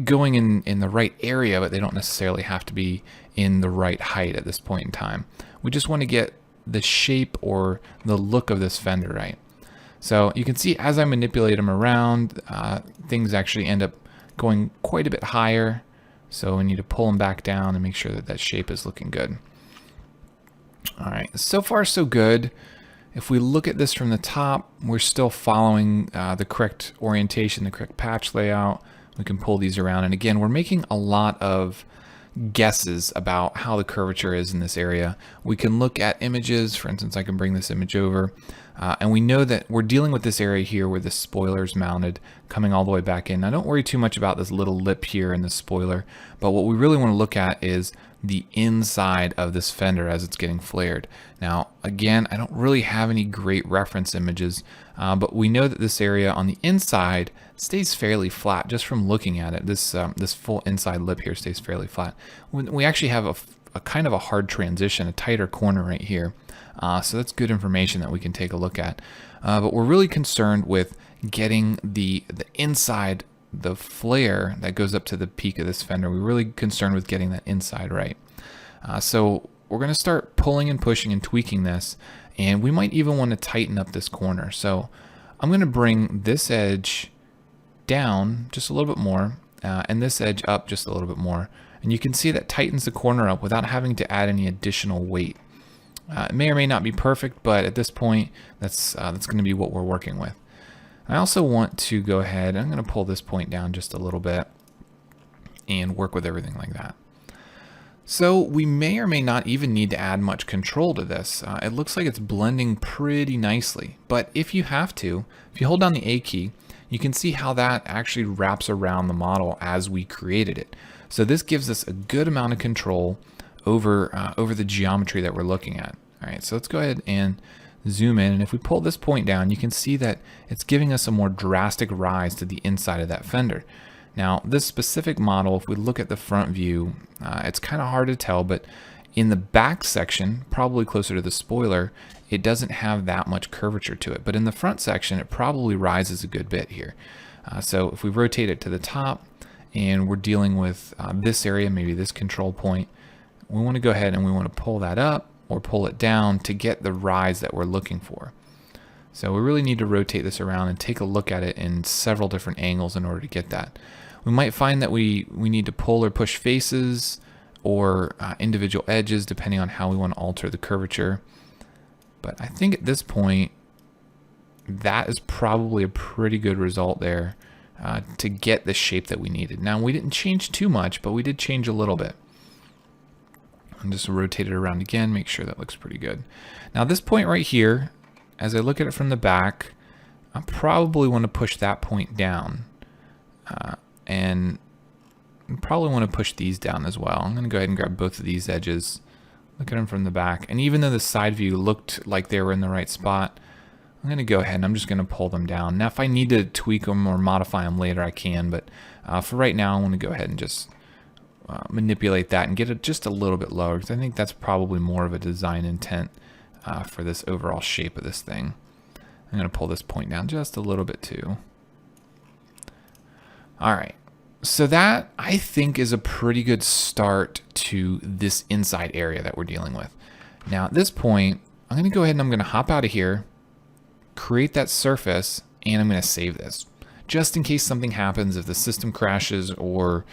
going in the right area, but they don't necessarily have to be in the right height at this point in time. We just want to get the shape or the look of this fender right. So you can see as I manipulate them around, things actually end up going quite a bit higher, so we need to pull them back down and make sure that that shape is looking good. Alright, so far so good. If we look at this from the top, we're still following the correct orientation, the correct patch layout. We can pull these around, and again, we're making a lot of guesses about how the curvature is in this area. We can look at images. For instance, I can bring this image over, and we know that we're dealing with this area here where the spoiler is mounted, coming all the way back in. Now don't worry too much about this little lip here in the spoiler, but what we really want to look at is the inside of this fender as it's getting flared. Now again, I don't really have any great reference images, but we know that this area on the inside stays fairly flat just from looking at it. This this full inside lip here stays fairly flat. We actually have a kind of a hard transition, a tighter corner right here. So that's good information that we can take a look at. But we're really concerned with getting the inside, the flare that goes up to the peak of this fender. We're really concerned with getting that inside right. So we're going to start pulling and pushing and tweaking this, and we might even want to tighten up this corner. So I'm going to bring this edge down just a little bit more, and this edge up just a little bit more. And you can see that tightens the corner up without having to add any additional weight. It may or may not be perfect, but at this point, that's going to be what we're working with. I also want to go ahead, I'm going to pull this point down just a little bit and work with everything like that. So we may or may not even need to add much control to this. It looks like it's blending pretty nicely, but if you have to, if you hold down the A key, you can see how that actually wraps around the model as we created it. So this gives us a good amount of control over the geometry that we're looking at. All right, so let's go ahead and zoom in, and if we pull this point down, you can see that it's giving us a more drastic rise to the inside of that fender. Now, this specific model, if we look at the front view, it's kind of hard to tell, but in the back section, probably closer to the spoiler, it doesn't have that much curvature to it. But in the front section, it probably rises a good bit here. So if we rotate it to the top, and we're dealing with this area, maybe this control point, we want to go ahead and we want to pull that up or pull it down to get the rise that we're looking for. So we really need to rotate this around and take a look at it in several different angles in order to get that. We might find that we need to pull or push faces or individual edges depending on how we want to alter the curvature. But I think at this point, that is probably a pretty good result there to get the shape that we needed. Now, we didn't change too much, but we did change a little bit. And just rotate it around again, make sure that looks pretty good. Now this point right here, as I look at it from the back, I probably want to push that point down. And probably want to push these down as well. I'm going to go ahead and grab both of these edges, look at them from the back. And even though the side view looked like they were in the right spot, I'm going to go ahead and I'm just going to pull them down. Now if I need to tweak them or modify them later, I can, but for right now I want to go ahead and just manipulate that and get it just a little bit lower, because I think that's probably more of a design intent for this overall shape of this thing. I'm going to pull this point down just a little bit too. All right, so that I think is a pretty good start to this inside area that we're dealing with. Now at this point, I'm going to go ahead and I'm going to hop out of here, create that surface, and I'm going to save this. Just in case something happens, if the system crashes or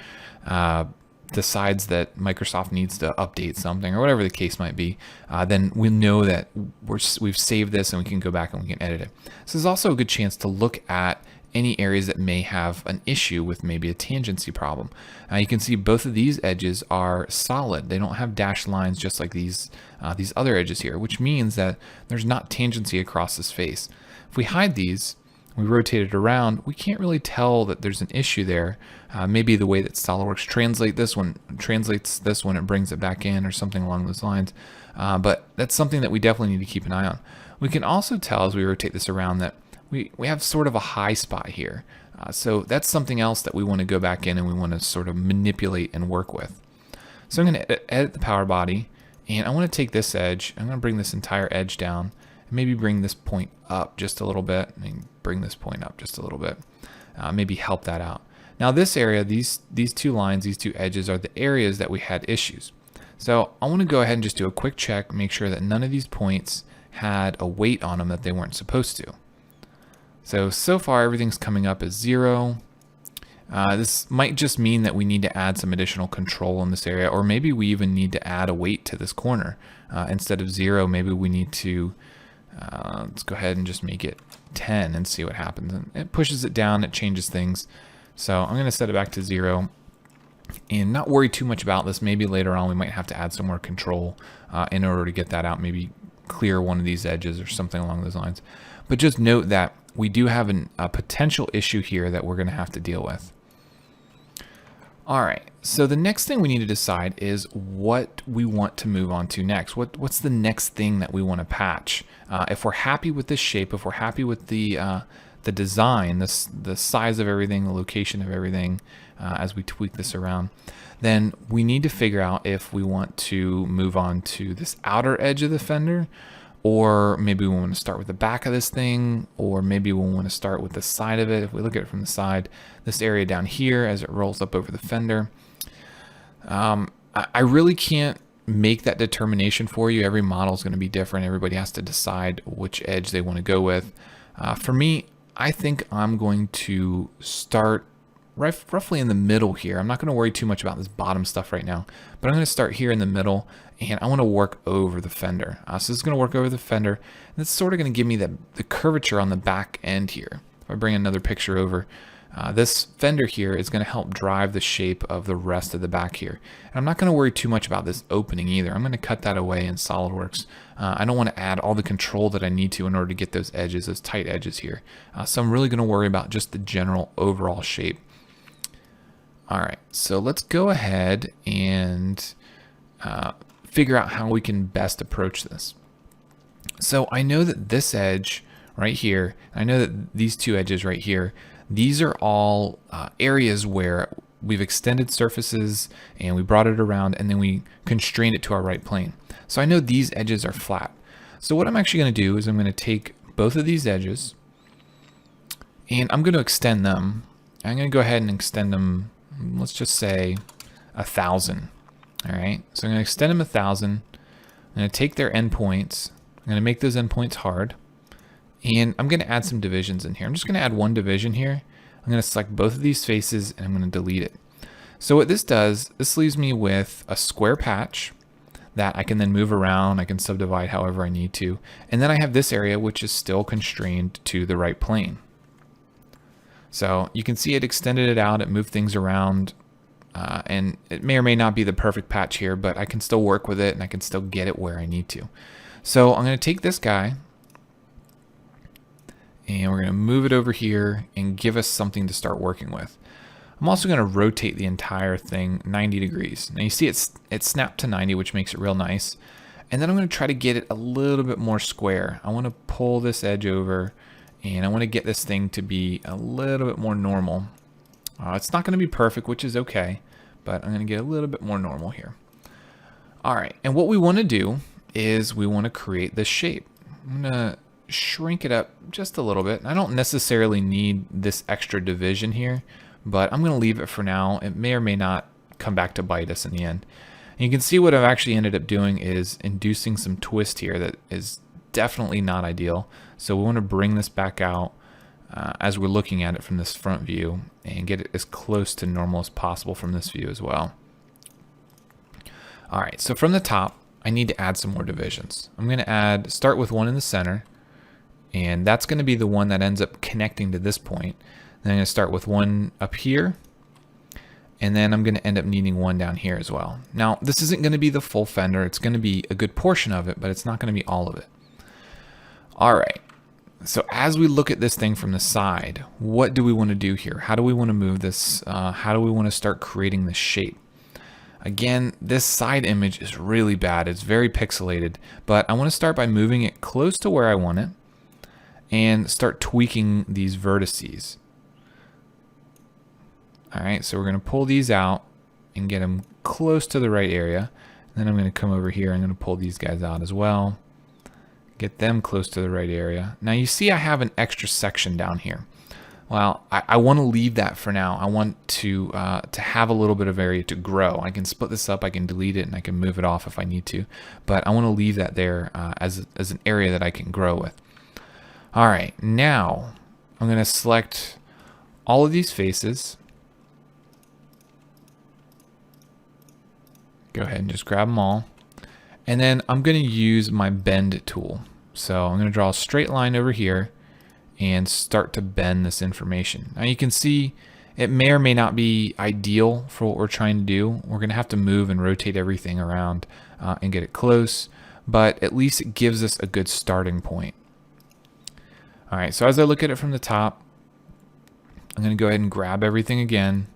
decides that Microsoft needs to update something or whatever the case might be, then we'll know that we've saved this and we can go back and we can edit it. So there's also a good chance to look at any areas that may have an issue with maybe a tangency problem. You can see both of these edges are solid. They don't have dashed lines just like these other edges here, which means that there's not tangency across this face. If we hide these, we rotate it around, we can't really tell that there's an issue there. Maybe the way that SolidWorks translates this one, it brings it back in or something along those lines. But that's something that we definitely need to keep an eye on. We can also tell as we rotate this around that we have sort of a high spot here. So that's something else that we want to go back in and we want to sort of manipulate and work with. So I'm going to edit the power body, and I want to take this edge, I'm going to bring this entire edge down, and maybe bring this point up just a little bit, and bring this point up just a little bit, maybe help that out. Now this area, these two lines, these two edges are the areas that we had issues. So I want to go ahead and just do a quick check, make sure that none of these points had a weight on them that they weren't supposed to. So far everything's coming up as 0. This might just mean that we need to add some additional control in this area, or maybe we even need to add a weight to this corner. Instead of 0, maybe we need to, let's go ahead and just make it 10 and see what happens. And it pushes it down, it changes things. So I'm going to set it back to 0 and not worry too much about this. Maybe later on we might have to add some more control in order to get that out, maybe clear one of these edges or something along those lines. But just note that we do have a potential issue here that we're going to have to deal with. All right, so the next thing we need to decide is what we want to move on to next. What's the next thing that we want to patch? If we're happy with this shape, if we're happy with the design, the size of everything, the location of everything, as we tweak this around, then we need to figure out if we want to move on to this outer edge of the fender, or maybe we want to start with the back of this thing, or maybe we want to start with the side of it. If we look at it from the side, this area down here as it rolls up over the fender. I really can't make that determination for you. Every model is going to be different. Everybody has to decide which edge they want to go with. For me, I think I'm going to start roughly in the middle here. I'm not going to worry too much about this bottom stuff right now, but I'm going to start here in the middle, and I want to work over the fender. So this is going to work over the fender, and it's sort of going to give me the curvature on the back end here. If I bring another picture over, this fender here is going to help drive the shape of the rest of the back here. And I'm not going to worry too much about this opening either. I'm going to cut that away in SolidWorks. I don't want to add all the control that I need to in order to get those edges, those tight edges here. So I'm really going to worry about just the general overall shape. All right, so let's go ahead and figure out how we can best approach this. So I know that this edge right here, I know that these two edges right here, these are all areas where we've extended surfaces and we brought it around and then we constrained it to our right plane. So I know these edges are flat. So what I'm actually going to do is I'm going to take both of these edges and I'm going to extend them. I'm going to go ahead and extend them, let's just say 1,000. All right, so I'm going to extend them 1,000. I'm going to take their endpoints. I'm going to make those endpoints hard. And I'm going to add some divisions in here. I'm just going to add one division here. I'm going to select both of these faces and I'm going to delete it. So what this does, this leaves me with a square patch that I can then move around. I can subdivide however I need to. And then I have this area which is still constrained to the right plane. So you can see it extended it out, it moved things around, and it may or may not be the perfect patch here, but I can still work with it and I can still get it where I need to. So I'm going to take this guy and we're going to move it over here and give us something to start working with. I'm also going to rotate the entire thing 90 degrees. Now you see it's snapped to 90, which makes it real nice. And then I'm going to try to get it a little bit more square. I want to pull this edge over and I want to get this thing to be a little bit more normal. It's not going to be perfect, which is okay, but I'm going to get a little bit more normal here. All right, and what we want to do is we want to create this shape. I'm going to shrink it up just a little bit. I don't necessarily need this extra division here, but I'm going to leave it for now. It may or may not come back to bite us in the end. And you can see what I've actually ended up doing is inducing some twist here that is definitely not ideal. So we want to bring this back out as we're looking at it from this front view and get it as close to normal as possible from this view as well. All right, so from the top, I need to add some more divisions. I'm going to start with one in the center, and that's going to be the one that ends up connecting to this point. Then I'm going to start with one up here, and then I'm going to end up needing one down here as well. Now, this isn't going to be the full fender. It's going to be a good portion of it, but it's not going to be all of it. All right, so as we look at this thing from the side, what do we want to do here? How do we want to move this? How do we want to start creating this shape? Again, this side image is really bad. It's very pixelated, but I want to start by moving it close to where I want it and start tweaking these vertices. All right, so we're going to pull these out and get them close to the right area. Then I'm going to come over here. I'm going to pull these guys out as well. Get them close to the right area. Now you see I have an extra section down here. Well, I want to leave that for now. I want to have a little bit of area to grow. I can split this up, I can delete it, and I can move it off if I need to. But I want to leave that there as an area that I can grow with. All right, now I'm going to select all of these faces. Go ahead and just grab them all. And then I'm going to use my bend tool. So I'm going to draw a straight line over here and start to bend this information. Now you can see it may or may not be ideal for what we're trying to do. We're going to have to move and rotate everything around and get it close, but at least it gives us a good starting point. All right, so as I look at it from the top, I'm going to go ahead and grab everything again,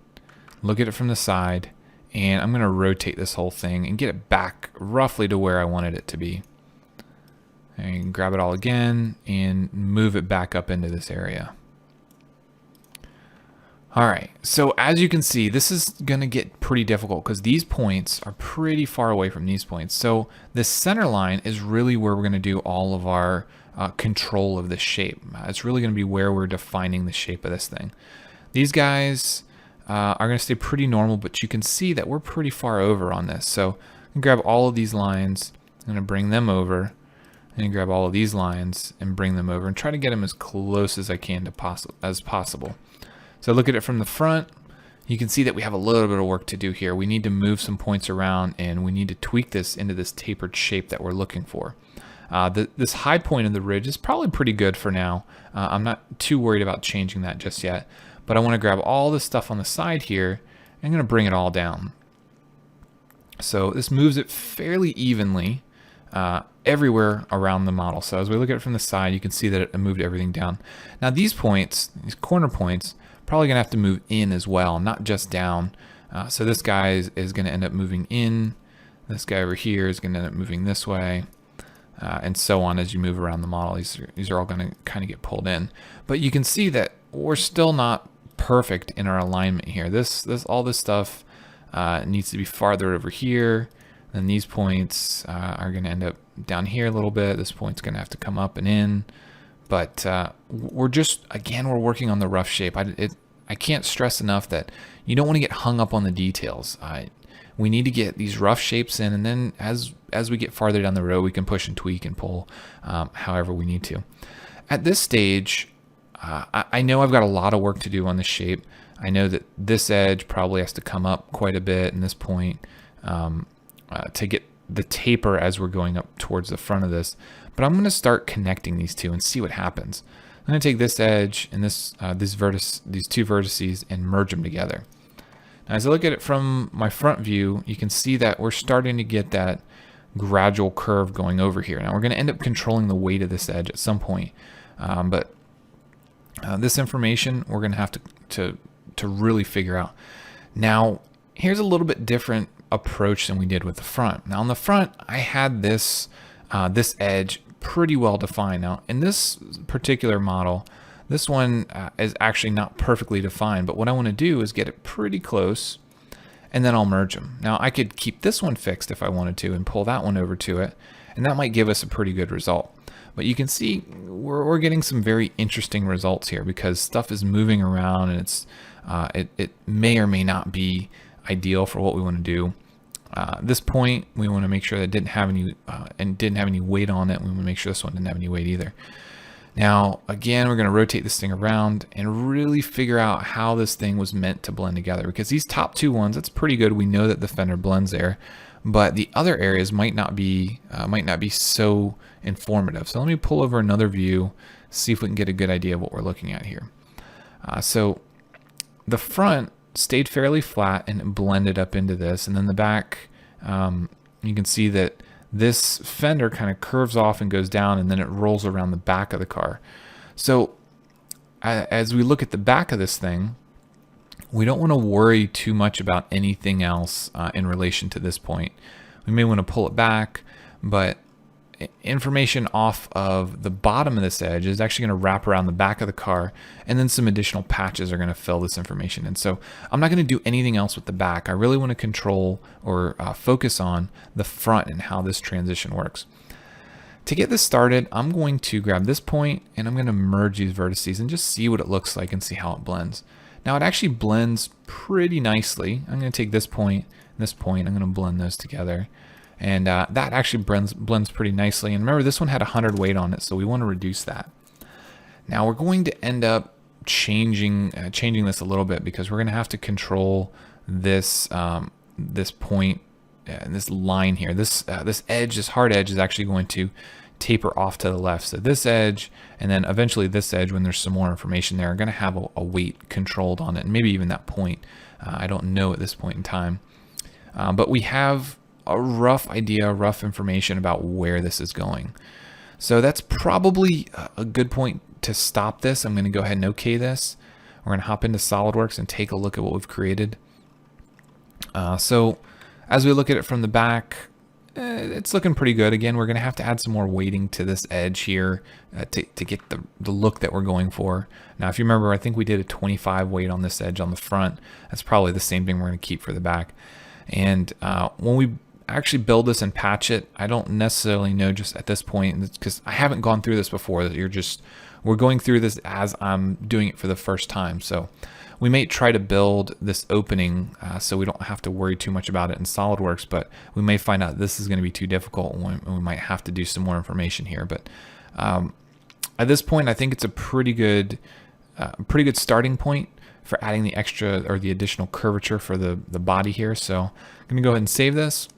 look at it from the side, and I'm going to rotate this whole thing and get it back roughly to where I wanted it to be. And grab it all again and move it back up into this area. All right, so as you can see, this is going to get pretty difficult because these points are pretty far away from these points. So this center line is really where we're going to do all of our control of the shape. It's really going to be where we're defining the shape of this thing. These guys are going to stay pretty normal, but you can see that we're pretty far over on this. So I'm going to grab all of these lines, I'm going to bring them over, and grab all of these lines and bring them over and try to get them as close as I can to possible. So look at it from the front. You can see that we have a little bit of work to do here. We need to move some points around and we need to tweak this into this tapered shape that we're looking for. This high point of the ridge is probably pretty good for now. I'm not too worried about changing that just yet, but I want to grab all this stuff on the side here and I'm going to bring it all down. So this moves it fairly evenly everywhere around the model. So as we look at it from the side, you can see that it moved everything down. Now these points, these corner points, probably gonna have to move in as well, not just down. So this guy is gonna end up moving in. This guy over here is gonna end up moving this way, and so on as you move around the model. These are all gonna kind of get pulled in. But you can see that we're still not perfect in our alignment here. All this stuff needs to be farther over here. Then these points are going to end up down here a little bit. This point's going to have to come up and in. But we're working on the rough shape. I can't stress enough that you don't want to get hung up on the details. We need to get these rough shapes in, and then as we get farther down the road, we can push and tweak and pull however we need to. At this stage, I know I've got a lot of work to do on the shape. I know that this edge probably has to come up quite a bit, and this point to get the taper as we're going up towards the front of this. But I'm going to start connecting these two and see what happens. I'm going to take this edge and these two vertices and merge them together. Now, as I look at it from my front view, you can see that we're starting to get that gradual curve going over here. Now we're going to end up controlling the weight of this edge at some point, but this information we're going to have to really figure out. Now, here's a little bit different approach than we did with the front. Now on the front, I had this edge pretty well defined. Now in this particular model, this one is actually not perfectly defined, but what I want to do is get it pretty close and then I'll merge them. Now I could keep this one fixed if I wanted to and pull that one over to it, and that might give us a pretty good result. But you can see we're getting some very interesting results here because stuff is moving around, and it may or may not be ideal for what we want to do. This point, we want to make sure that it didn't have any weight on it. We want to make sure this one didn't have any weight either. Now, again, we're going to rotate this thing around and really figure out how this thing was meant to blend together, because these top two ones, that's pretty good. We know that the fender blends there, but the other areas might not be so informative. So let me pull over another view, see if we can get a good idea of what we're looking at here. So the front stayed fairly flat and it blended up into this, and then the back, you can see that this fender kind of curves off and goes down, and then it rolls around the back of the car. So as we look at the back of this thing, we don't want to worry too much about anything else in relation to this point. We may want to pull it back, but information off of the bottom of this edge is actually going to wrap around the back of the car, and then some additional patches are going to fill this information. And so I'm not going to do anything else with the back. I really want to control or focus on the front and how this transition works. To get this started, I'm going to grab this point and I'm going to merge these vertices and just see what it looks like and see how it blends. Now it actually blends pretty nicely. I'm going to take this point and this point, I'm going to blend those together. And that actually blends pretty nicely. And remember, this one had 100 weight on it, so we want to reduce that. Now we're going to end up changing this a little bit, because we're going to have to control this this point and this line here. This edge, this hard edge, is actually going to taper off to the left. So this edge, and then eventually this edge, when there's some more information there, are going to have a weight controlled on it, and maybe even that point. I don't know at this point in time, but we have a rough idea, rough information about where this is going. So that's probably a good point to stop this. I'm going to go ahead and OK this. We're going to hop into SolidWorks and take a look at what we've created. So as we look at it from the back, it's looking pretty good. Again, we're going to have to add some more weighting to this edge here to get the look that we're going for. Now, if you remember, I think we did a 25 weight on this edge on the front. That's probably the same thing we're going to keep for the back. And when we actually build this and patch it, I don't necessarily know just at this point, because I haven't gone through this before. We're going through this as I'm doing it for the first time. So we may try to build this opening so we don't have to worry too much about it in SolidWorks, but we may find out this is going to be too difficult, and we might have to do some more information here. But at this point, I think it's a pretty good starting point for adding the extra or the additional curvature for the body here. So I'm going to go ahead and save this.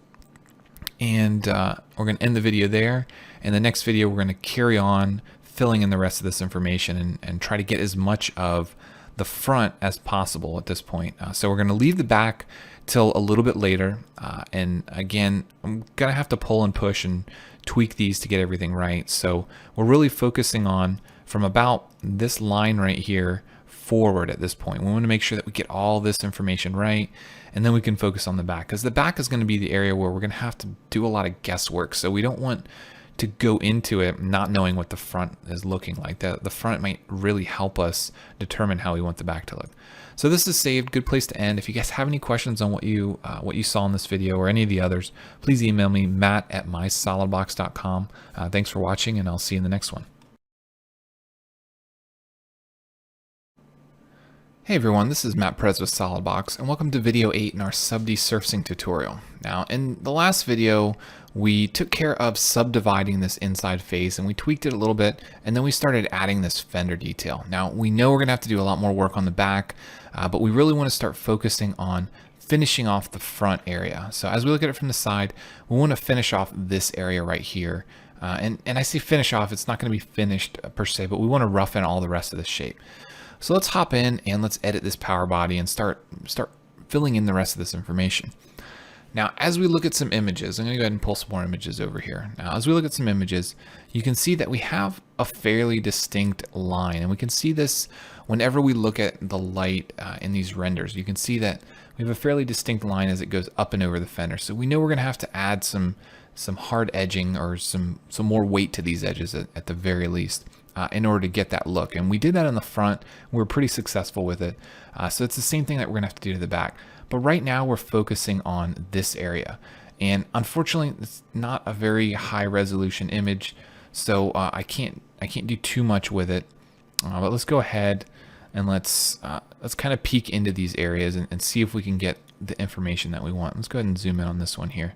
And we're going to end the video there. In the next video, we're going to carry on filling in the rest of this information and try to get as much of the front as possible at this point. So we're going to leave the back till a little bit later. And again, I'm going to have to pull and push and tweak these to get everything right. So we're really focusing on from about this line right here forward at this point. We want to make sure that we get all this information right, and then we can focus on the back, because the back is going to be the area where we're going to have to do a lot of guesswork. So we don't want to go into it not knowing what the front is looking like. The front might really help us determine how we want the back to look. So this is saved. Good place to end. If you guys have any questions on what you saw in this video or any of the others, please email me, matt@mysolidbox.com. Thanks for watching, and I'll see you in the next one. Hey everyone, this is Matt Perez with SolidWorks, and welcome to video 8 in our sub-D surfacing tutorial. Now, in the last video, we took care of subdividing this inside face, and we tweaked it a little bit, and then we started adding this fender detail. Now, we know we're going to have to do a lot more work on the back, but we really want to start focusing on finishing off the front area. So as we look at it from the side, we want to finish off this area right here. And I say finish off, it's not going to be finished per se, but we want to roughen all the rest of the shape. So let's hop in and let's edit this power body and start filling in the rest of this information. Now, as we look at some images, I'm going to go ahead and pull some more images over here. Now, as we look at some images, you can see that we have a fairly distinct line, and we can see this whenever we look at the light in these renders. You can see that we have a fairly distinct line as it goes up and over the fender. So we know we're going to have to add some hard edging or some more weight to these edges at the very least. In order to get that look. And we did that on the front. We were pretty successful with it. So it's the same thing that we're gonna have to do to the back. But right now we're focusing on this area. And unfortunately, it's not a very high resolution image, so I can't do too much with it. But let's go ahead and let's kind of peek into these areas and see if we can get the information that we want. Let's go ahead and zoom in on this one here.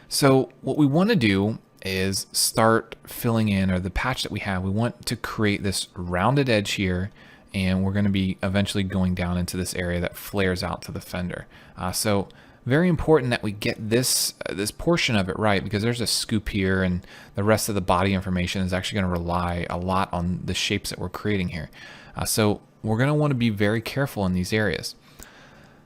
So what we want to do is start filling in, or the patch that we have, we want to create this rounded edge here, and we're going to be eventually going down into this area that flares out to the fender. So very important that we get this portion of it right, because there's a scoop here, and the rest of the body information is actually going to rely a lot on the shapes that we're creating here. So we're going to want to be very careful in these areas.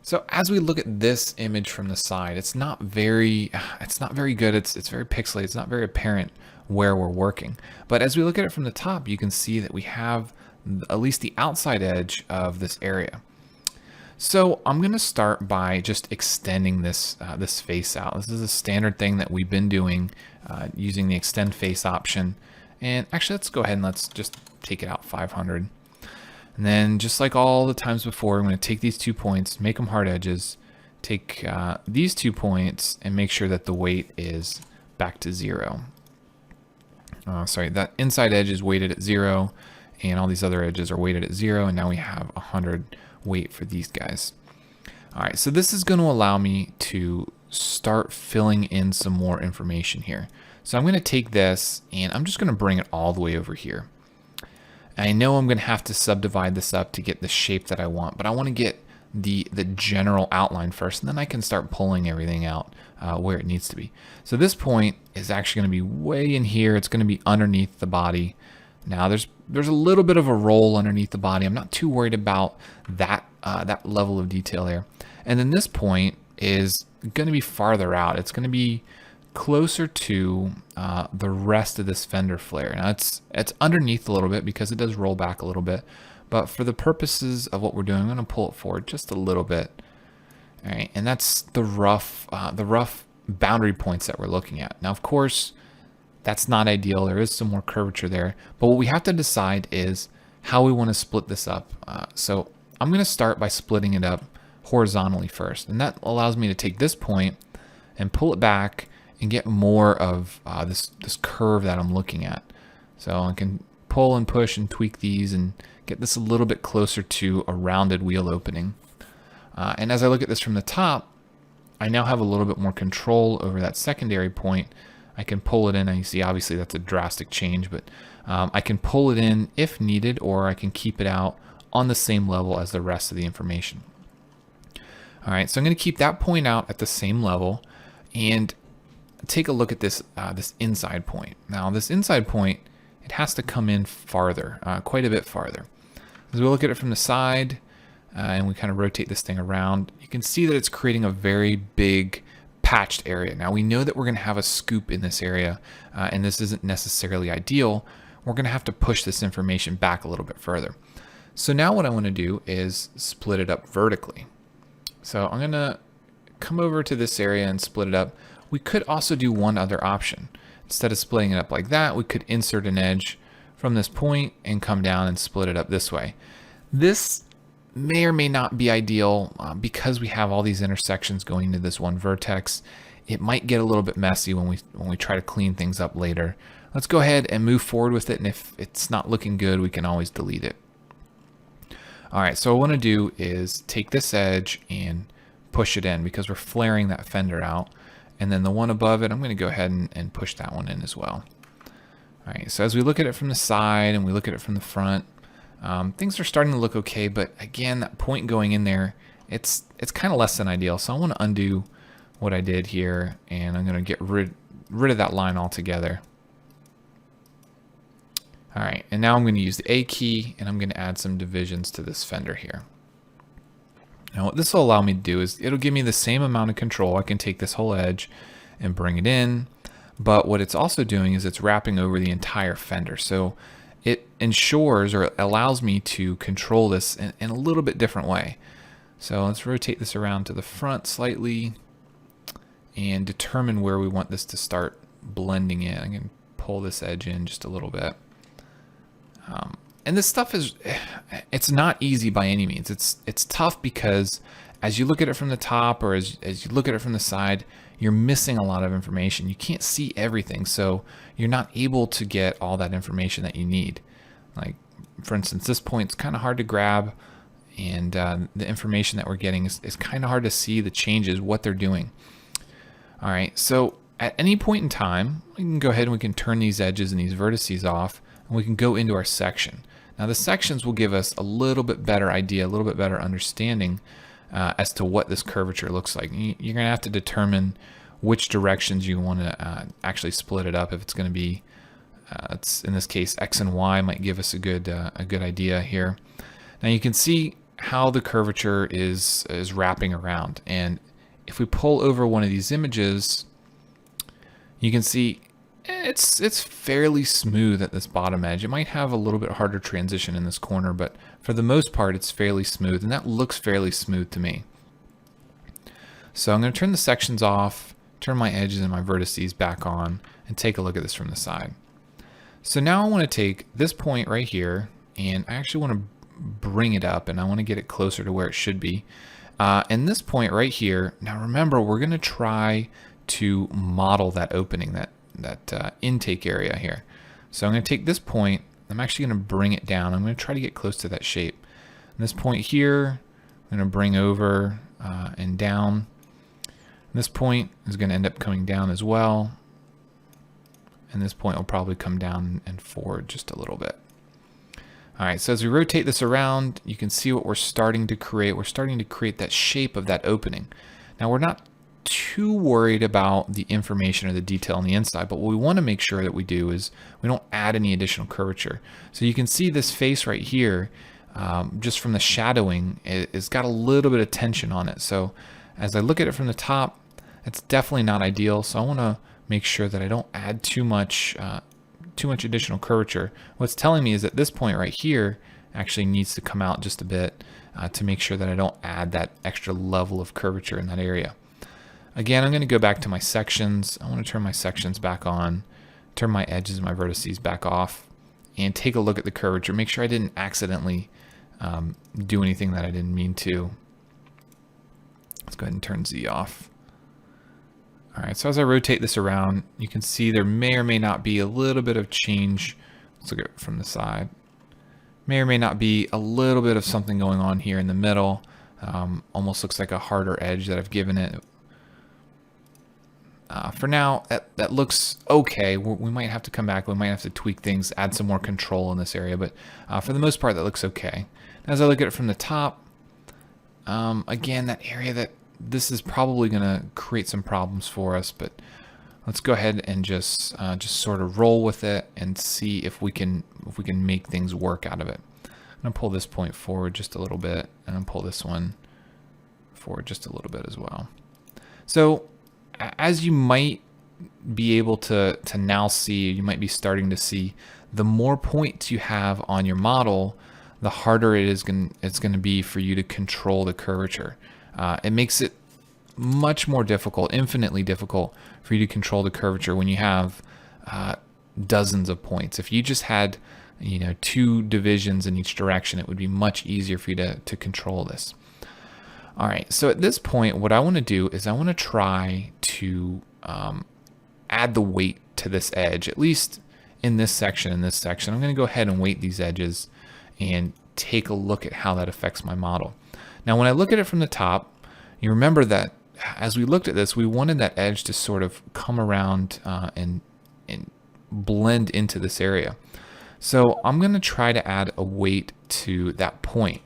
So as we look at this image from the side, it's not very good. It's very pixelated. It's not very apparent where we're working. But as we look at it from the top, you can see that we have at least the outside edge of this area. So I'm going to start by just extending this face out. This is a standard thing that we've been doing using the extend face option. And actually, let's go ahead and let's just take it out 500. And then just like all the times before, I'm going to take these 2 points, make them hard edges, take these 2 points and make sure that the weight is back to 0. Sorry, that inside edge is weighted at 0, and all these other edges are weighted at 0, and now we have 100 weight for these guys. All right, so this is going to allow me to start filling in some more information here. So I'm going to take this and I'm just going to bring it all the way over here. I know I'm going to have to subdivide this up to get the shape that I want, but I want to get the general outline first, and then I can start pulling everything out where it needs to be. So this point is actually going to be way in here. It's going to be underneath the body. Now there's a little bit of a roll underneath the body. I'm not too worried about that level of detail there. And then this point is going to be farther out. It's going to be closer to the rest of this fender flare. Now it's underneath a little bit because it does roll back a little bit, but for the purposes of what we're doing, I'm going to pull it forward just a little bit. All right, and that's the rough boundary points that we're looking at. Now, of course, that's not ideal. There is some more curvature there, but what we have to decide is how we want to split this up. So I'm going to start by splitting it up horizontally first, and that allows me to take this point and pull it back and get more of this curve that I'm looking at. So I can pull and push and tweak these and get this a little bit closer to a rounded wheel opening. And as I look at this from the top, I now have a little bit more control over that secondary point. I can pull it in, and you see obviously that's a drastic change, but I can pull it in if needed, or I can keep it out on the same level as the rest of the information. All right, so I'm going to keep that point out at the same level, and take a look at this this inside point. Now this inside point, it has to come in farther, quite a bit farther. As we look at it from the side and we kind of rotate this thing around, you can see that it's creating a very big patched area. Now we know that we're going to have a scoop in this area, and this isn't necessarily ideal. We're going to have to push this information back a little bit further. So now what I want to do is split it up vertically. So I'm going to come over to this area and split it up. We could also do one other option. Instead of splitting it up like that, we could insert an edge from this point and come down and split it up this way. This may or may not be ideal because we have all these intersections going into this one vertex. It might get a little bit messy when we try to clean things up later. Let's go ahead and move forward with it, and if it's not looking good, we can always delete it. All right, so what I want to do is take this edge and push it in because we're flaring that fender out. And then the one above it, I'm going to go ahead and push that one in as well. All right, so as we look at it from the side and we look at it from the front, things are starting to look okay, but again, that point going in there, it's kind of less than ideal. So I want to undo what I did here, and I'm going to get rid of that line altogether. All right, and now I'm going to use the A key, and I'm going to add some divisions to this fender here. Now what this will allow me to do is it'll give me the same amount of control. I can take this whole edge and bring it in, but what it's also doing is it's wrapping over the entire fender. So it ensures, or it allows me to control this in a little bit different way. So let's rotate this around to the front slightly and determine where we want this to start blending in. I can pull this edge in just a little bit. And this stuff is, it's not easy by any means. It's tough because as you look at it from the top or as you look at it from the side, you're missing a lot of information. You can't see everything, so you're not able to get all that information that you need. Like, for instance, this point's kind of hard to grab, and the information that we're getting is kind of hard to see the changes, what they're doing. All right, so at any point in time, we can go ahead and we can turn these edges and these vertices off, and we can go into our section. Now the sections will give us a little bit better idea, a little bit better understanding as to what this curvature looks like. You're gonna have to determine which directions you want to actually split it up. If it's going to be, it's in this case X and Y might give us a good idea here. Now you can see how the curvature is wrapping around, and if we pull over one of these images, you can see it's fairly smooth at this bottom edge. It might have a little bit harder transition in this corner, but for the most part it's fairly smooth, and that looks fairly smooth to me. So I'm going to turn the sections off, turn my edges and my vertices back on, and take a look at this from the side. So now I want to take this point right here, and I actually want to bring it up, and I want to get it closer to where it should be. And this point right here, now remember, we're going to try to model that opening, that intake area here. So I'm going to take this point, I'm actually going to bring it down. I'm going to try to get close to that shape. And this point here, I'm going to bring over and down. This point is going to end up coming down as well. And this point will probably come down and forward just a little bit. All right, so as we rotate this around, you can see what we're starting to create. We're starting to create that shape of that opening. Now we're not too worried about the information or the detail on the inside, but what we want to make sure that we do is we don't add any additional curvature. So you can see this face right here, just from the shadowing, it's got a little bit of tension on it. So as I look at it from the top, it's definitely not ideal. So I want to make sure that I don't add too much additional curvature. What's telling me is that this point right here actually needs to come out just a bit to make sure that I don't add that extra level of curvature in that area. Again, I'm going to go back to my sections. I want to turn my sections back on, turn my edges and my vertices back off, and take a look at the curvature. Make sure I didn't accidentally do anything that I didn't mean to. Let's go ahead and turn Z off. All right, so as I rotate this around, you can see there may or may not be a little bit of change. Let's look at it from the side. May or may not be a little bit of something going on here in the middle. Almost looks like a harder edge that I've given it. For now, that looks okay. We might have to come back. We might have to tweak things, add some more control in this area, but for the most part, that looks okay. As I look at it from the top, again, that area this is probably going to create some problems for us, but let's go ahead and just sort of roll with it and see if we can make things work out of it. I'm going to pull this point forward just a little bit, and I'm pull this one forward just a little bit as well. So as you might be able to now see, you might be starting to see, the more points you have on your model, the harder it's going to be for you to control the curvature. It makes it much more difficult, infinitely difficult, for you to control the curvature when you have dozens of points. If you just had, 2 divisions in each direction, it would be much easier for you to control this. All right, so at this point, what I want to do is I want to try to add the weight to this edge, at least in this section. I'm going to go ahead and weight these edges and take a look at how that affects my model. Now, when I look at it from the top, you remember that as we looked at this, we wanted that edge to sort of come around and blend into this area. So I'm going to try to add a weight to that point.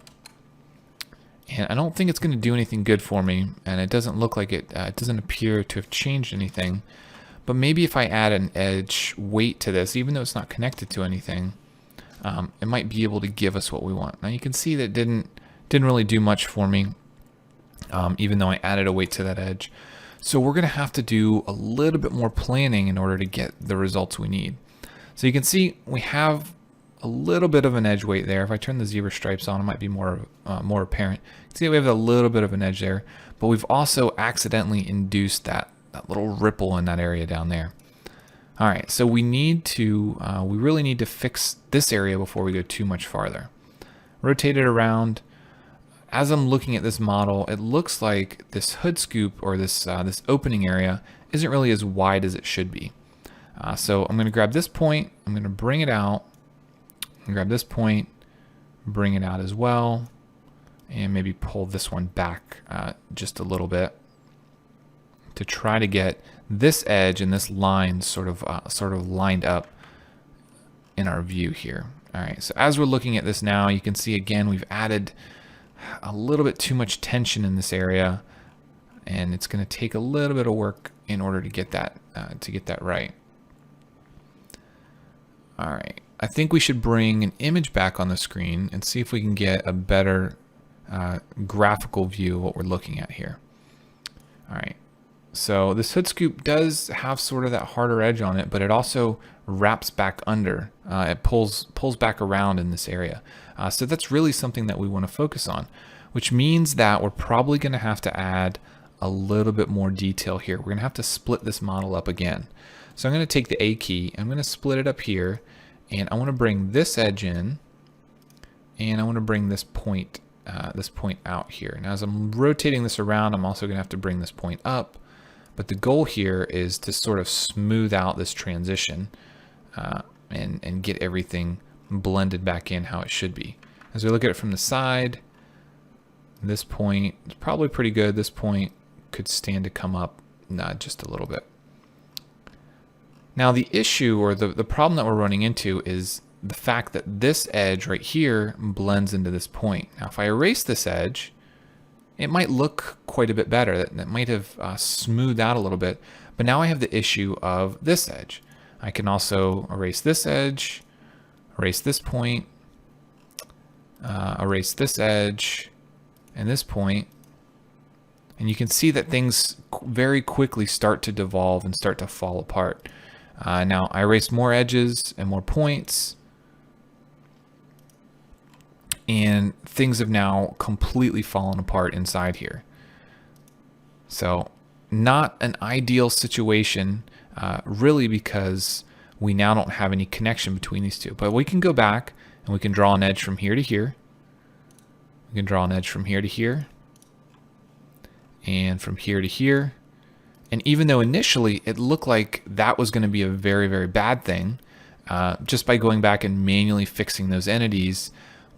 And I don't think it's going to do anything good for me, and it doesn't look like it doesn't appear to have changed anything. But maybe if I add an edge weight to this, even though it's not connected to anything, it might be able to give us what we want. Now you can see that it didn't really do much for me, even though I added a weight to that edge. So we're going to have to do a little bit more planning in order to get the results we need. So you can see we have a little bit of an edge weight there. If I turn the zebra stripes on, it might be more apparent. You can see we have a little bit of an edge there, but we've also accidentally induced that little ripple in that area down there. All right, so we really need to fix this area before we go too much farther. Rotate it around. As I'm looking at this model, it looks like this hood scoop, or this opening area, isn't really as wide as it should be. So I'm going to grab this point, I'm going to bring it out, and grab this point, bring it out as well, and maybe pull this one back just a little bit to try to get this edge and this line sort of lined up in our view here. All right, so as we're looking at this now, you can see again we've added a little bit too much tension in this area, and it's going to take a little bit of work in order to get that right. All right, I think we should bring an image back on the screen and see if we can get a better graphical view of what we're looking at here. All right, so this hood scoop does have sort of that harder edge on it, but it also wraps back under. It pulls back around in this area. So that's really something that we want to focus on, which means that we're probably going to have to add a little bit more detail here. We're going to have to split this model up again. So I'm going to take the A key, I'm going to split it up here, and I want to bring this edge in, and I want to bring this point out here. Now as I'm rotating this around, I'm also going to have to bring this point up, but the goal here is to sort of smooth out this transition and get everything blended back in how it should be. As we look at it from the side, this point is probably pretty good. This point could stand to come up just a little bit. Now the issue, or the problem that we're running into, is the fact that this edge right here blends into this point. Now if I erase this edge, it might look quite a bit better. That might have smoothed out a little bit, but now I have the issue of this edge. I can also erase this edge, erase this point, erase this edge and this point, and you can see that things very quickly start to devolve and start to fall apart. Now I erased more edges and more points, and things have now completely fallen apart inside here. So not an ideal situation, really, because we now don't have any connection between these two. But we can go back and we can draw an edge from here to here. We can draw an edge from here to here, and from here to here. And even though initially it looked like that was going to be a very, very bad thing, just by going back and manually fixing those entities,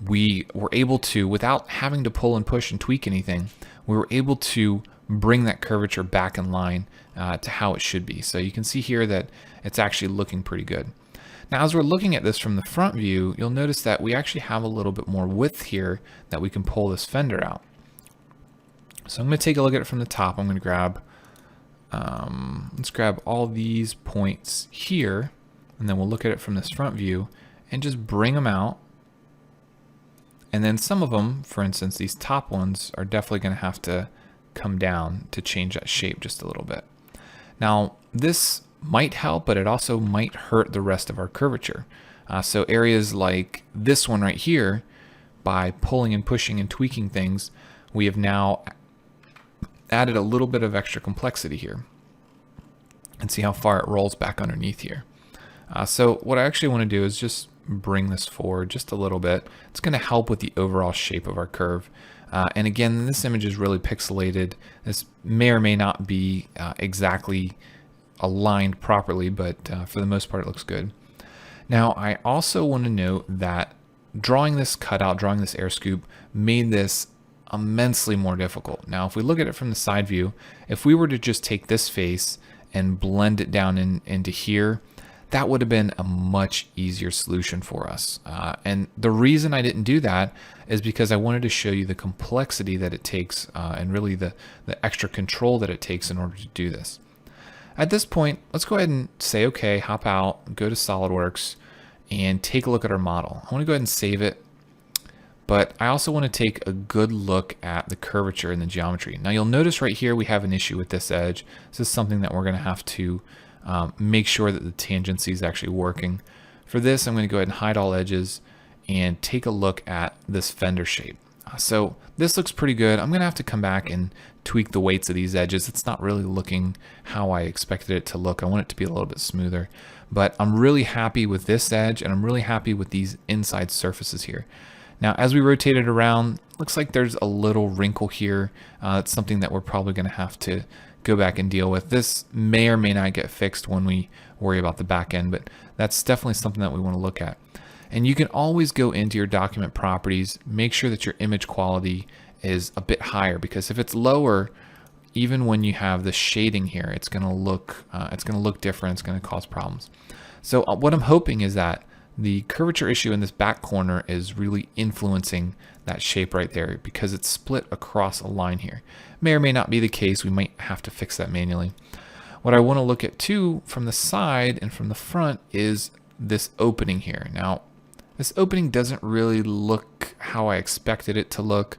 we were able to, without having to pull and push and tweak anything, we were able to bring that curvature back in line to how it should be. So you can see here that it's actually looking pretty good. Now as we're looking at this from the front view, you'll notice that we actually have a little bit more width here that we can pull this fender out. So I'm going to take a look at it from the top. I'm going to grab, let's grab all these points here, and then we'll look at it from this front view and just bring them out. And then some of them, for instance, these top ones, are definitely going to have to come down to change that shape just a little bit. Now this might help, but it also might hurt the rest of our curvature. So areas like this one right here, by pulling and pushing and tweaking things, we have now added a little bit of extra complexity here. And see how far it rolls back underneath here. So what I actually want to do is just bring this forward just a little bit. It's going to help with the overall shape of our curve. And again, this image is really pixelated. This may or may not be exactly aligned properly, but for the most part it looks good. Now I also want to note that drawing this cutout, drawing this air scoop, made this immensely more difficult. Now if we look at it from the side view, if we were to just take this face and blend it down into here, that would have been a much easier solution for us. And the reason I didn't do that is because I wanted to show you the complexity that it takes and really the extra control that it takes in order to do this. At this point, let's go ahead and say, okay, hop out, go to SolidWorks, and take a look at our model. I want to go ahead and save it, but I also want to take a good look at the curvature and the geometry. Now you'll notice right here we have an issue with this edge. This is something that we're going to have to make sure that the tangency is actually working. For this, I'm going to go ahead and hide all edges and take a look at this fender shape. So this looks pretty good. I'm gonna have to come back and tweak the weights of these edges. It's not really looking how I expected it to look. I want it to be a little bit smoother, but I'm really happy with this edge and I'm really happy with these inside surfaces here. Now, as we rotate it around, looks like there's a little wrinkle here. It's something that we're probably gonna have to go back and deal with. This may or may not get fixed when we worry about the back end, but that's definitely something that we wanna look at. And you can always go into your document properties, make sure that your image quality is a bit higher, because if it's lower, even when you have the shading here, it's gonna look different. It's gonna cause problems. So what I'm hoping is that the curvature issue in this back corner is really influencing that shape right there, because it's split across a line here. May or may not be the case. We might have to fix that manually. What I want to look at too from the side and from the front is this opening here. Now, this opening doesn't really look how I expected it to look.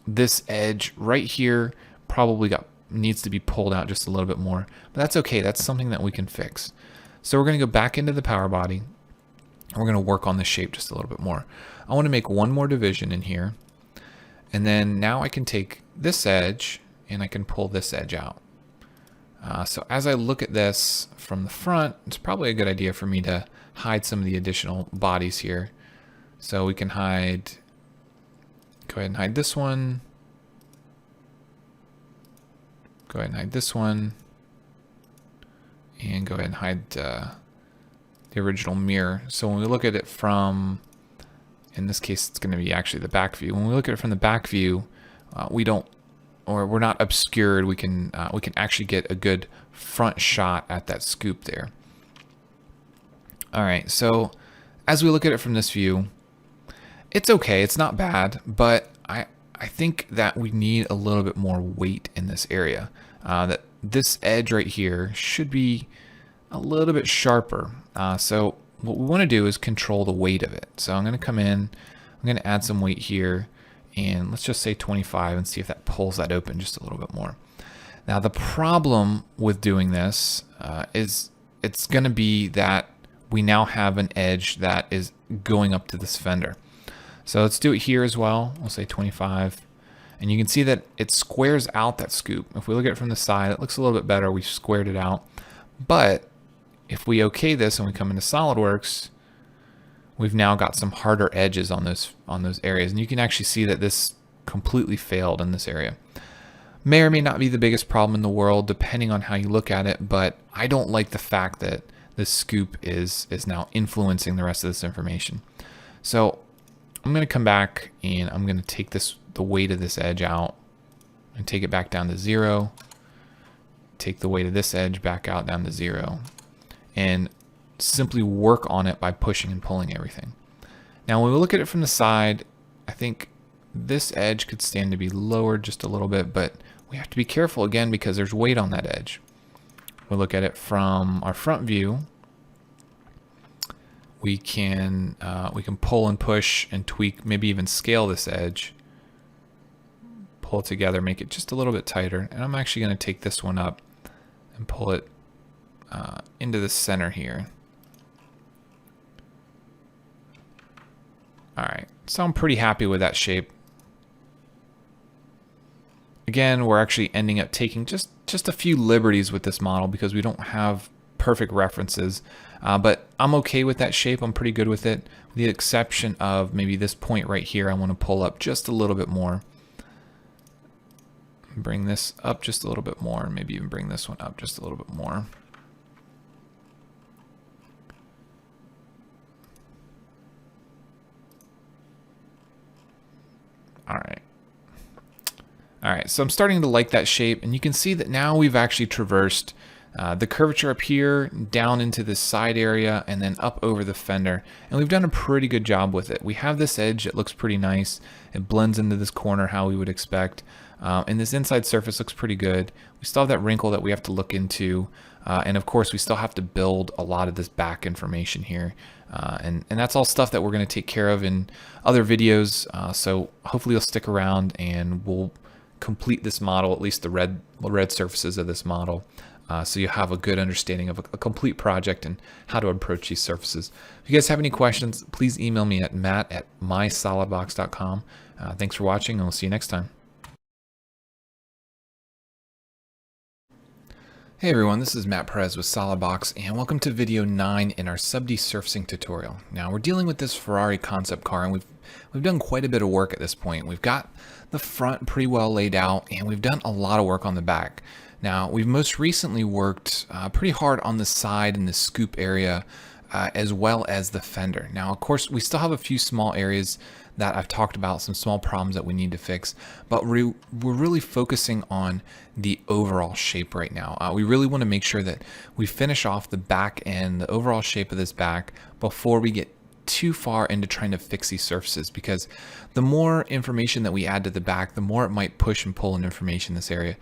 This edge right here probably needs to be pulled out just a little bit more, but that's okay. That's something that we can fix. So we're going to go back into the power body. We're going to work on the shape just a little bit more. I want to make one more division in here. And then now I can take this edge and I can pull this edge out. So as I look at this from the front, it's probably a good idea for me to hide some of the additional bodies here. So we can go ahead and hide this one. Go ahead and hide this one. And go ahead and hide the original mirror. So when we look at it from, in this case, it's going to be actually the back view. When we look at it from the back view, we're not obscured. We can actually get a good front shot at that scoop there. All right, so as we look at it from this view, it's okay. It's not bad, but I think that we need a little bit more weight in this area. That this edge right here should be a little bit sharper. So what we want to do is control the weight of it. So I'm going to come in, I'm going to add some weight here, and let's just say 25 and see if that pulls that open just a little bit more. Now the problem with doing this is it's going to be that we now have an edge that is going up to this fender. So let's do it here as well. We'll say 25. And you can see that it squares out that scoop. If we look at it from the side, it looks a little bit better. We've squared it out. But if we okay this and we come into SolidWorks, we've now got some harder edges on those areas. And you can actually see that this completely failed in this area. May or may not be the biggest problem in the world, depending on how you look at it, but I don't like the fact that this scoop is now influencing the rest of this information. So I'm going to come back and I'm going to take the weight of this edge out and take it back down to 0. Take the weight of this edge back out down to 0 and simply work on it by pushing and pulling everything. Now when we look at it from the side, I think this edge could stand to be lowered just a little bit, but we have to be careful again because there's weight on that edge. We look at it from our front view. We can pull and push and tweak, maybe even scale this edge. Pull it together, make it just a little bit tighter. And I'm actually going to take this one up and pull it into the center here. All right, so I'm pretty happy with that shape. Again, we're actually ending up taking just a few liberties with this model because we don't have perfect references, but I'm okay with that shape. I'm pretty good with it, with the exception of maybe this point right here. I want to pull up just a little bit more. Bring this up just a little bit more, and maybe even bring this one up just a little bit more. All right, so I'm starting to like that shape, and you can see that now we've actually traversed the curvature up here, down into this side area, and then up over the fender. And we've done a pretty good job with it. We have this edge that looks pretty nice. It blends into this corner how we would expect. And this inside surface looks pretty good. We still have that wrinkle that we have to look into. And of course, we still have to build a lot of this back information here. And that's all stuff that we're going to take care of in other videos. So hopefully you'll stick around and we'll complete this model, at least the red surfaces of this model. So you have a good understanding of a complete project and how to approach these surfaces. If you guys have any questions, please email me at matt@mysolidbox.com. Thanks for watching, and we'll see you next time. Hey everyone, this is Matt Perez with SolidWorks, and welcome to video 9 in our sub-desurfacing tutorial. Now we're dealing with this Ferrari concept car, and we've done quite a bit of work at this point. We've got the front pretty well laid out, and we've done a lot of work on the back. Now we've most recently worked pretty hard on the side and the scoop area, as well as the fender. Now of course we still have a few small areas that I've talked about, some small problems that we need to fix, but we're really focusing on the overall shape right now. We really want to make sure that we finish off the back end, the overall shape of this back, before we get too far into trying to fix these surfaces, because the more information that we add to the back, the more it might push and pull in information in this area,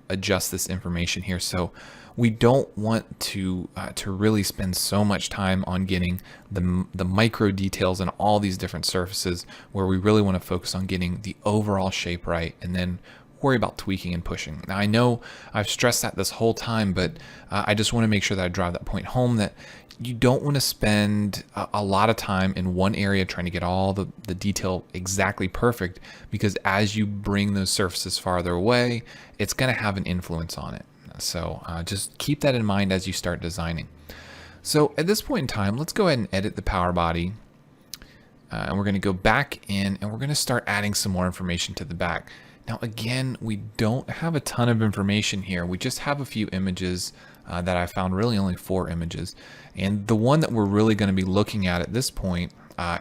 adjust this information here. So we don't want to really spend so much time on getting the micro details in all these different surfaces, where we really want to focus on getting the overall shape right and then worry about tweaking and pushing. Now I know I've stressed that this whole time, but I just want to make sure that I drive that point home, that you don't want to spend a lot of time in one area trying to get all the detail exactly perfect, because as you bring those surfaces farther away, it's going to have an influence on it. So just keep that in mind as you start designing. So at this point in time, let's go ahead and edit the power body. And we're going to go back in and we're going to start adding some more information to the back. Now again, we don't have a ton of information here. We just have a few images that I found, really only 4 images. And the one that we're really going to be looking at this point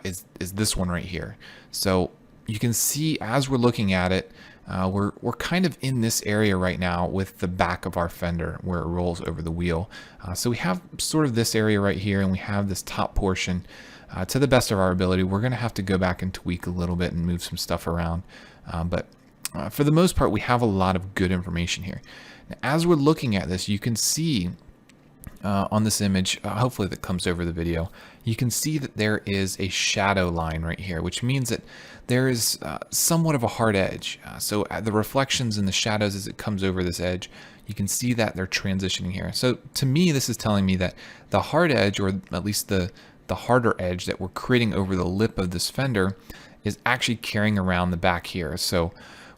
is this one right here. So you can see as we're looking at it, we're kind of in this area right now with the back of our fender where it rolls over the wheel. So we have sort of this area right here, and we have this top portion. To the best of our ability, we're going to have to go back and tweak a little bit and move some stuff around. But for the most part, we have a lot of good information here. Now, as we're looking at this, you can see on this image, hopefully that comes over the video, you can see that there is a shadow line right here, which means that there is somewhat of a hard edge. So the reflections and the shadows as it comes over this edge, you can see that they're transitioning here. So to me, this is telling me that the hard edge, or at least the harder edge that we're creating over the lip of this fender, is actually carrying around the back here. So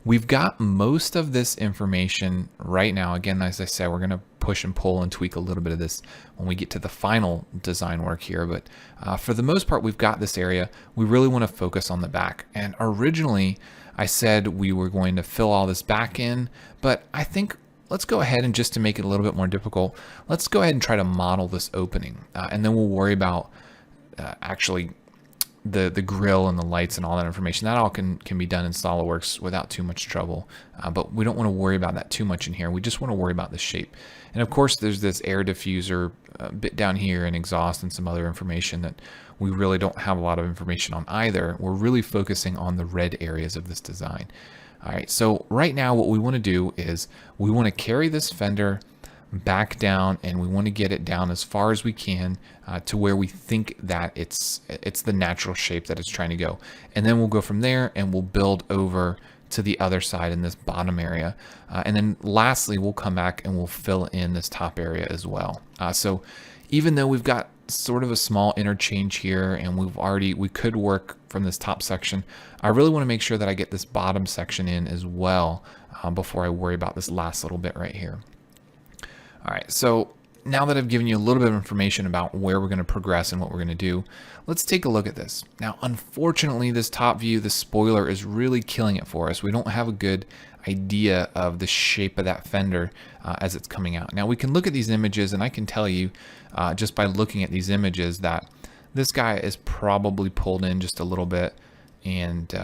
we've got most of this information right now. Again, as I said, we're going to push and pull and tweak a little bit of this when we get to the final design work here. But for the most part, we've got this area. We really want to focus on the back. And originally, I said we were going to fill all this back in, but I think let's go ahead and, just to make it a little bit more difficult, let's go ahead and try to model this opening. And then we'll worry about actually the grill and the lights and all that information. That all can be done in SolidWorks without too much trouble, but we don't want to worry about that too much in here. We just want to worry about the shape. And of course there's this air diffuser bit down here, and exhaust, and some other information that we really don't have a lot of information on either. We're really focusing on the red areas of this design. All right, so right now what we want to do is we want to carry this fender back down, and we want to get it down as far as we can to where we think that it's the natural shape that it's trying to go. And then we'll go from there and we'll build over to the other side in this bottom area. And then lastly, we'll come back and we'll fill in this top area as well. So even though we've got sort of a small interchange here, and we could work from this top section, I really want to make sure that I get this bottom section in as well before I worry about this last little bit right here. All right, so now that I've given you a little bit of information about where we're going to progress and what we're going to do, let's take a look at this. Now, unfortunately, this top view, the spoiler, is really killing it for us. We don't have a good idea of the shape of that fender as it's coming out. Now, we can look at these images, and I can tell you just by looking at these images that this guy is probably pulled in just a little bit, and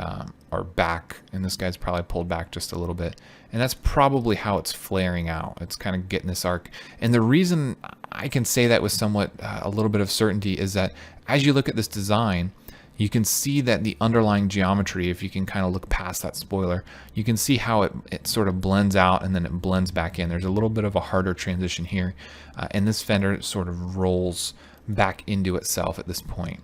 or back, and this guy's probably pulled back just a little bit, and that's probably how it's flaring out. It's kind of getting this arc. And the reason I can say that with somewhat a little bit of certainty is that as you look at this design, you can see that the underlying geometry, if you can kind of look past that spoiler, you can see how it sort of blends out and then it blends back in. There's a little bit of a harder transition here, and this fender sort of rolls back into itself at this point.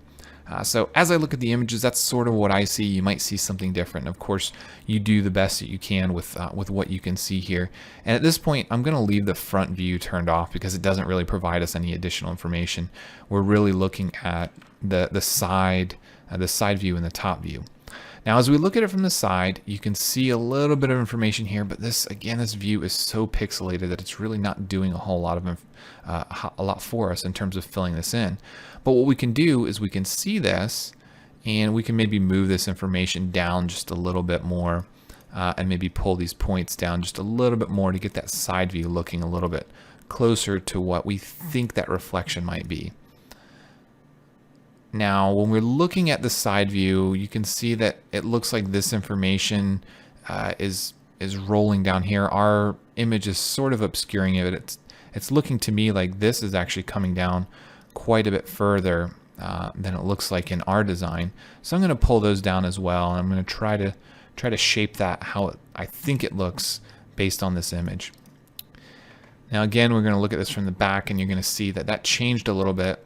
So as I look at the images, that's sort of what I see. You might see something different. Of course, you do the best that you can with what you can see here. And at this point, I'm going to leave the front view turned off because it doesn't really provide us any additional information. We're really looking at the side view and the top view. Now, as we look at it from the side, you can see a little bit of information here, but this view is so pixelated that it's really not doing a whole lot of a lot for us in terms of filling this in. But what we can do is we can see this, and we can maybe move this information down just a little bit more, and maybe pull these points down just a little bit more to get that side view looking a little bit closer to what we think that reflection might be. Now, when we're looking at the side view, you can see that it looks like this information is rolling down here. Our image is sort of obscuring it. It's looking to me like this is actually coming down quite a bit further than it looks like in our design. So I'm going to pull those down as well, and I'm going to try to shape that how I think it looks based on this image. Now, again, we're going to look at this from the back, and you're going to see that that changed a little bit.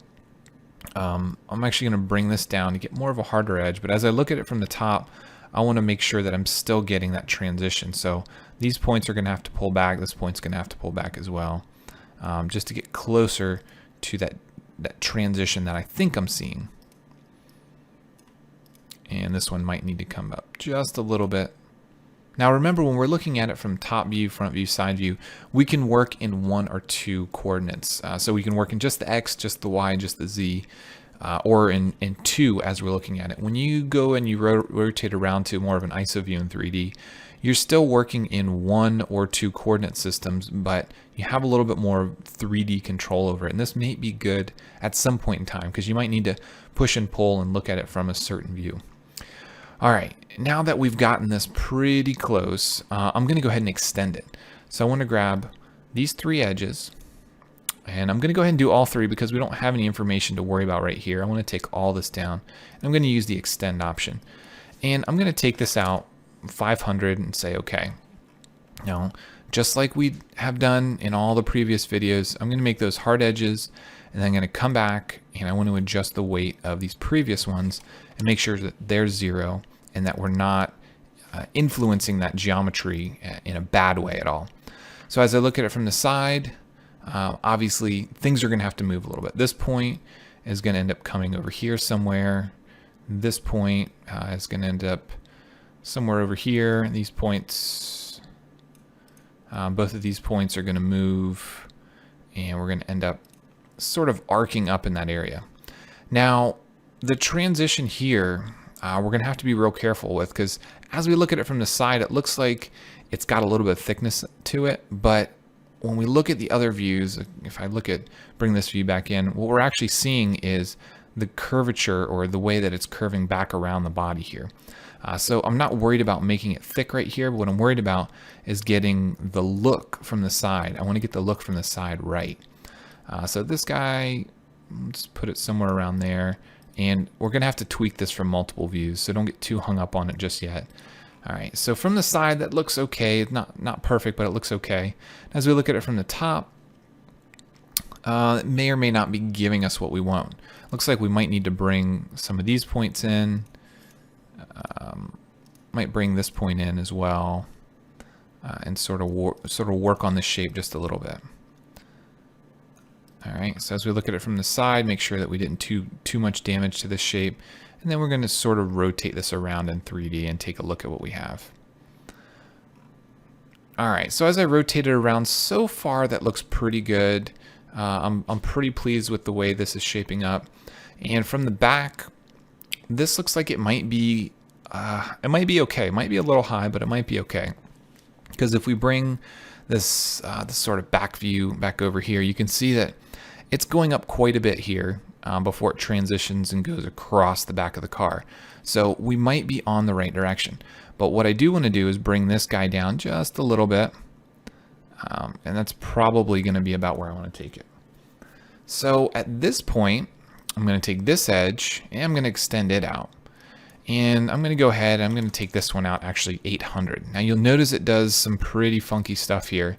I'm actually going to bring this down to get more of a harder edge, but as I look at it from the top, I want to make sure that I'm still getting that transition. So these points are going to have to pull back. This point's going to have to pull back as well, just to get closer to that transition that I think I'm seeing. And this one might need to come up just a little bit. Now remember, when we're looking at it from top view, front view, side view, we can work in 1 or 2 coordinates. So we can work in just the X, just the Y, just the Z, or in 2 as we're looking at it. When you go and you rotate around to more of an ISO view in 3D, you're still working in 1 or 2 coordinate systems, but you have a little bit more 3D control over it. And this may be good at some point in time, because you might need to push and pull and look at it from a certain view. All right, now that we've gotten this pretty close, I'm going to go ahead and extend it. So I want to grab these 3 edges, and I'm going to go ahead and do all 3 because we don't have any information to worry about right here. I want to take all this down, and I'm going to use the extend option. And I'm going to take this out 500 and say okay. Now, just like we have done in all the previous videos, I'm going to make those hard edges, and then I'm going to come back and I want to adjust the weight of these previous ones and make sure that they're 0 and that we're not influencing that geometry in a bad way at all. So as I look at it from the side, obviously things are going to have to move a little bit. This point is going to end up coming over here somewhere. This point is going to end up somewhere over here. These points, both of these points are going to move, and we're going to end up sort of arcing up in that area. Now, the transition here, we're going to have to be real careful with, because as we look at it from the side, it looks like it's got a little bit of thickness to it, but when we look at the other views, if I bring this view back in, what we're actually seeing is the curvature, or the way that it's curving back around the body here. So I'm not worried about making it thick right here, but what I'm worried about is getting the look from the side. I want to get the look from the side right. So this guy, let's put it somewhere around there, and we're going to have to tweak this from multiple views, so don't get too hung up on it just yet. All right, so from the side, that looks okay. Not perfect, but it looks okay. As we look at it from the top, it may or may not be giving us what we want. Looks like we might need to bring some of these points in. Might bring this point in as well, and sort of work on the shape just a little bit. All right, so as we look at it from the side, make sure that we didn't too much damage to this shape, and then we're going to sort of rotate this around in 3D and take a look at what we have. All right, so as I rotate it around, so far that looks pretty good. I'm pretty pleased with the way this is shaping up. And from the back, this looks like it might be okay. It might be a little high, but it might be okay. Because if we bring this sort of back view back over here, you can see that it's going up quite a bit here before it transitions and goes across the back of the car. So we might be on the right direction. But what I do want to do is bring this guy down just a little bit. And that's probably going to be about where I want to take it. So at this point, I'm going to take this edge and I'm going to extend it out. And I'm going to go ahead, I'm going to take this one out, actually 800. Now you'll notice it does some pretty funky stuff here,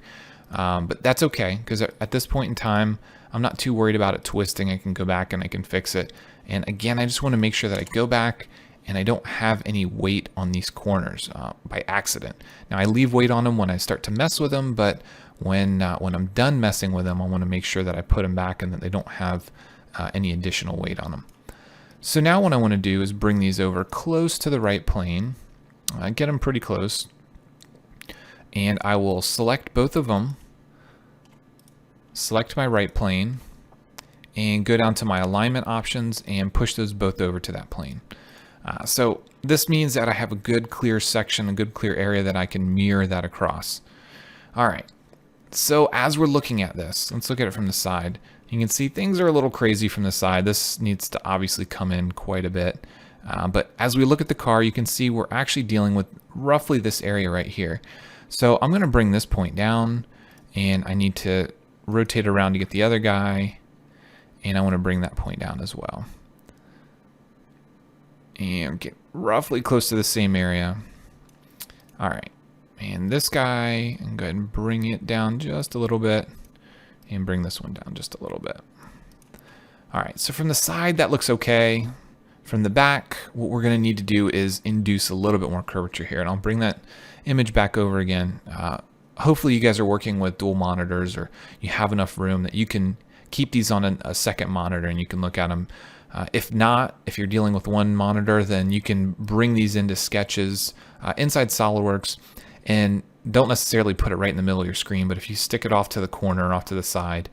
but that's okay, because at this point in time, I'm not too worried about it twisting. I can go back and I can fix it. And again, I just want to make sure that I go back and I don't have any weight on these corners by accident. Now I leave weight on them when I start to mess with them, but when I'm done messing with them, I want to make sure that I put them back and that they don't have any additional weight on them. So now what I want to do is bring these over close to the right plane. Get them pretty close. And I will select both of them, select my right plane, and go down to my alignment options and push those both over to that plane. So this means that I have a good clear section, a good clear area that I can mirror that across. All right, so as we're looking at this, let's look at it from the side. You can see things are a little crazy from the side. This needs to obviously come in quite a bit. But as we look at the car, you can see we're actually dealing with roughly this area right here. So I'm going to bring this point down, and I need to rotate around to get the other guy, and I want to bring that point down as well. And get roughly close to the same area. All right, and this guy, and go ahead and bring it down just a little bit, and bring this one down just a little bit. All right, so from the side, that looks okay. From the back, what we're gonna need to do is induce a little bit more curvature here, and I'll bring that image back over again. Hopefully you guys are working with dual monitors, or you have enough room that you can keep these on a second monitor and you can look at them. If not, if you're dealing with one monitor, then you can bring these into sketches inside SolidWorks, and don't necessarily put it right in the middle of your screen, but if you stick it off to the corner, off to the side,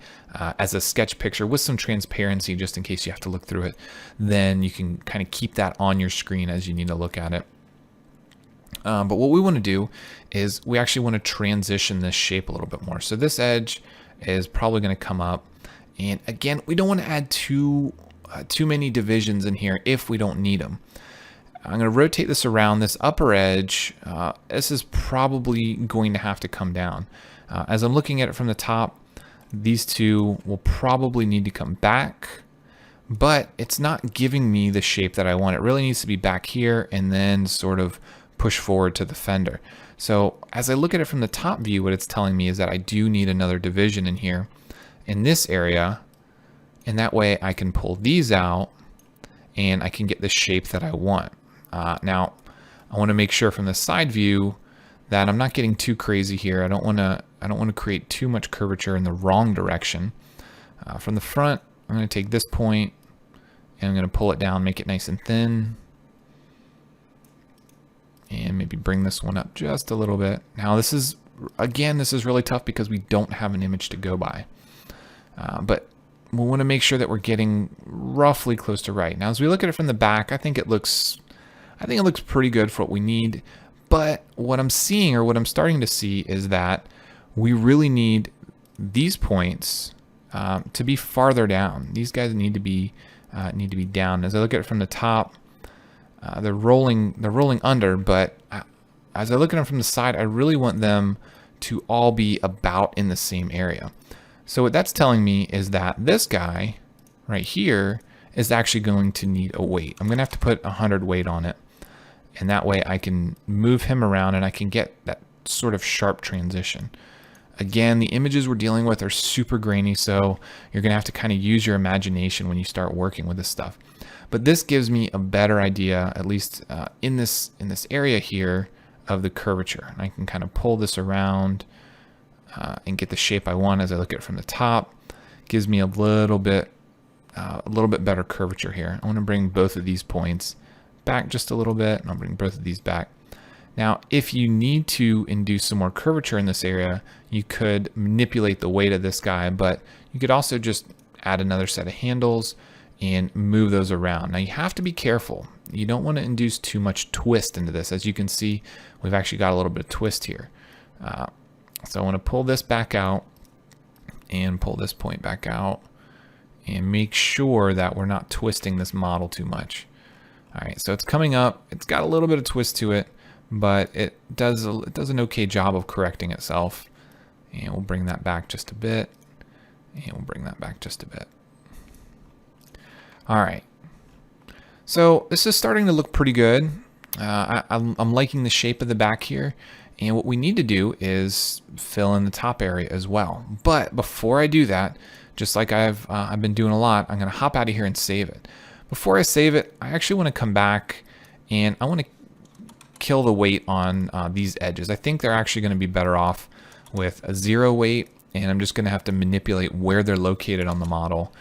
as a sketch picture with some transparency just in case you have to look through it, then you can kind of keep that on your screen as you need to look at it. But what we want to do is we actually want to transition this shape a little bit more. So this edge is probably going to come up, and again, we don't want to add too many divisions in here if we don't need them. I'm going to rotate this around. This upper edge, this is probably going to have to come down. As I'm looking at it from the top, these two will probably need to come back, but it's not giving me the shape that I want. It really needs to be back here and then sort of push forward to the fender. So as I look at it from the top view, what it's telling me is that I do need another division in here in this area, and that way I can pull these out and I can get the shape that I want. Now I want to make sure from the side view that I'm not getting too crazy here. I don't want to create too much curvature in the wrong direction. From the front, I'm going to take this point and I'm going to pull it down, make it nice and thin, and maybe bring this one up just a little bit. Now this is really tough because we don't have an image to go by, but we want to make sure that we're getting roughly close to right. Now as we look at it from the back, I think it looks pretty good for what we need. But what I'm seeing, or what I'm starting to see, is that we really need these points to be farther down. These guys need to be down. As I look at it from the top, they're rolling under, but as I look at them from the side, I really want them to all be about in the same area. So what that's telling me is that this guy right here is actually going to need a weight. I'm going to have to put 100 weight on it, and that way I can move him around and I can get that sort of sharp transition. Again, the images we're dealing with are super grainy, so you're going to have to kind of use your imagination when you start working with this stuff. But this gives me a better idea, at least in this area here, of the curvature. And I can kind of pull this around and get the shape I want as I look at it from the top. Gives me a little bit better curvature here. I want to bring both of these points back just a little bit, and I'll bring both of these back. Now, if you need to induce some more curvature in this area, you could manipulate the weight of this guy, but you could also just add another set of handles and move those around. Now you have to be careful. You don't want to induce too much twist into this. As you can see, we've actually got a little bit of twist here. So I want to pull this back out and pull this point back out and make sure that we're not twisting this model too much. All right, so it's coming up. It's got a little bit of twist to it, but it does an okay job of correcting itself. And we'll bring that back just a bit, and we'll bring that back just a bit. All right, so this is starting to look pretty good. I'm liking the shape of the back here, and what we need to do is fill in the top area as well. But before I do that, just like I've been doing a lot, I'm gonna hop out of here and save it. Before I save it, I actually want to come back and I want to kill the weight on these edges. I think they're actually going to be better off with a 0 weight, and I'm just going to have to manipulate where they're located on the model.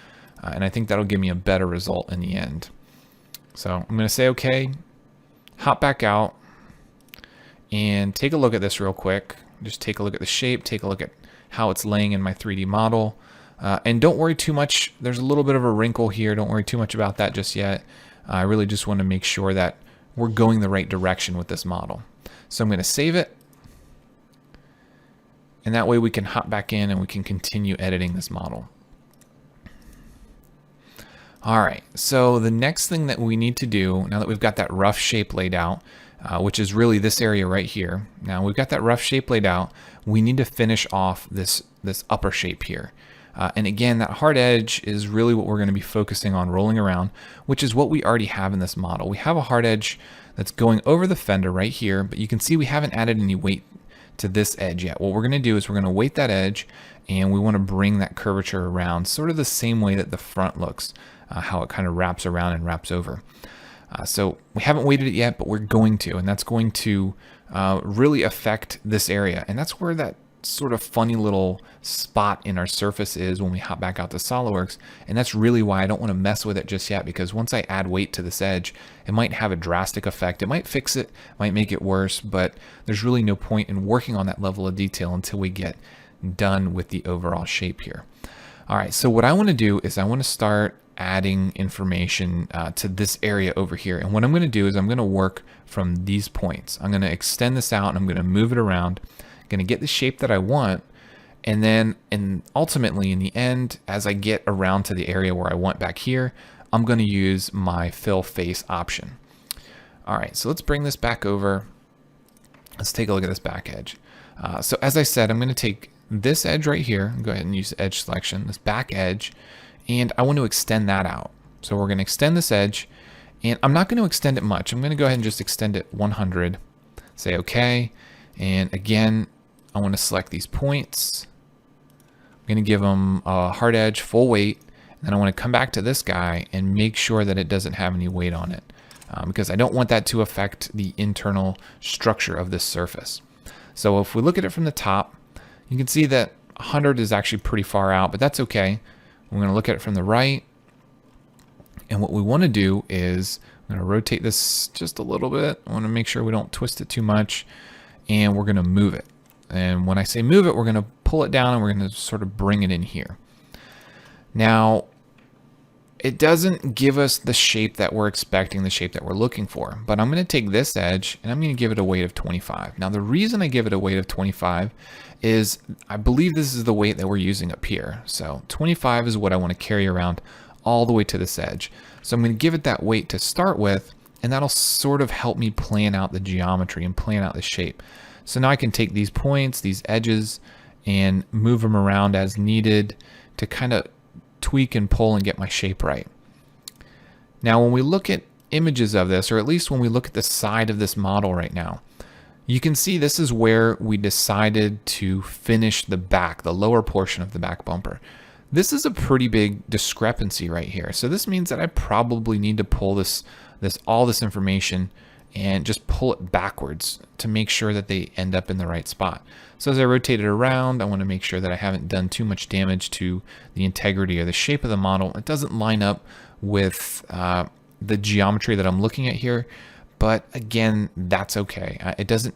And I think that'll give me a better result in the end. So I'm going to say okay, hop back out, and take a look at this real quick. Just take a look at the shape, take a look at how it's laying in my 3D model. And don't worry too much. There's a little bit of a wrinkle here. Don't worry too much about that just yet. I really just want to make sure that we're going the right direction with this model. So I'm going to save it. And that way we can hop back in and we can continue editing this model. All right, so the next thing that we need to do, now that we've got that rough shape laid out, which is really this area right here. Now we've got that rough shape laid out, we need to finish off this upper shape here. And again, that hard edge is really what we're going to be focusing on rolling around, which is what we already have in this model. We have a hard edge that's going over the fender right here, but you can see we haven't added any weight to this edge yet. What we're going to do is we're going to weight that edge, and we want to bring that curvature around sort of the same way that the front looks, how it kind of wraps around and wraps over. So we haven't weighted it yet, but we're going to, and that's going to really affect this area. And that's where that sort of funny little spot in our surface is when we hop back out to SolidWorks. And that's really why I don't want to mess with it just yet, because once I add weight to this edge, it might have a drastic effect. It might fix it, might make it worse, but there's really no point in working on that level of detail until we get done with the overall shape here. All right, so what I want to do is I want to start adding information to this area over here. And what I'm going to do is I'm going to work from these points. I'm going to extend this out and I'm going to move it around. I'm going to get the shape that I want. And then ultimately in the end, as I get around to the area where I want back here, I'm going to use my fill face option. All right, so let's bring this back over. Let's take a look at this back edge. So as I said, I'm going to take this edge right here, go ahead and use edge selection, this back edge, and I want to extend that out. So we're going to extend this edge, and I'm not going to extend it much. I'm going to go ahead and just extend it 100, say okay, and again, I want to select these points. I'm going to give them a hard edge, full weight, and then I want to come back to this guy and make sure that it doesn't have any weight on it, because I don't want that to affect the internal structure of this surface. So if we look at it from the top, you can see that 100 is actually pretty far out, but that's okay. We're going to look at it from the right. And what we want to do is I'm going to rotate this just a little bit. I want to make sure we don't twist it too much. And we're going to move it. And when I say move it, we're going to pull it down and we're going to sort of bring it in here. Now, it doesn't give us the shape that we're expecting, the shape that we're looking for. But I'm going to take this edge and I'm going to give it a weight of 25. Now, the reason I give it a weight of 25 is I believe this is the weight that we're using up here. So 25 is what I want to carry around all the way to this edge. So I'm going to give it that weight to start with, and that'll sort of help me plan out the geometry and plan out the shape. So now I can take these points, these edges, and move them around as needed to kind of tweak and pull and get my shape right. Now, when we look at images of this, or at least when we look at the side of this model right now, you can see this is where we decided to finish the back, the lower portion of the back bumper. This is a pretty big discrepancy right here. So this means that I probably need to pull all this information and just pull it backwards to make sure that they end up in the right spot. So as I rotate it around, I want to make sure that I haven't done too much damage to the integrity or the shape of the model. It doesn't line up with the geometry that I'm looking at here. But again, that's okay. It doesn't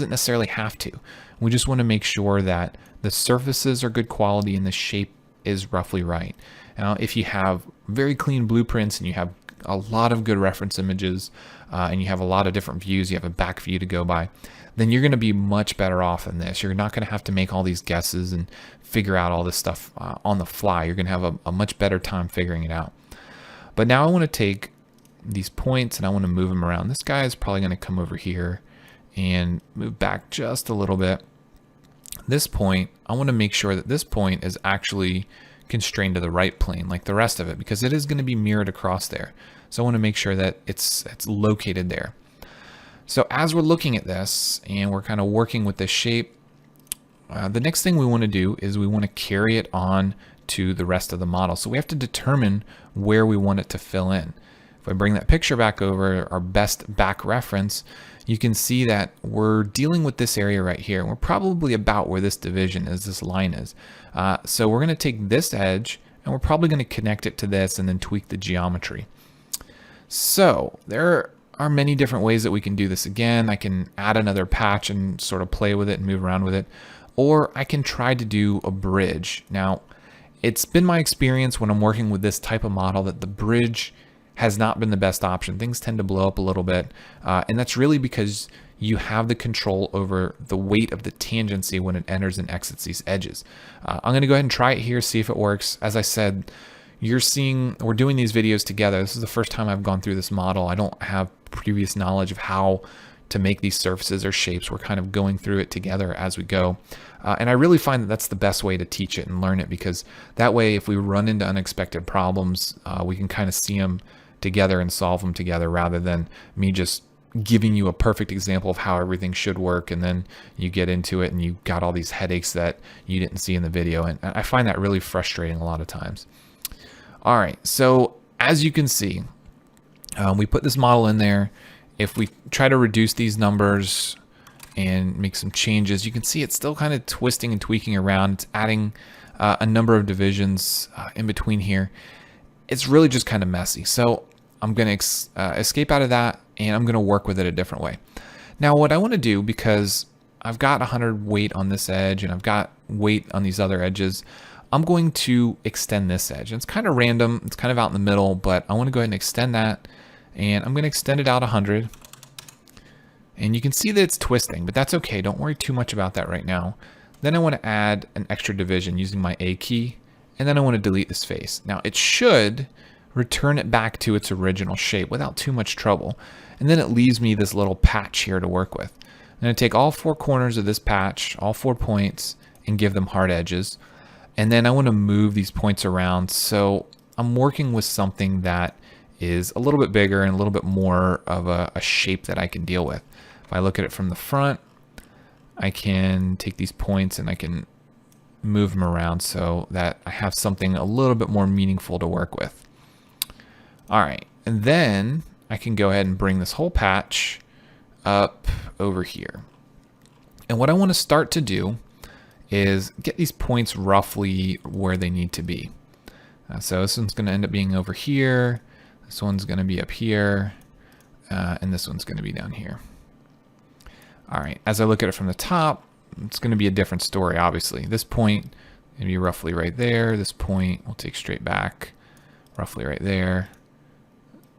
necessarily have to. We just want to make sure that the surfaces are good quality and the shape is roughly right. Now, if you have very clean blueprints and you have a lot of good reference images and you have a lot of different views, you have a back view to go by, then you're going to be much better off than this. You're not going to have to make all these guesses and figure out all this stuff on the fly. You're going to have a much better time figuring it out. But now I want to take these points and I want to move them around. This guy is probably going to come over here and move back just a little bit. This point, I want to make sure that this point is actually constrained to the right plane like the rest of it, because it is going to be mirrored across there. So I want to make sure that it's located there. So as we're looking at this and we're kind of working with this shape, the next thing we want to do is we want to carry it on to the rest of the model. So we have to determine where we want it to fill in. If I bring that picture back over, our best back reference, you can see that we're dealing with this area right here. We're probably about where this division is, this line is. So we're going to take this edge and we're probably going to connect it to this and then tweak the geometry. So there are many different ways that we can do this. Again, I can add another patch and sort of play with it and move around with it, or I can try to do a bridge. Now, it's been my experience when I'm working with this type of model that the bridge has not been the best option. Things tend to blow up a little bit, and that's really because you have the control over the weight of the tangency when it enters and exits these edges. I'm going to go ahead and try it here, see if it works. As I said, we're doing these videos together. This is the first time I've gone through this model. I don't have previous knowledge of how to make these surfaces or shapes. We're kind of going through it together as we go. And I really find that that's the best way to teach it and learn it, because that way, if we run into unexpected problems, we can kind of see them together and solve them together, rather than me just giving you a perfect example of how everything should work, and then you get into it and you got all these headaches that you didn't see in the video. And I find that really frustrating a lot of times. All right, so as you can see, we put this model in there. If we try to reduce these numbers and make some changes, you can see it's still kind of twisting and tweaking around. It's adding a number of divisions in between here. It's really just kind of messy. So I'm going to escape out of that, and I'm going to work with it a different way. Now, what I want to do, because I've got 100 weight on this edge and I've got weight on these other edges, I'm going to extend this edge. And it's kind of random. It's kind of out in the middle, but I want to go ahead and extend that. And I'm going to extend it out 100. And you can see that it's twisting, but that's okay. Don't worry too much about that right now. Then I want to add an extra division using my A key. And then I want to delete this face. Now, it should return it back to its original shape without too much trouble. And then it leaves me this little patch here to work with. I'm going to take all 4 corners of this patch, all 4 points, and give them hard edges. And then I want to move these points around, so I'm working with something that is a little bit bigger and a little bit more of a shape that I can deal with. If I look at it from the front, I can take these points and I can move them around so that I have something a little bit more meaningful to work with. All right, and then I can go ahead and bring this whole patch up over here. And what I want to start to do is get these points roughly where they need to be. So this one's going to end up being over here. This one's going to be up here. And this one's going to be down here. All right, as I look at it from the top, it's going to be a different story, obviously. This point is going to be roughly right there. This point we'll take straight back, roughly right there.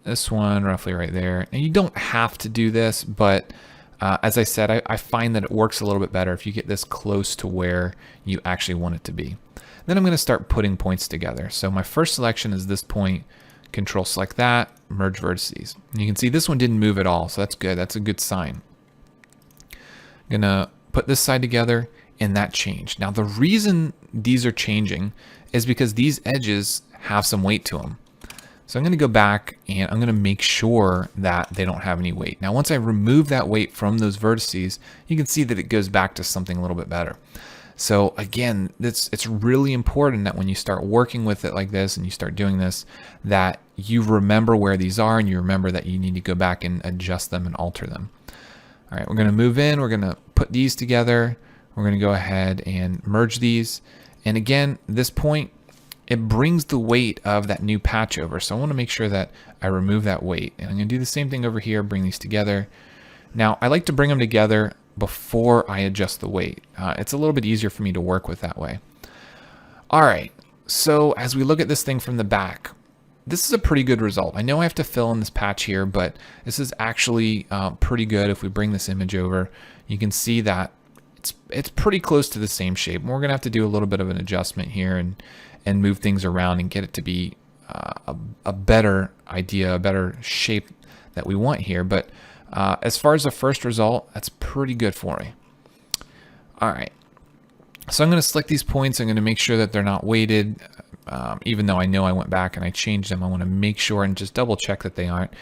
This one roughly right there. And you don't have to do this, but as I said, I find that it works a little bit better if you get this close to where you actually want it to be. Then I'm going to start putting points together. So my first selection is this point. Control select that, merge vertices. And you can see this one didn't move at all, so that's good. That's a good sign. I'm going to put this side together, and that changed. Now the reason these are changing is because these edges have some weight to them. So I'm going to go back and I'm going to make sure that they don't have any weight. Now, once I remove that weight from those vertices, you can see that it goes back to something a little bit better. So again, it's really important that when you start working with it like this and you start doing this, that you remember where these are and you remember that you need to go back and adjust them and alter them. All right, we're going to move in. We're going to put these together. We're going to go ahead and merge these. And again, this point, it brings the weight of that new patch over. So I want to make sure that I remove that weight. And I'm going to do the same thing over here, bring these together. Now, I like to bring them together before I adjust the weight. It's a little bit easier for me to work with that way. All right, so as we look at this thing from the back, this is a pretty good result. I know I have to fill in this patch here, but this is actually pretty good. If we bring this image over, you can see that it's pretty close to the same shape. We're going to have to do a little bit of an adjustment here and move things around and get it to be a better idea, a better shape that we want here. But as far as the first result, that's pretty good for me. All right, so I'm going to select these points. I'm going to make sure that they're not weighted. Even though I know I went back and I changed them, I want to make sure and just double check that they aren't.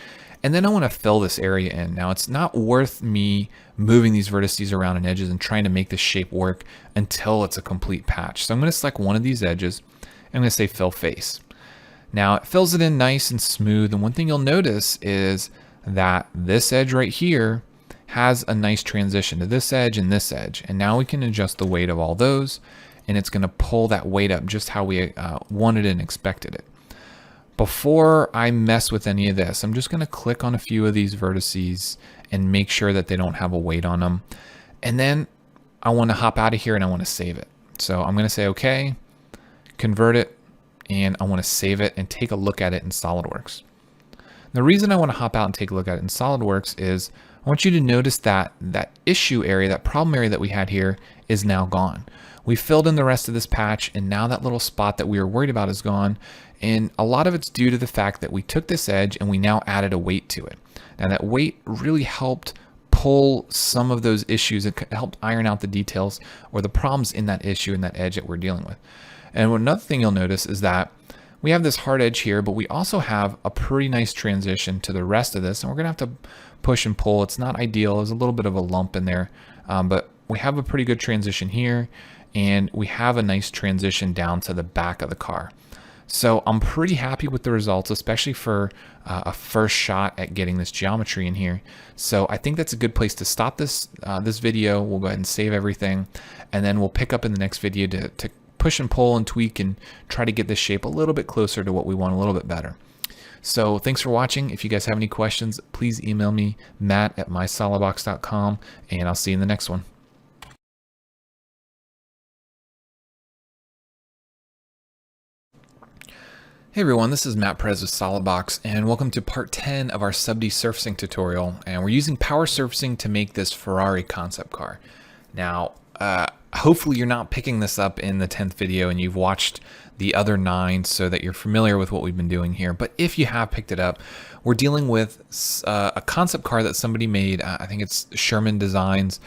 And then I want to fill this area in. Now, it's not worth me moving these vertices around and edges and trying to make this shape work until it's a complete patch. So I'm going to select one of these edges. I'm going to say fill face. Now it fills it in nice and smooth. And one thing you'll notice is that this edge right here has a nice transition to this edge and this edge. And now we can adjust the weight of all those, and it's going to pull that weight up just how we wanted and expected it. before I mess with any of this, I'm just going to click on a few of these vertices and make sure that they don't have a weight on them. And then I want to hop out of here and I want to save it. So I'm going to say, okay, convert it, and I want to save it and take a look at it in SolidWorks. The reason I want to hop out and take a look at it in SolidWorks is I want you to notice that that issue area, that problem area that we had here is now gone. We filled in the rest of this patch, and now that little spot that we were worried about is gone. And a lot of it's due to the fact that we took this edge and we now added a weight to it. Now that weight really helped pull some of those issues. It helped iron out the details or the problems in that issue and that edge that we're dealing with. And another thing you'll notice is that we have this hard edge here, but we also have a pretty nice transition to the rest of this. And we're gonna have to push and pull. It's not ideal. There's a little bit of a lump in there, but we have a pretty good transition here. And we have a nice transition down to the back of the car. So I'm pretty happy with the results, especially for a first shot at getting this geometry in here. So I think that's a good place to stop this this video. We'll go ahead and save everything, and then we'll pick up in the next video to push and pull and tweak and try to get this shape a little bit closer to what we want, a little bit better. So thanks for watching. If you guys have any questions, please email me, matt@mysolidbox.com, and I'll see you in the next one. Hey everyone, this is Matt Perez with SolidWorks, and welcome to part 10 of our sub-D surfacing tutorial. And we're using power surfacing to make this Ferrari concept car. Now, hopefully you're not picking this up in the 10th video and you've watched the other 9 so that you're familiar with what we've been doing here. But if you have picked it up, we're dealing with a concept car that somebody made. I think it's Sherman Designs.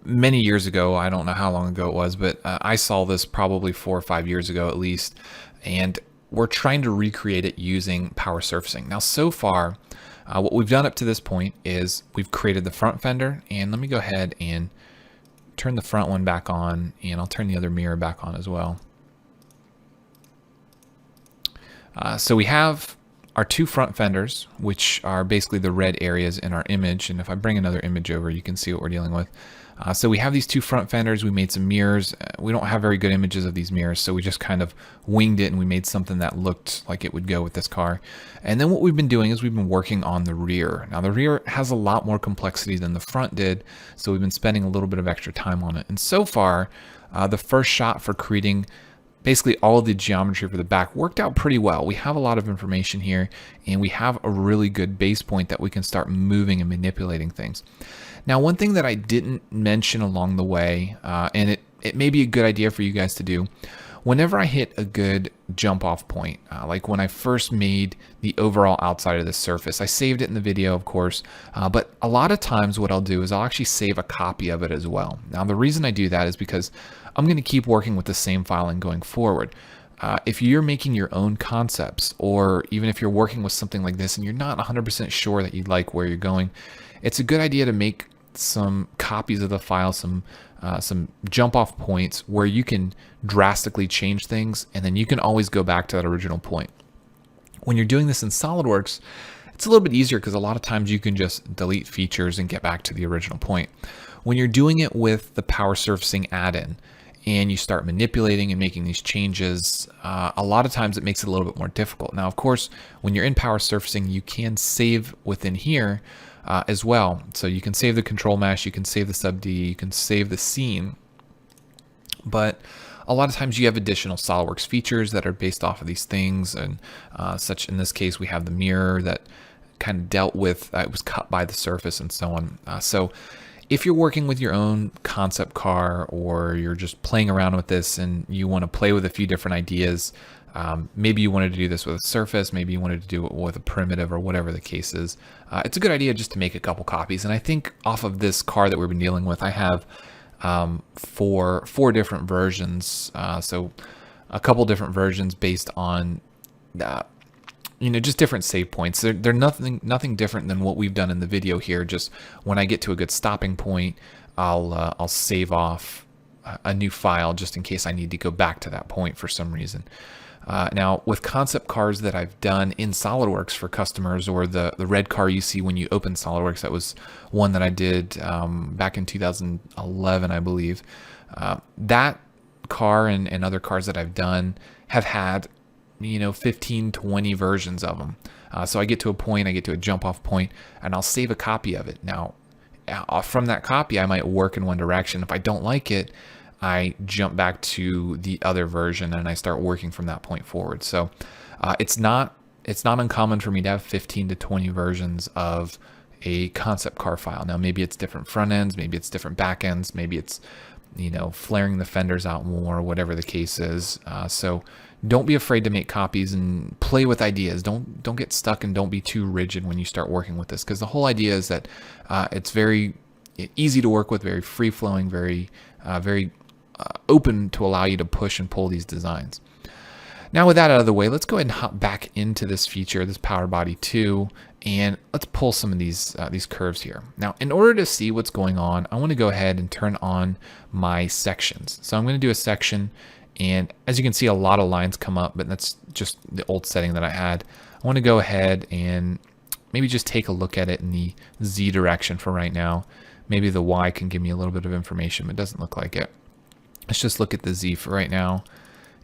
Many years ago. I don't know how long ago it was, but I saw this probably 4 or 5 years ago at least. And we're trying to recreate it using power surfacing. Now, so far, what we've done up to this point is we've created the front fender, and let me go ahead and turn the front one back on, and I'll turn the other mirror back on as well. So we have our 2 front fenders, which are basically the red areas in our image. And if I bring another image over, you can see what we're dealing with. So we have these 2 front fenders. We made some mirrors. We don't have very good images of these mirrors, so we just kind of winged it and we made something that looked like it would go with this car. And then what we've been doing is we've been working on the rear. Now the rear has a lot more complexity than the front did, so we've been spending a little bit of extra time on it. And so far, the first shot for creating basically all of the geometry for the back worked out pretty well. We have a lot of information here, and we have a really good base point that we can start moving and manipulating things. Now, one thing that I didn't mention along the way, and it may be a good idea for you guys to do, whenever I hit a good jump off point, like when I first made the overall outside of the surface, I saved it in the video, of course, but a lot of times what I'll do is I'll actually save a copy of it as well. Now, the reason I do that is because I'm going to keep working with the same filing going forward. If you're making your own concepts, or even if you're working with something like this and you're not 100% sure that you like where you're going, it's a good idea to make some copies of the file, some jump off points where you can drastically change things, and then you can always go back to that original point. When you're doing this in SolidWorks, it's a little bit easier because a lot of times you can just delete features and get back to the original point. When you're doing it with the power surfacing add-in and you start manipulating and making these changes, a lot of times it makes it a little bit more difficult. Now, of course, when you're in power surfacing, you can save within here as well. So you can save the control mesh, you can save the sub-D, you can save the scene. But a lot of times you have additional SolidWorks features that are based off of these things, and such in this case we have the mirror that kind of dealt with, it was cut by the surface and so on. So if you're working with your own concept car, or you're just playing around with this and you want to play with a few different ideas, maybe you wanted to do this with a surface, maybe you wanted to do it with a primitive, or whatever the case is, it's a good idea just to make a couple copies. And I think off of this car that we've been dealing with, I have four different versions, so a couple different versions based on just different save points. They're nothing different than what we've done in the video here. Just when I get to a good stopping point, I'll save off a new file just in case I need to go back to that point for some reason. Now, with concept cars that I've done in SolidWorks for customers, or the red car you see when you open SolidWorks, that was one that I did back in 2011, I believe. That car and other cars that I've done have had 15, 20 versions of them. So I get to a point, I get to a jump off point, and I'll save a copy of it. Now, from that copy, I might work in one direction. If I don't like it, I jump back to the other version and I start working from that point forward. So it's not uncommon for me to have 15 to 20 versions of a concept car file. Now, maybe it's different front ends, maybe it's different back ends, maybe it's flaring the fenders out more, whatever the case is. So don't be afraid to make copies and play with ideas. Don't get stuck and don't be too rigid when you start working with this, because the whole idea is that it's very easy to work with, very free flowing, very open to allow you to push and pull these designs. Now with that out of the way, let's go ahead and hop back into this feature, this Power Body 2, and let's pull some of these curves here. Now, in order to see what's going on, I want to go ahead and turn on my sections. So I'm going to do a section, and as you can see, a lot of lines come up, but that's just the old setting that I had. I want to go ahead and maybe just take a look at it in the Z direction for right now. Maybe the Y can give me a little bit of information, but it doesn't look like it. Let's just look at the Z for right now,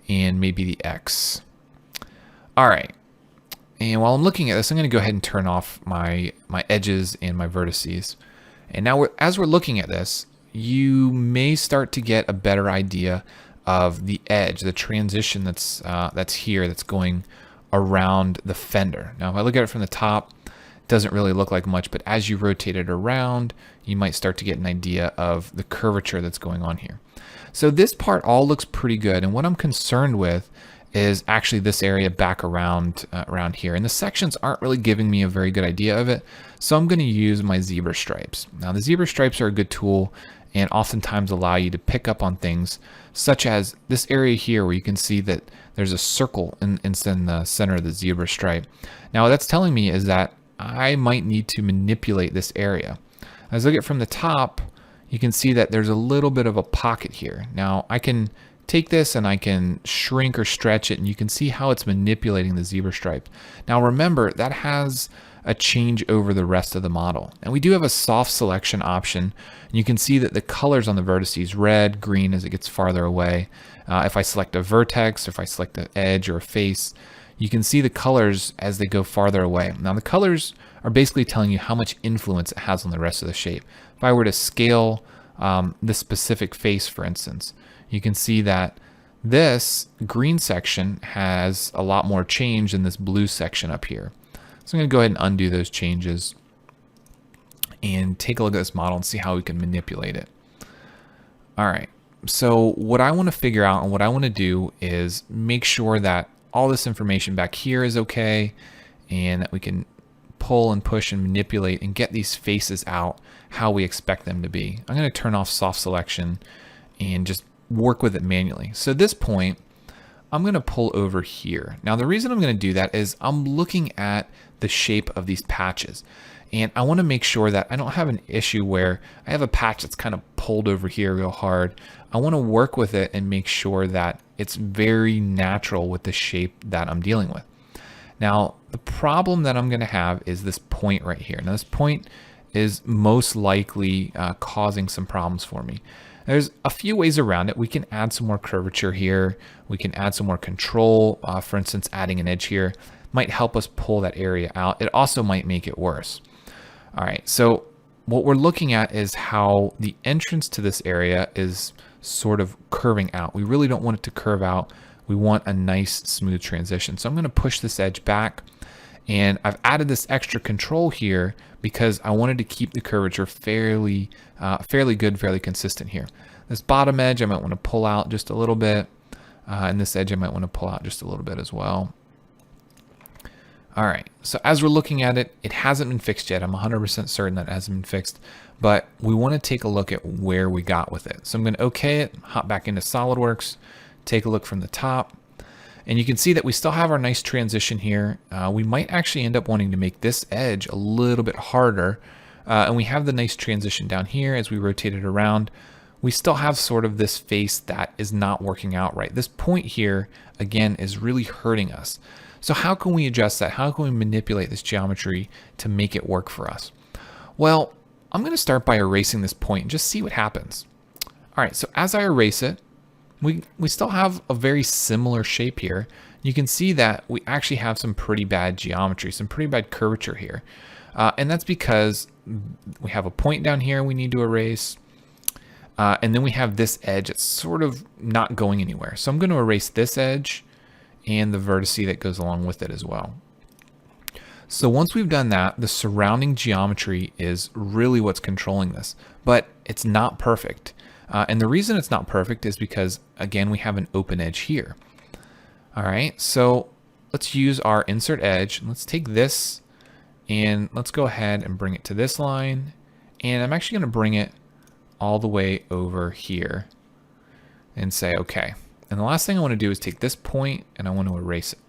and maybe the X. All right. And while I'm looking at this, I'm going to go ahead and turn off my edges and my vertices. And now as we're looking at this, you may start to get a better idea of the edge, the transition that's here, that's going around the fender. Now, if I look at it from the top, it doesn't really look like much, but as you rotate it around, you might start to get an idea of the curvature that's going on here. So this part all looks pretty good, and what I'm concerned with is actually this area back around here, and the sections aren't really giving me a very good idea of it, so I'm going to use my zebra stripes. Now, the zebra stripes are a good tool and oftentimes allow you to pick up on things such as this area here where you can see that there's a circle in the center of the zebra stripe. Now, what that's telling me is that I might need to manipulate this area. As I look at it from the top, you can see that there's a little bit of a pocket here. Now, I can take this and I can shrink or stretch it, and you can see how it's manipulating the zebra stripe. Now remember, that has a change over the rest of the model. And we do have a soft selection option, and you can see that the colors on the vertices, red, green as it gets farther away. If I select a vertex, if I select an edge or a face, you can see the colors as they go farther away. Now the colors are basically telling you how much influence it has on the rest of the shape. If I were to scale this specific face, for instance, you can see that this green section has a lot more change than this blue section up here. So I'm going to go ahead and undo those changes and take a look at this model and see how we can manipulate it. All right, so what I want to figure out and what I want to do is make sure that all this information back here is okay, and that we can pull and push and manipulate and get these faces out how we expect them to be. I'm going to turn off soft selection and just work with it manually. So at this point, I'm going to pull over here. Now, the reason I'm going to do that is I'm looking at the shape of these patches, and I want to make sure that I don't have an issue where I have a patch that's kind of pulled over here real hard. I want to work with it and make sure that it's very natural with the shape that I'm dealing with. Now, the problem that I'm going to have is this point right here. Now, this point is most likely causing some problems for me. There's a few ways around it. We can add some more curvature here. We can add some more control. For instance, adding an edge here might help us pull that area out. It also might make it worse. All right, so what we're looking at is how the entrance to this area is sort of curving out. We really don't want it to curve out. We want a nice smooth transition. So I'm going to push this edge back, and I've added this extra control here because I wanted to keep the curvature fairly good, fairly consistent here. This bottom edge I might want to pull out just a little bit, and this edge I might want to pull out just a little bit as well. All right, so as we're looking at it, it hasn't been fixed yet. I'm 100% certain that it hasn't been fixed, but we want to take a look at where we got with it. So I'm going to OK it, hop back into SolidWorks, take a look from the top, and you can see that we still have our nice transition here. We might actually end up wanting to make this edge a little bit harder, and we have the nice transition down here as we rotate it around. We still have sort of this face that is not working out right. This point here, again, is really hurting us. So how can we adjust that? How can we manipulate this geometry to make it work for us? Well, I'm going to start by erasing this point and just see what happens. All right, so as I erase it, we still have a very similar shape here. You you can see that we actually have some pretty bad geometry, some pretty bad curvature here. And that's because we have a point down here we need to erase. And then we have this edge that's sort of not going anywhere. So I'm going to erase this edge and the vertice that goes along with it as well. So once we've done that, the surrounding geometry is really what's controlling this, but it's not perfect. And the reason it's not perfect is because, again, we have an open edge here. All right, so let's use our insert edge. Let's take this and let's go ahead and bring it to this line. And I'm actually going to bring it all the way over here and say, okay. And the last thing I want to do is take this point and I want to erase it.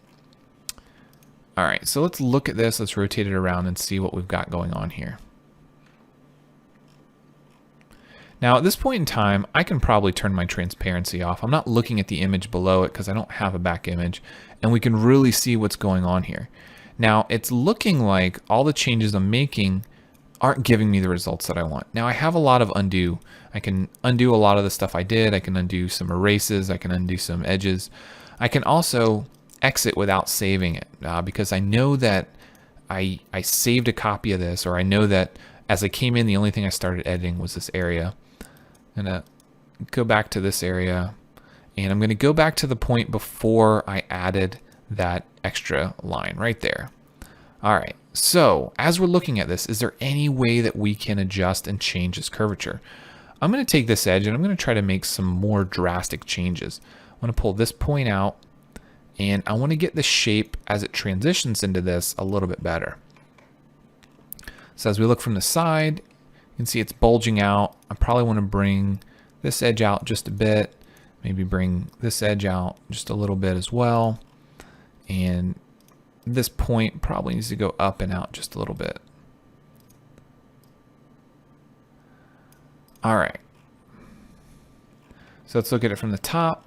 All right, so let's look at this. Let's rotate it around and see what we've got going on here. Now at this point in time, I can probably turn my transparency off. I'm not looking at the image below it because I don't have a back image, and we can really see what's going on here. Now it's looking like all the changes I'm making aren't giving me the results that I want. Now I have a lot of undo. I can undo a lot of the stuff I did. I can undo some erases. I can undo some edges. I can also exit without saving it because I know that I saved a copy of this, or I know that as I came in, the only thing I started editing was this area. I'm gonna go back to this area, and I'm gonna go back to the point before I added that extra line right there. All right, so as we're looking at this, is there any way that we can adjust and change this curvature? I'm gonna take this edge and I'm gonna try to make some more drastic changes. I'm gonna pull this point out, and I wanna get the shape as it transitions into this a little bit better. So as we look from the side, you can see it's bulging out. I probably want to bring this edge out just a bit, maybe bring this edge out just a little bit as well. And this point probably needs to go up and out just a little bit. All right. So let's look at it from the top.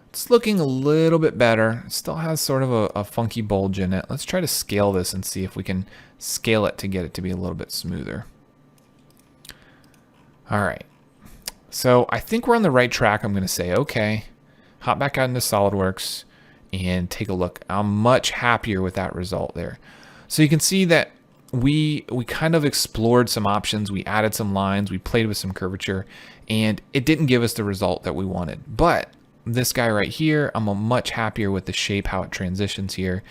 It's looking a little bit better. It still has sort of a funky bulge in it. Let's try to scale this and see if we can scale it to get it to be a little bit smoother. All right. So I think we're on the right track. I'm going to say, okay, hop back out into SolidWorks and take a look. I'm much happier with that result there. So you can see that we kind of explored some options. We added some lines. We played with some curvature, and it didn't give us the result that we wanted. But this guy right here, I'm much happier with the shape, how it transitions here.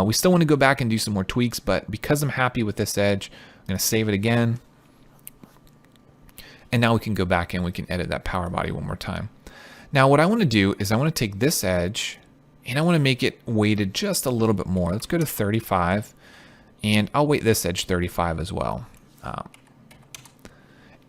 We still want to go back and do some more tweaks, but because I'm happy with this edge, I'm going to save it again. And now we can go back and we can edit that power body one more time. Now what I want to do is I want to take this edge and I want to make it weighted just a little bit more. Let's go to 35, and I'll weight this edge 35 as well.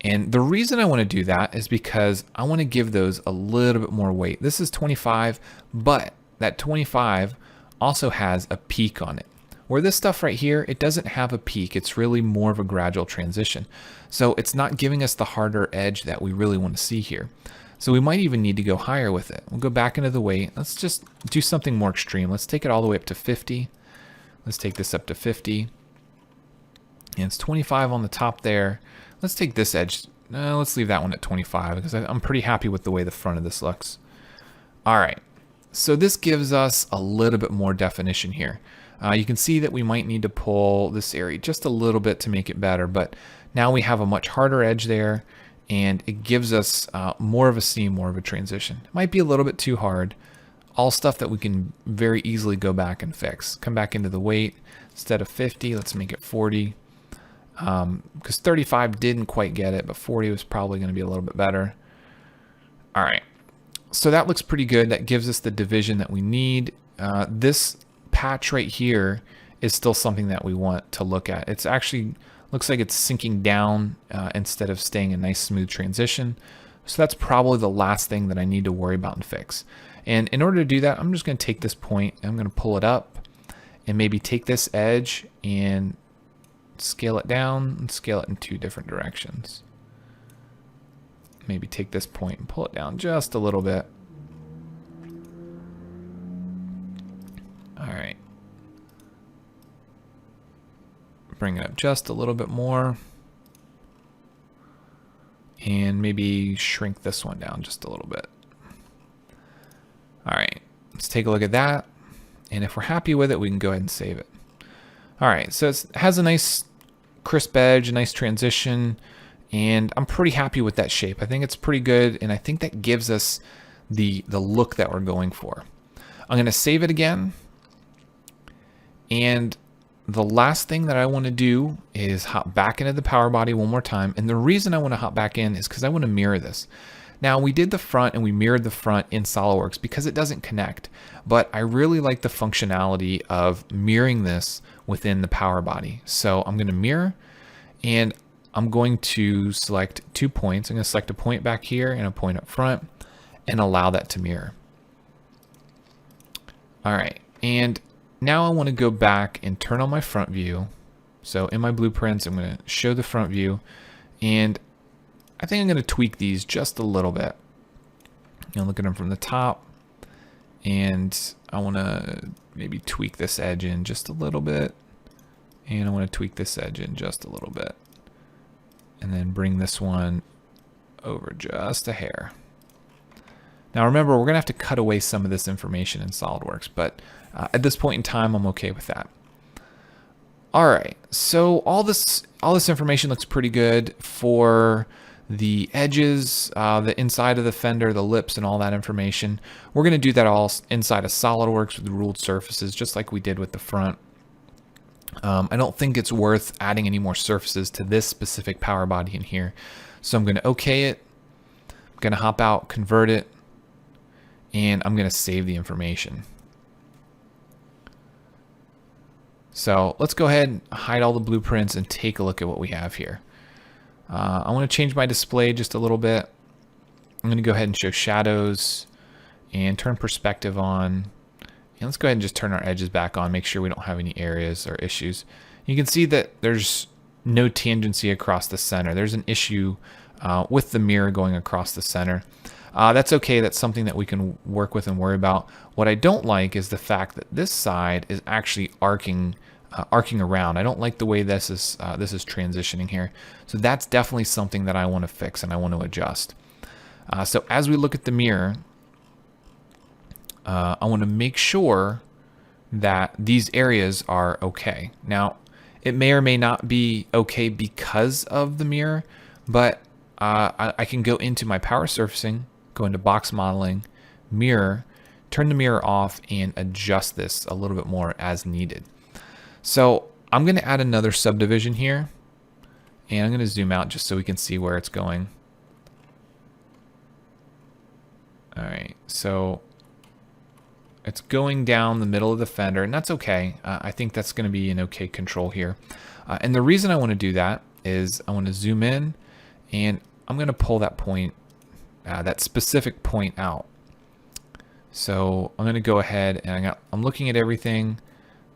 And the reason I want to do that is because I want to give those a little bit more weight. This is 25, but that 25 also has a peak on it. Where this stuff right here, it doesn't have a peak. It's really more of a gradual transition. So it's not giving us the harder edge that we really want to see here. So we might even need to go higher with it. We'll go back into the weight. Let's just do something more extreme. Let's take it all the way up to 50. Let's take this up to 50. And it's 25 on the top there. Let's take this edge. No, let's leave that one at 25 because I'm pretty happy with the way the front of this looks. All right. So this gives us a little bit more definition here. You can see that we might need to pull this area just a little bit to make it better, but now we have a much harder edge there, and it gives us more of a seam, more of a transition. It might be a little bit too hard. All stuff that we can very easily go back and fix. Come back into the weight. Instead of 50, let's make it 40. Because 35 didn't quite get it, but 40 was probably going to be a little bit better. All right. So that looks pretty good. That gives us the division that we need. This patch right here is still something that we want to look at. It's actually looks like it's sinking down instead of staying a nice smooth transition. So that's probably the last thing that I need to worry about and fix. And in order to do that, I'm just going to take this point and I'm going to pull it up and maybe take this edge and scale it down and scale it in two different directions. Maybe take this point and pull it down just a little bit. All right. Bring it up just a little bit more. And maybe shrink this one down just a little bit. All right, let's take a look at that. And if we're happy with it, we can go ahead and save it. All right, so it has a nice crisp edge, a nice transition, and I'm pretty happy with that shape. I think it's pretty good, and I think that gives us the look that we're going for. I'm going to save it again, and the last thing that I want to do is hop back into the power body one more time. And the reason I want to hop back in is because I want to mirror this. Now, we did the front and we mirrored the front in SolidWorks because it doesn't connect, but I really like the functionality of mirroring this within the power body. So I'm going to mirror, and I'm going to select 2 points. I'm going to select a point back here and a point up front and allow that to mirror. All right, and now I want to go back and turn on my front view. So in my blueprints, I'm going to show the front view, and I think I'm going to tweak these just a little bit. Look at them from the top, and I want to maybe tweak this edge in just a little bit, and I want to tweak this edge in just a little bit, and then bring this one over just a hair. Now remember, we're going to have to cut away some of this information in SolidWorks, but at this point in time, I'm okay with that. All right, so all this information looks pretty good for the edges, the inside of the fender, the lips, and all that information. We're going to do that all inside of SolidWorks with ruled surfaces, just like we did with the front. I don't think it's worth adding any more surfaces to this specific power body in here. So I'm going to OK it. I'm going to hop out, convert it, and I'm going to save the information. So let's go ahead and hide all the blueprints and take a look at what we have here. I want to change my display just a little bit. I'm going to go ahead and show shadows and turn perspective on. And let's go ahead and just turn our edges back on, make sure we don't have any areas or issues. You can see that there's no tangency across the center. There's an issue with the mirror going across the center. That's okay. That's something that we can work with and worry about. What I don't like is the fact that this side is actually arcing around. I don't like the way this is transitioning here. So that's definitely something that I want to fix and I want to adjust. So as we look at the mirror, I want to make sure that these areas are okay. Now, it may or may not be okay because of the mirror, but I can go into my power surfacing, go into box modeling, mirror, turn the mirror off, and adjust this a little bit more as needed. So I'm going to add another subdivision here, and I'm going to zoom out just so we can see where it's going. All right, so it's going down the middle of the fender, and that's okay. I think that's going to be an okay control here. And the reason I want to do that is I want to zoom in, and I'm going to pull that point, that specific point out. So I'm going to go ahead and I'm looking at everything.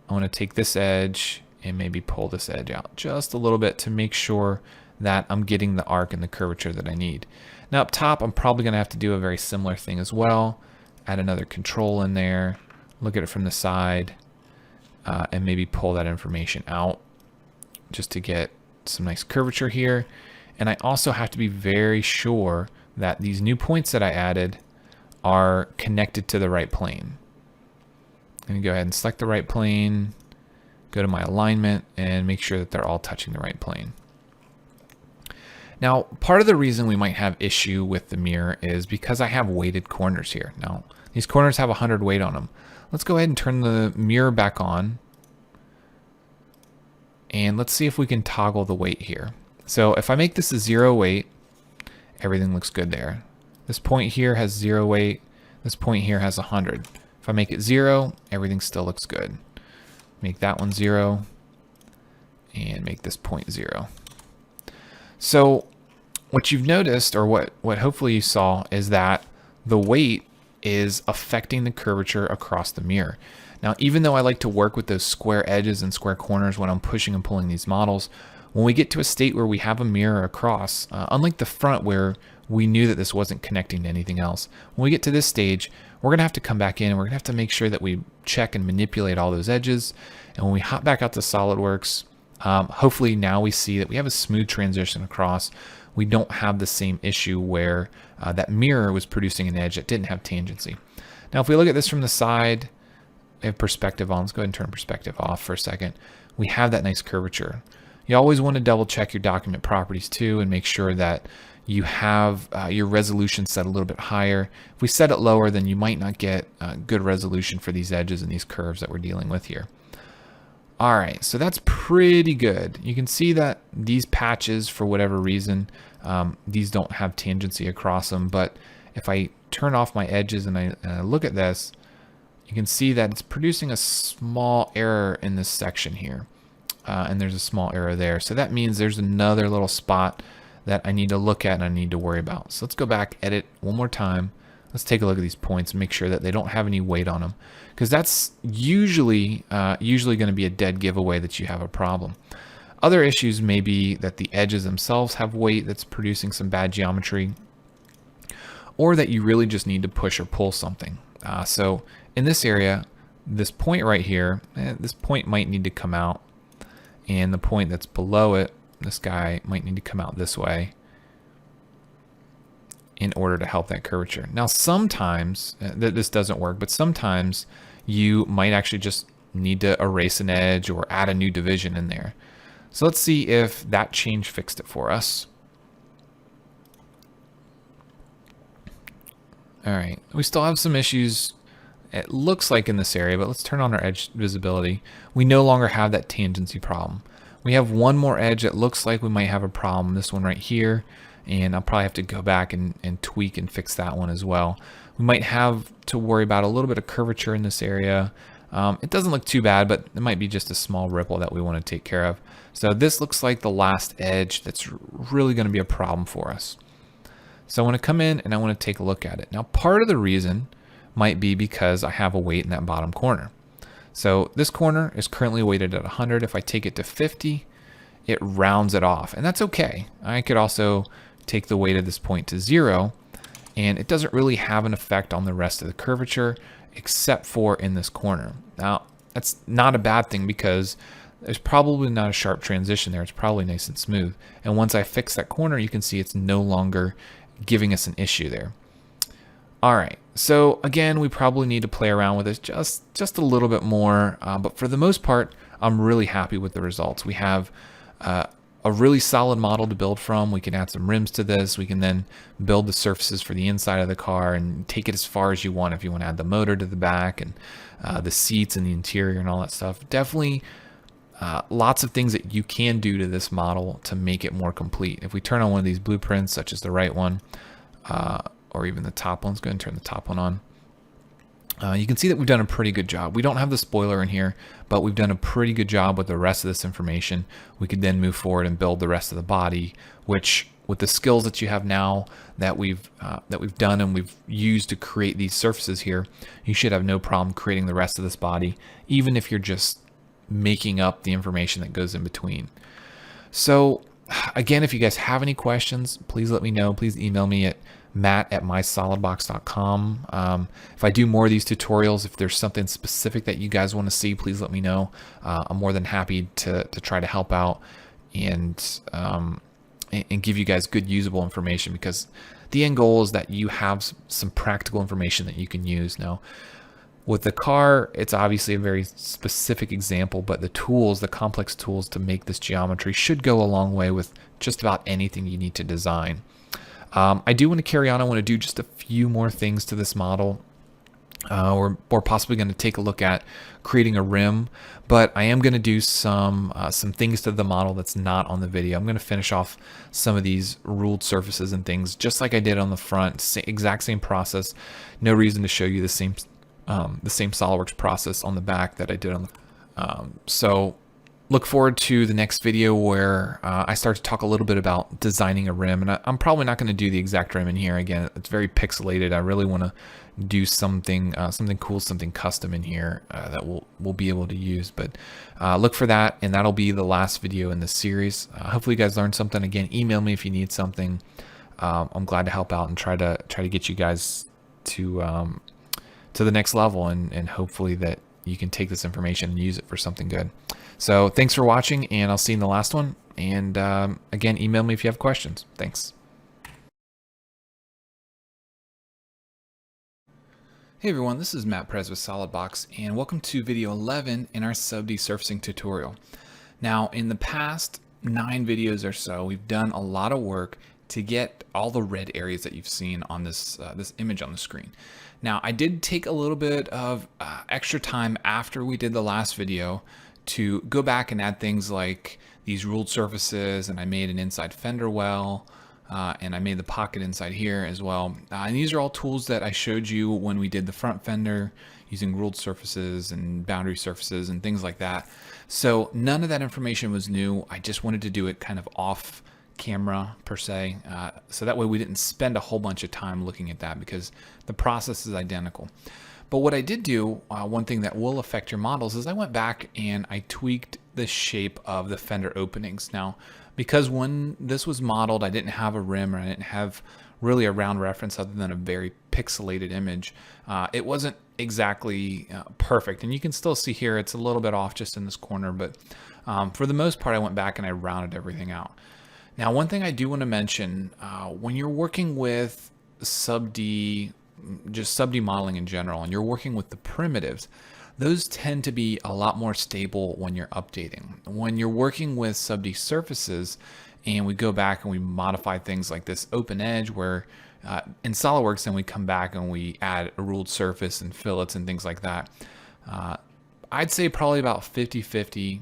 I want to take this edge and maybe pull this edge out just a little bit to make sure that I'm getting the arc and the curvature that I need. Now up top, I'm probably going to have to do a very similar thing as well. Add another control in there, look at it from the side, and maybe pull that information out just to get some nice curvature here. And I also have to be very sure that these new points that I added are connected to the right plane. I'm going to go ahead and select the right plane, go to my alignment, and make sure that they're all touching the right plane. Now, part of the reason we might have issue with the mirror is because I have weighted corners here. Now, these corners have 100 weight on them. Let's go ahead and turn the mirror back on, and let's see if we can toggle the weight here. So if I make this a 0 weight, everything looks good there. This point here has 0 weight. This point here has 100. If I make it 0, everything still looks good. Make that one 0 and make this point 0. So what you've noticed, or what hopefully you saw, is that the weight is affecting the curvature across the mirror. Now, even though I like to work with those square edges and square corners when I'm pushing and pulling these models, when we get to a state where we have a mirror across, unlike the front where we knew that this wasn't connecting to anything else, when we get to this stage, we're gonna have to come back in and we're gonna have to make sure that we check and manipulate all those edges. And when we hop back out to SolidWorks, hopefully now we see that we have a smooth transition across. We don't have the same issue where that mirror was producing an edge that didn't have tangency. Now, if we look at this from the side, have perspective on. Let's go ahead and turn perspective off for a second. We have that nice curvature. You always want to double check your document properties too and make sure that you have your resolution set a little bit higher. If we set it lower, then you might not get good resolution for these edges and these curves that we're dealing with here. All right, so that's pretty good. You can see that these patches, for whatever reason, these don't have tangency across them, but if I turn off my edges and I look at this, you can see that it's producing a small error in this section here. And there's a small error there. So that means there's another little spot that I need to look at and I need to worry about. So let's go back, edit one more time. Let's take a look at these points and make sure that they don't have any weight on them, because that's usually going to be a dead giveaway that you have a problem. Other issues may be that the edges themselves have weight that's producing some bad geometry, or that you really just need to push or pull something. So in this area, this point right here, this point might need to come out, and the point that's below it, this guy might need to come out this way in order to help that curvature. Now, sometimes this doesn't work, but sometimes you might actually just need to erase an edge or add a new division in there. So let's see if that change fixed it for us. All right, we still have some issues, it looks like, in this area, but let's turn on our edge visibility. We no longer have that tangency problem. We have one more edge that looks like we might have a problem, this one right here, and I'll probably have to go back and tweak and fix that one as well. We might have to worry about a little bit of curvature in this area. It doesn't look too bad, but it might be just a small ripple that we want to take care of. So this looks like the last edge that's really going to be a problem for us. So I want to come in and I want to take a look at it. Now, part of the reason might be because I have a weight in that bottom corner. So this corner is currently weighted at 100. If I take it to 50, it rounds it off, and that's okay. I could also take the weight of this point to 0, and it doesn't really have an effect on the rest of the curvature except for in this corner. Now, that's not a bad thing because there's probably not a sharp transition there. It's probably nice and smooth. And once I fix that corner, you can see it's no longer giving us an issue there. All right, so again, we probably need to play around with this just a little bit more, but for the most part, I'm really happy with the results. We have a really solid model to build from. We can add some rims to this. We can then build the surfaces for the inside of the car and take it as far as you want. If you want to add the motor to the back and the seats and the interior and all that stuff, definitely lots of things that you can do to this model to make it more complete. If we turn on one of these blueprints, such as the right one, or even the top one, let's go ahead and turn the top one on. You can see that we've done a pretty good job. We don't have the spoiler in here, but we've done a pretty good job with the rest of this information. We could then move forward and build the rest of the body, which, with the skills that you have now that we've done and we've used to create these surfaces here, you should have no problem creating the rest of this body, even if you're just making up the information that goes in between. So again, if you guys have any questions, please let me know. Please email me at matt@mysolidbox.com. If I do more of these tutorials, if there's something specific that you guys want to see, please let me know. I'm more than happy to try to help out and give you guys good usable information, because the end goal is that you have some practical information that you can use. Now, with the car, it's obviously a very specific example, but the tools, the complex tools to make this geometry should go a long way with just about anything you need to design. I do want to carry on. I want to do just a few more things to this model. We're possibly going to take a look at creating a rim, but I am going to do some things to the model that's not on the video. I'm going to finish off some of these ruled surfaces and things, just like I did on the front. Exact same process. No reason to show you the same SolidWorks process on the back that I did on the. So look forward to the next video where I start to talk a little bit about designing a rim, and I'm probably not going to do the exact rim in here. Again, it's very pixelated. I really want to do something cool, something custom in here that we'll be able to use. But look for that, and that'll be the last video in this series. Hopefully you guys learned something. Again, email me if you need something. I'm glad to help out and try to get you guys to the next level, and hopefully that you can take this information and use it for something good. So thanks for watching, and I'll see you in the last one. And again, email me if you have questions. Thanks. Hey everyone, this is Perez with SolidWorks, and welcome to video 11 in our sub-desurfacing tutorial. Now, in the past 9 videos or so, we've done a lot of work to get all the red areas that you've seen on this image on the screen. Now, I did take a little bit of extra time after we did the last video to go back and add things like these ruled surfaces, and I made an inside fender well, and I made the pocket inside here as well. And these are all tools that I showed you when we did the front fender using ruled surfaces and boundary surfaces and things like that. So none of that information was new. I just wanted to do it kind of off camera per se. So that way we didn't spend a whole bunch of time looking at that because the process is identical. But what I did do, one thing that will affect your models, is I went back and I tweaked the shape of the fender openings. Now, because when this was modeled, I didn't have a rim or I didn't have really a round reference other than a very pixelated image. It wasn't exactly perfect. And you can still see here, it's a little bit off just in this corner, but for the most part, I went back and I rounded everything out. Now, one thing I do want to mention, when you're working with sub-D modeling in general, and you're working with the primitives, those tend to be a lot more stable when you're updating. When you're working with sub-D surfaces, and we go back and we modify things like this open edge, where in SolidWorks, then we come back and we add a ruled surface and fillets and things like that. I'd say probably about 50-50%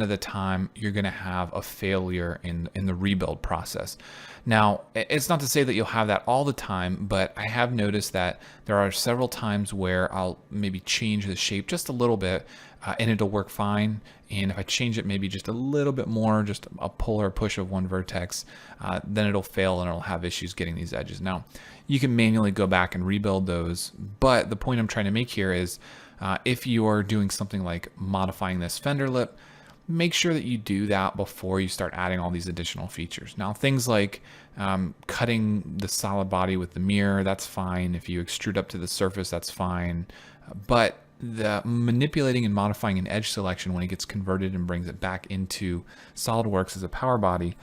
of the time you're going to have a failure in the rebuild process. Now, it's not to say that you'll have that all the time, but I have noticed that there are several times where I'll maybe change the shape just a little bit and it'll work fine. And if I change it maybe just a little bit more, just a pull or a push of one vertex, then it'll fail and it'll have issues getting these edges. Now, you can manually go back and rebuild those, but the point I'm trying to make here is if you are doing something like modifying this fender lip, make sure that you do that before you start adding all these additional features. Now, things like cutting the solid body with the mirror, that's fine. If you extrude up to the surface, that's fine. But the manipulating and modifying an edge selection when it gets converted and brings it back into SolidWorks as a power body,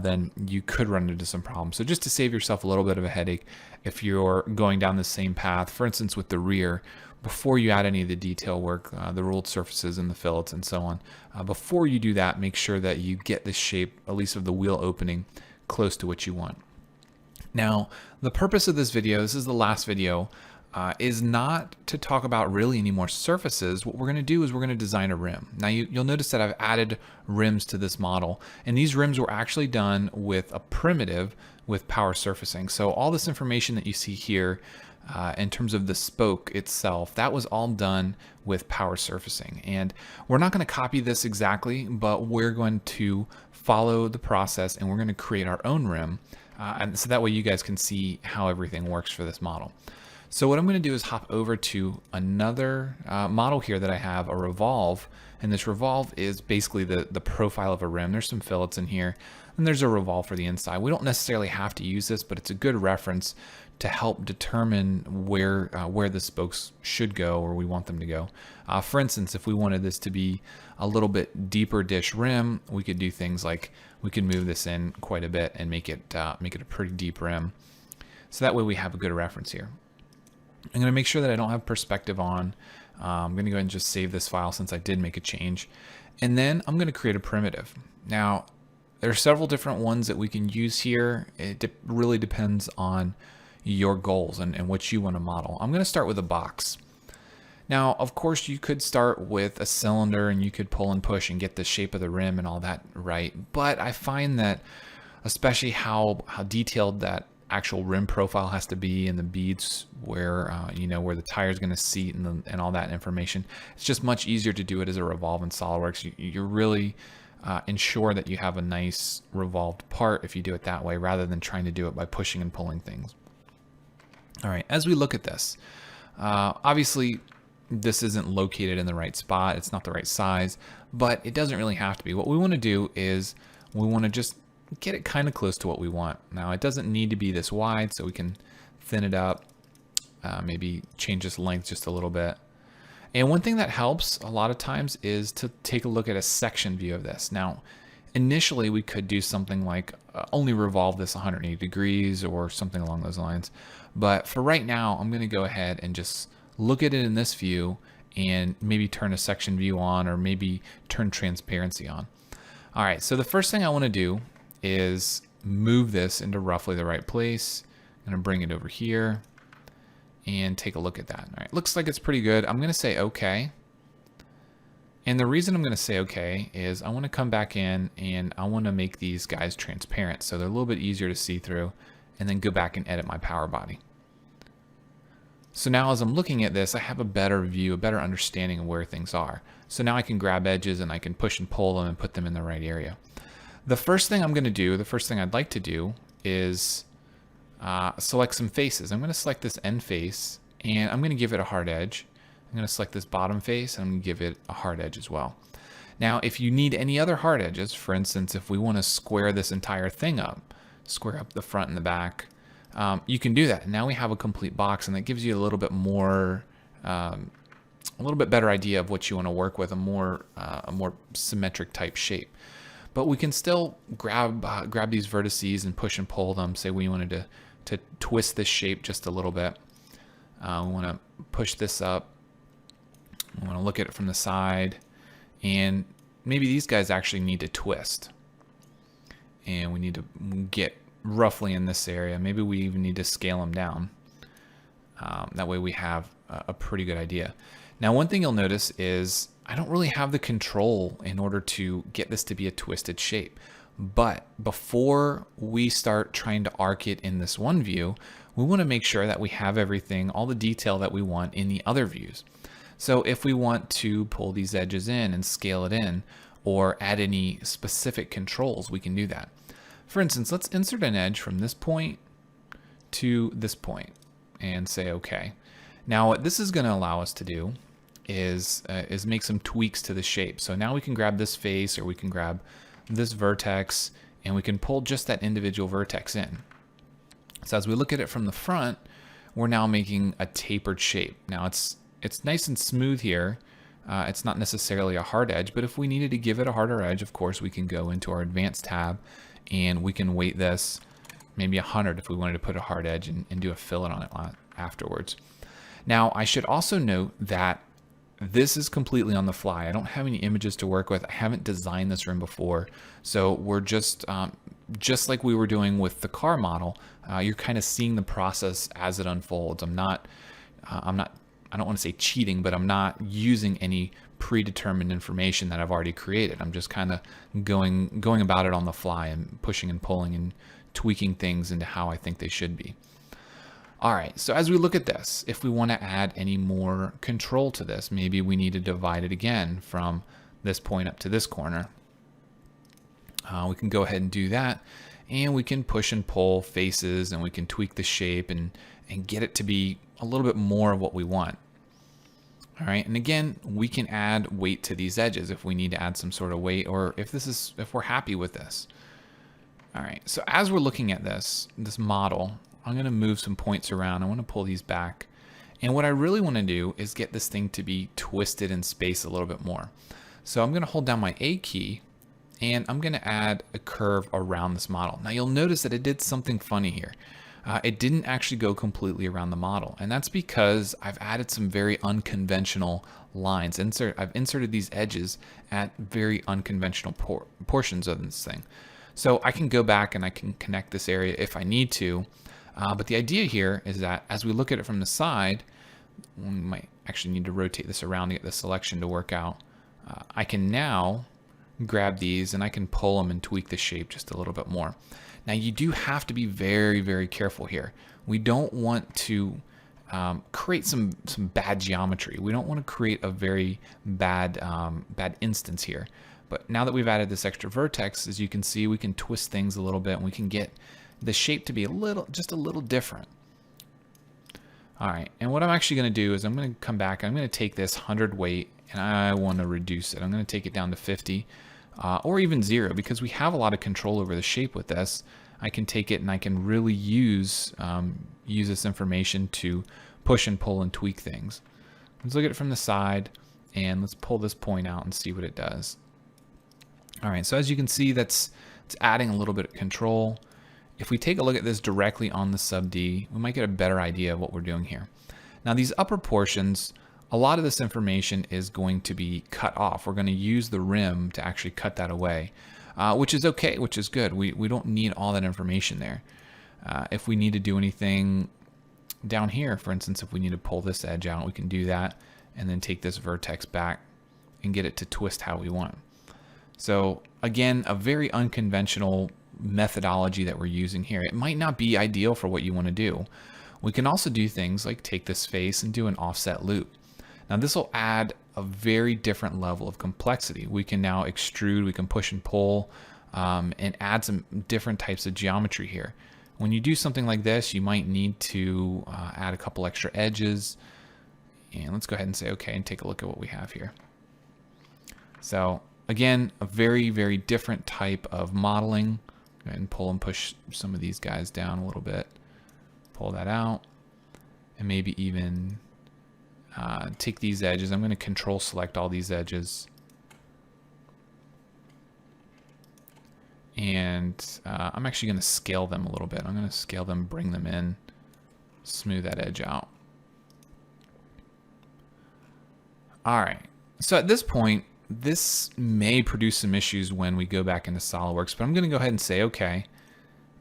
then you could run into some problems. So just to save yourself a little bit of a headache, if you're going down the same path, for instance, with the rear, before you add any of the detail work, the ruled surfaces and the fillets and so on, before you do that, make sure that you get the shape, at least of the wheel opening, close to what you want. Now, the purpose of this video, this is the last video, is not to talk about really any more surfaces. What we're going to do is we're going to design a rim. Now, you'll notice that I've added rims to this model, and these rims were actually done with a primitive with power surfacing. So all this information that you see here, in terms of the spoke itself, that was all done with power surfacing. And we're not going to copy this exactly, but we're going to follow the process and we're going to create our own rim. And so that way you guys can see how everything works for this model. So what I'm going to do is hop over to another model here that I have, a revolve. And this revolve is basically the profile of a rim. There's some fillets in here, and there's a revolve for the inside. We don't necessarily have to use this, but it's a good reference to help determine where the spokes should go or we want them to go. For instance, if we wanted this to be a little bit deeper dish rim, we could do things like we could move this in quite a bit and make it a pretty deep rim. So that way we have a good reference here. I'm going to make sure that I don't have perspective on. I'm going to go ahead and just save this file since I did make a change. And then I'm going to create a primitive. Now, there are several different ones that we can use here. It really depends on your goals and what you want to model. I'm going to start with a box. Now, of course, you could start with a cylinder and you could pull and push and get the shape of the rim and all that right. But I find that especially how detailed that actual rim profile has to be and the beads where where the tire is going to seat and all that information, it's just much easier to do it as a revolve in SolidWorks. You're really ensure that you have a nice revolved part if you do it that way rather than trying to do it by pushing and pulling things. All right, as we look at this, obviously this isn't located in the right spot. It's not the right size, but it doesn't really have to be. What we want to do is we want to just get it kind of close to what we want. Now, it doesn't need to be this wide, so we can thin it up, maybe change its length just a little bit. And one thing that helps a lot of times is to take a look at a section view of this. Now, initially we could do something like only revolve this 180 degrees or something along those lines. But for right now, I'm going to go ahead and just look at it in this view and maybe turn a section view on, or maybe turn transparency on. All right, so the first thing I want to do is move this into roughly the right place. I'm going to bring it over here and take a look at that. All right, looks like it's pretty good. I'm going to say okay. And the reason I'm going to say okay is I want to come back in and I want to make these guys transparent so they're a little bit easier to see through, and then go back and edit my power body. So now as I'm looking at this, I have a better view, a better understanding of where things are. So now I can grab edges and I can push and pull them and put them in the right area. The first thing I'm going to do, the first thing I'd like to do is select some faces. I'm going to select this end face and I'm going to give it a hard edge. I'm going to select this bottom face and I'm going to give it a hard edge as well. Now, if you need any other hard edges, for instance, if we want to square this entire thing up, square up the front and the back, you can do that. Now we have a complete box, and that gives you a little bit more, a little bit better idea of what you want to work with, a more symmetric type shape. But we can still grab these vertices and push and pull them. Say we wanted to twist this shape just a little bit. We want to push this up. We want to look at it from the side, and maybe these guys actually need to twist, and we need to get roughly in this area. Maybe we even need to scale them down. That way we have a pretty good idea. Now, one thing you'll notice is I don't really have the control in order to get this to be a twisted shape. But before we start trying to arc it in this one view, we want to make sure that we have everything, all the detail that we want in the other views. So if we want to pull these edges in and scale it in, or add any specific controls, we can do that. For instance, let's insert an edge from this point to this point and say okay. Now what this is going to allow us to do is make some tweaks to the shape. So now we can grab this face, or we can grab this vertex, and we can pull just that individual vertex in. So as we look at it from the front, we're now making a tapered shape. Now it's nice and smooth here. It's not necessarily a hard edge, but if we needed to give it a harder edge, of course, we can go into our advanced tab and we can weight this maybe 100 if we wanted to put a hard edge and do a fillet on it afterwards. Now, I should also note that this is completely on the fly. I don't have any images to work with. I haven't designed this room before. So we're just like we were doing with the car model, you're kind of seeing the process as it unfolds. I don't want to say cheating, but I'm not using any predetermined information that I've already created. I'm just kind of going about it on the fly and pushing and pulling and tweaking things into how I think they should be. All right, so as we look at this, if we want to add any more control to this, maybe we need to divide it again from this point up to this corner. We can go ahead and do that, and we can push and pull faces, and we can tweak the shape and get it to be a little bit more of what we want. All right, and again, we can add weight to these edges if we need to add some sort of weight, or if we're happy with this. All right, so as we're looking at this model, I'm going to move some points around. I want to pull these back. And what I really want to do is get this thing to be twisted in space a little bit more. So I'm going to hold down my A key, and I'm going to add a curve around this model. Now you'll notice that it did something funny here. It didn't actually go completely around the model, and that's because I've added some very unconventional lines. I've inserted these edges at very unconventional portions of this thing. So I can go back and I can connect this area if I need to, but the idea here is that as we look at it from the side, we might actually need to rotate this around to get the selection to work out. I can now grab these and I can pull them and tweak the shape just a little bit more. Now you do have to be very, very careful here. We don't want to create some bad geometry. We don't want to create a very bad instance here. But now that we've added this extra vertex, as you can see, we can twist things a little bit and we can get the shape to be just a little different. All right, and what I'm actually going to do is I'm going to come back, I'm going to take this 100 weight and I want to reduce it. I'm going to take it down to 50 or even 0 because we have a lot of control over the shape with this. I can take it and I can really use this information to push and pull and tweak things. Let's look at it from the side and let's pull this point out and see what it does. All right, so as you can see, it's adding a little bit of control. if we take a look at this directly on the sub D, we might get a better idea of what we're doing here. Now these upper portions, a lot of this information is going to be cut off. We're going to use the rim to actually cut that away, which is okay, which is good. We don't need all that information there. If we need to do anything down here, for instance, if we need to pull this edge out, we can do that and then take this vertex back and get it to twist how we want. So again, a very unconventional methodology that we're using here. It might not be ideal for what you want to do. We can also do things like take this face and do an offset loop. Now this will add a very different level of complexity. We can now extrude, we can push and pull, and add some different types of geometry here. When you do something like this, you might need to add a couple extra edges. And let's go ahead and say okay and take a look at what we have here. So again, a very, very different type of modeling. Go ahead and pull and push some of these guys down a little bit. Pull that out. And maybe even take these edges. I'm going to control select all these edges. And I'm actually going to scale them a little bit. I'm going to scale them, bring them in, smooth that edge out. All right. So at this point, this may produce some issues when we go back into SolidWorks, but I'm going to go ahead and say okay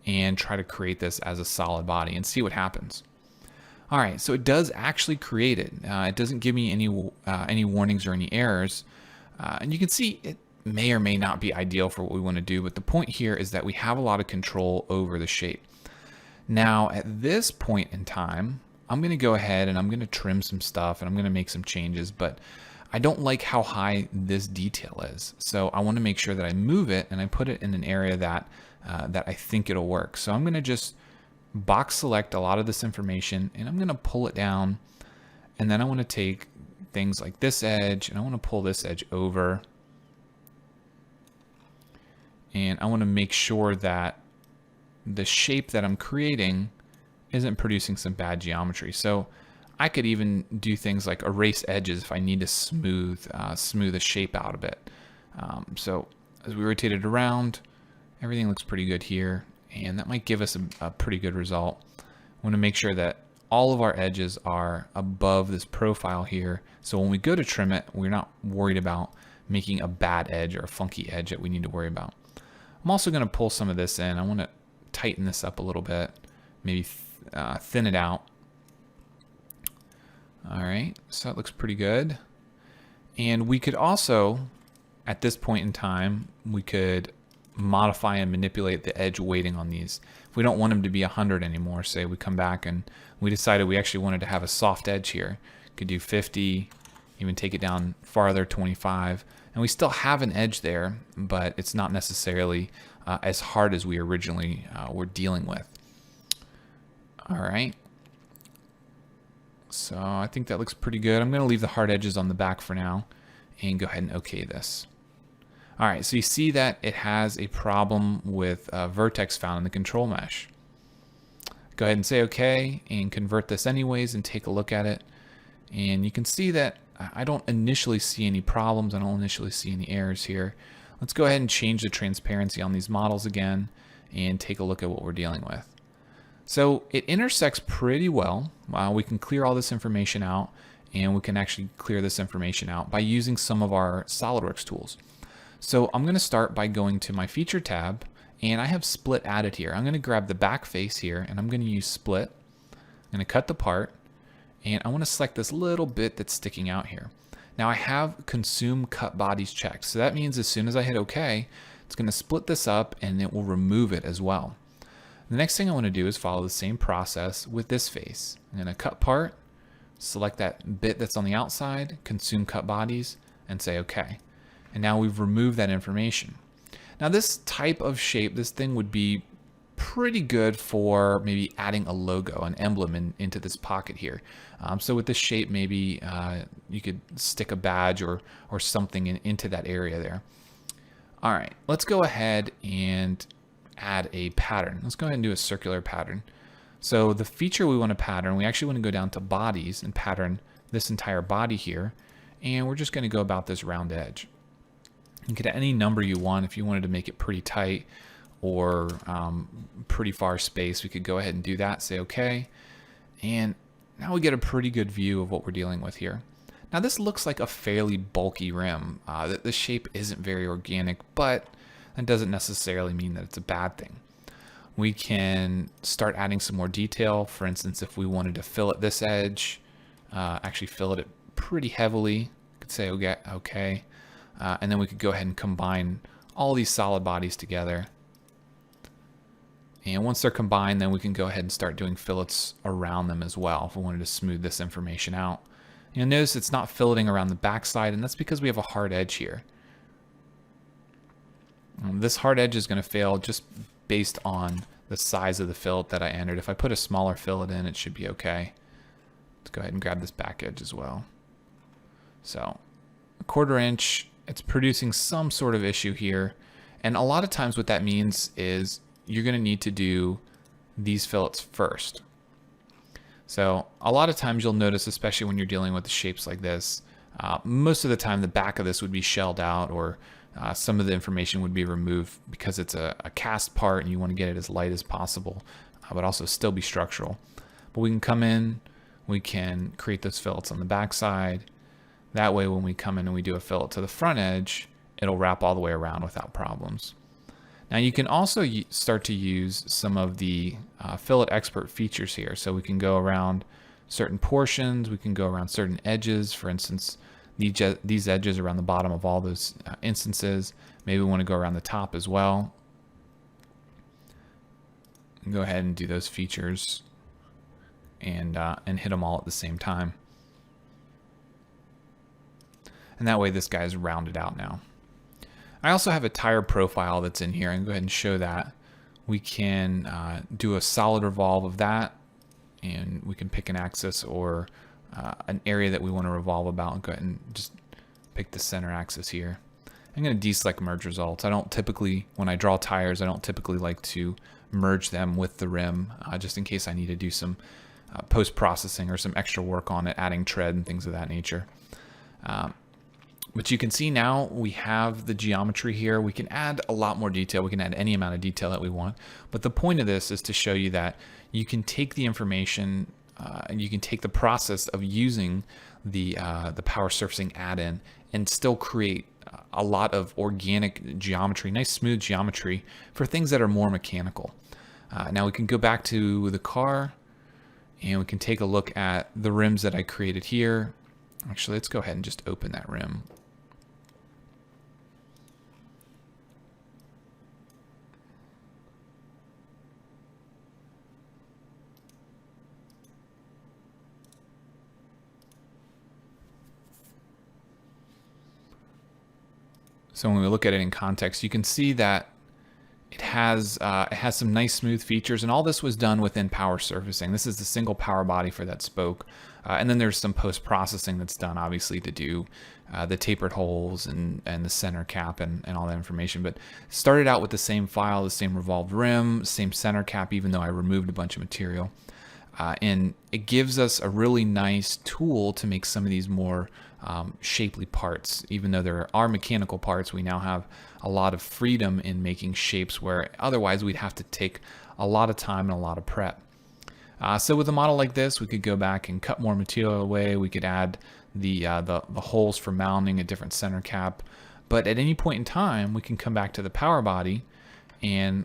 and try to create this as a solid body and see what happens. All right, so it does actually create it. It doesn't give me any warnings or any errors. And you can see it may or may not be ideal for what we want to do, but the point here is that we have a lot of control over the shape. Now, at this point in time, I'm going to go ahead and I'm going to trim some stuff and I'm going to make some changes, but I don't like how high this detail is. So I want to make sure that I move it and I put it in an area that I think it'll work. So I'm going to just box select a lot of this information and I'm going to pull it down. And then I want to take things like this edge and I want to pull this edge over. And I want to make sure that the shape that I'm creating isn't producing some bad geometry. So I could even do things like erase edges if I need to smooth the shape out a bit. So as we rotate it around, everything looks pretty good here, and that might give us a pretty good result. I want to make sure that all of our edges are above this profile here, so when we go to trim it, we're not worried about making a bad edge or a funky edge that we need to worry about. I'm also going to pull some of this in. I want to tighten this up a little bit, maybe thin it out. All right, so that looks pretty good. And we could also, at this point in time, we could modify and manipulate the edge weighting on these. If we don't want them to be 100 anymore, say we come back and we decided we actually wanted to have a soft edge here, could do 50, even take it down farther, 25, and we still have an edge there, but it's not necessarily as hard as we originally were dealing with. All right. So I think that looks pretty good. I'm going to leave the hard edges on the back for now and go ahead and OK this. All right, so you see that it has a problem with vertex found in the control mesh. Go ahead and say OK and convert this anyways and take a look at it. And you can see that I don't initially see any problems. I don't initially see any errors here. Let's go ahead and change the transparency on these models again and take a look at what we're dealing with. So it intersects pretty well. We can clear all this information out, and we can actually clear this information out by using some of our SolidWorks tools. So I'm going to start by going to my feature tab, and I have split added here. I'm going to grab the back face here, and I'm going to use split. I'm going to cut the part, and I want to select this little bit that's sticking out here. Now I have consume cut bodies checked. So that means as soon as I hit OK, it's going to split this up and it will remove it as well. The next thing I want to do is follow the same process with this face. I'm going to cut part, select that bit that's on the outside, consume cut bodies, and say OK. And now we've removed that information. Now this type of shape, this thing would be pretty good for maybe adding a logo, an emblem into this pocket here. So with this shape, maybe you could stick a badge or something into that area there. All right, let's go ahead and add a pattern. Let's go ahead and do a circular pattern. So the feature we want to pattern, we actually want to go down to bodies and pattern this entire body here. And we're just going to go about this round edge. You can get any number you want if you wanted to make it pretty tight, or pretty far space, we could go ahead and do that, say okay. And now we get a pretty good view of what we're dealing with here. Now this looks like a fairly bulky rim. The shape isn't very organic, but that doesn't necessarily mean that it's a bad thing. We can start adding some more detail. For instance, if we wanted to fillet this edge, actually fillet it pretty heavily, we could say okay. And then we could go ahead and combine all these solid bodies together. And once they're combined, then we can go ahead and start doing fillets around them as well if we wanted to smooth this information out. You'll notice it's not filleting around the backside, and that's because we have a hard edge here. This hard edge is going to fail just based on the size of the fillet that I entered. If I put a smaller fillet in, it should be okay. Let's go ahead and grab this back edge as well. So, 1/4 inch, it's producing some sort of issue here. And a lot of times what that means is you're going to need to do these fillets first. So a lot of times you'll notice, especially when you're dealing with the shapes like this, most of the time the back of this would be shelled out, or some of the information would be removed because it's a cast part and you want to get it as light as possible, but also still be structural. But we can come in, we can create those fillets on the back side. That way when we come in and we do a fillet to the front edge, it'll wrap all the way around without problems. Now you can also start to use some of the fillet expert features here. So we can go around certain portions, we can go around certain edges. For instance, these edges around the bottom of all those instances. Maybe we want to go around the top as well. Go ahead and do those features and hit them all at the same time. And that way this guy's rounded out now. I also have a tire profile that's in here. I can go ahead and show that. We can do a solid revolve of that, and we can pick an axis or an area that we want to revolve about, and go ahead and just pick the center axis here. I'm going to deselect merge results. I don't typically, when I draw tires, I don't typically like to merge them with the rim, just in case I need to do some post-processing or some extra work on it, adding tread and things of that nature. But you can see now we have the geometry here. We can add a lot more detail. We can add any amount of detail that we want. But the point of this is to show you that you can take the information and you can take the process of using the power surfacing add-in and still create a lot of organic geometry, nice smooth geometry for things that are more mechanical. Now we can go back to the car and we can take a look at the rims that I created here. Actually, let's go ahead and just open that rim. So when we look at it in context, you can see that it has some nice smooth features, and all this was done within power surfacing. This is the single power body for that spoke. And then there's some post-processing that's done, obviously, to do the tapered holes and the center cap and all that information. But started out with the same file, the same revolved rim, same center cap, even though I removed a bunch of material. And it gives us a really nice tool to make some of these more shapely parts. Even though there are mechanical parts, we now have a lot of freedom in making shapes where otherwise we'd have to take a lot of time and a lot of prep. So with a model like this, we could go back and cut more material away. We could add the holes for mounting a different center cap. But at any point in time, we can come back to the power body, and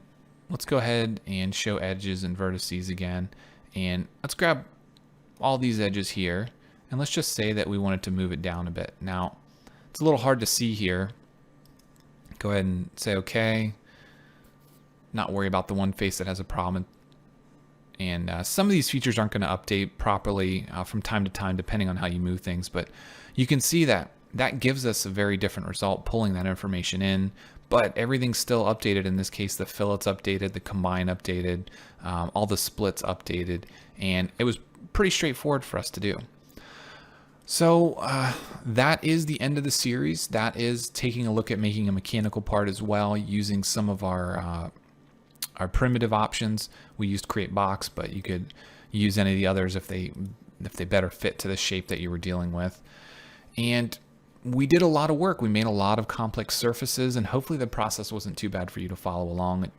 let's go ahead and show edges and vertices again. And let's grab all these edges here, and let's just say that we wanted to move it down a bit. Now, it's a little hard to see here. Go ahead and say okay. Not worry about the one face that has a problem. And some of these features aren't going to update properly from time to time, depending on how you move things. But you can see that that gives us a very different result, pulling that information in. But everything's still updated. In this case, the fillets updated, the combine updated, all the splits updated. And it was pretty straightforward for us to do. So that is the end of the series. That is taking a look at making a mechanical part as well, using some of our primitive options. We used create box, but you could use any of the others if they better fit to the shape that you were dealing with. And we did a lot of work. We made a lot of complex surfaces, and hopefully the process wasn't too bad for you to follow along.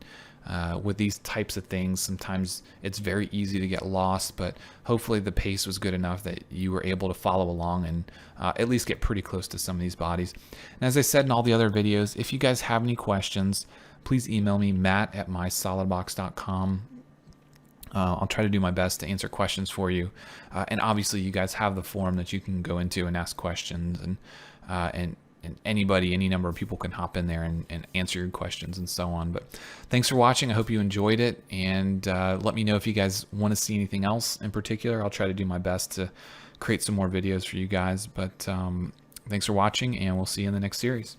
with these types of things, sometimes it's very easy to get lost, but hopefully the pace was good enough that you were able to follow along and at least get pretty close to some of these bodies. And as I said in all the other videos, if you guys have any questions, please email me, matt@mysolidbox.com. I'll try to do my best to answer questions for you. And obviously you guys have the forum that you can go into and ask questions, and anybody, any number of people can hop in there and answer your questions and so on. But thanks for watching. I hope you enjoyed it, and let me know if you guys want to see anything else in particular. I'll try to do my best to create some more videos for you guys. But thanks for watching, and we'll see you in the next series.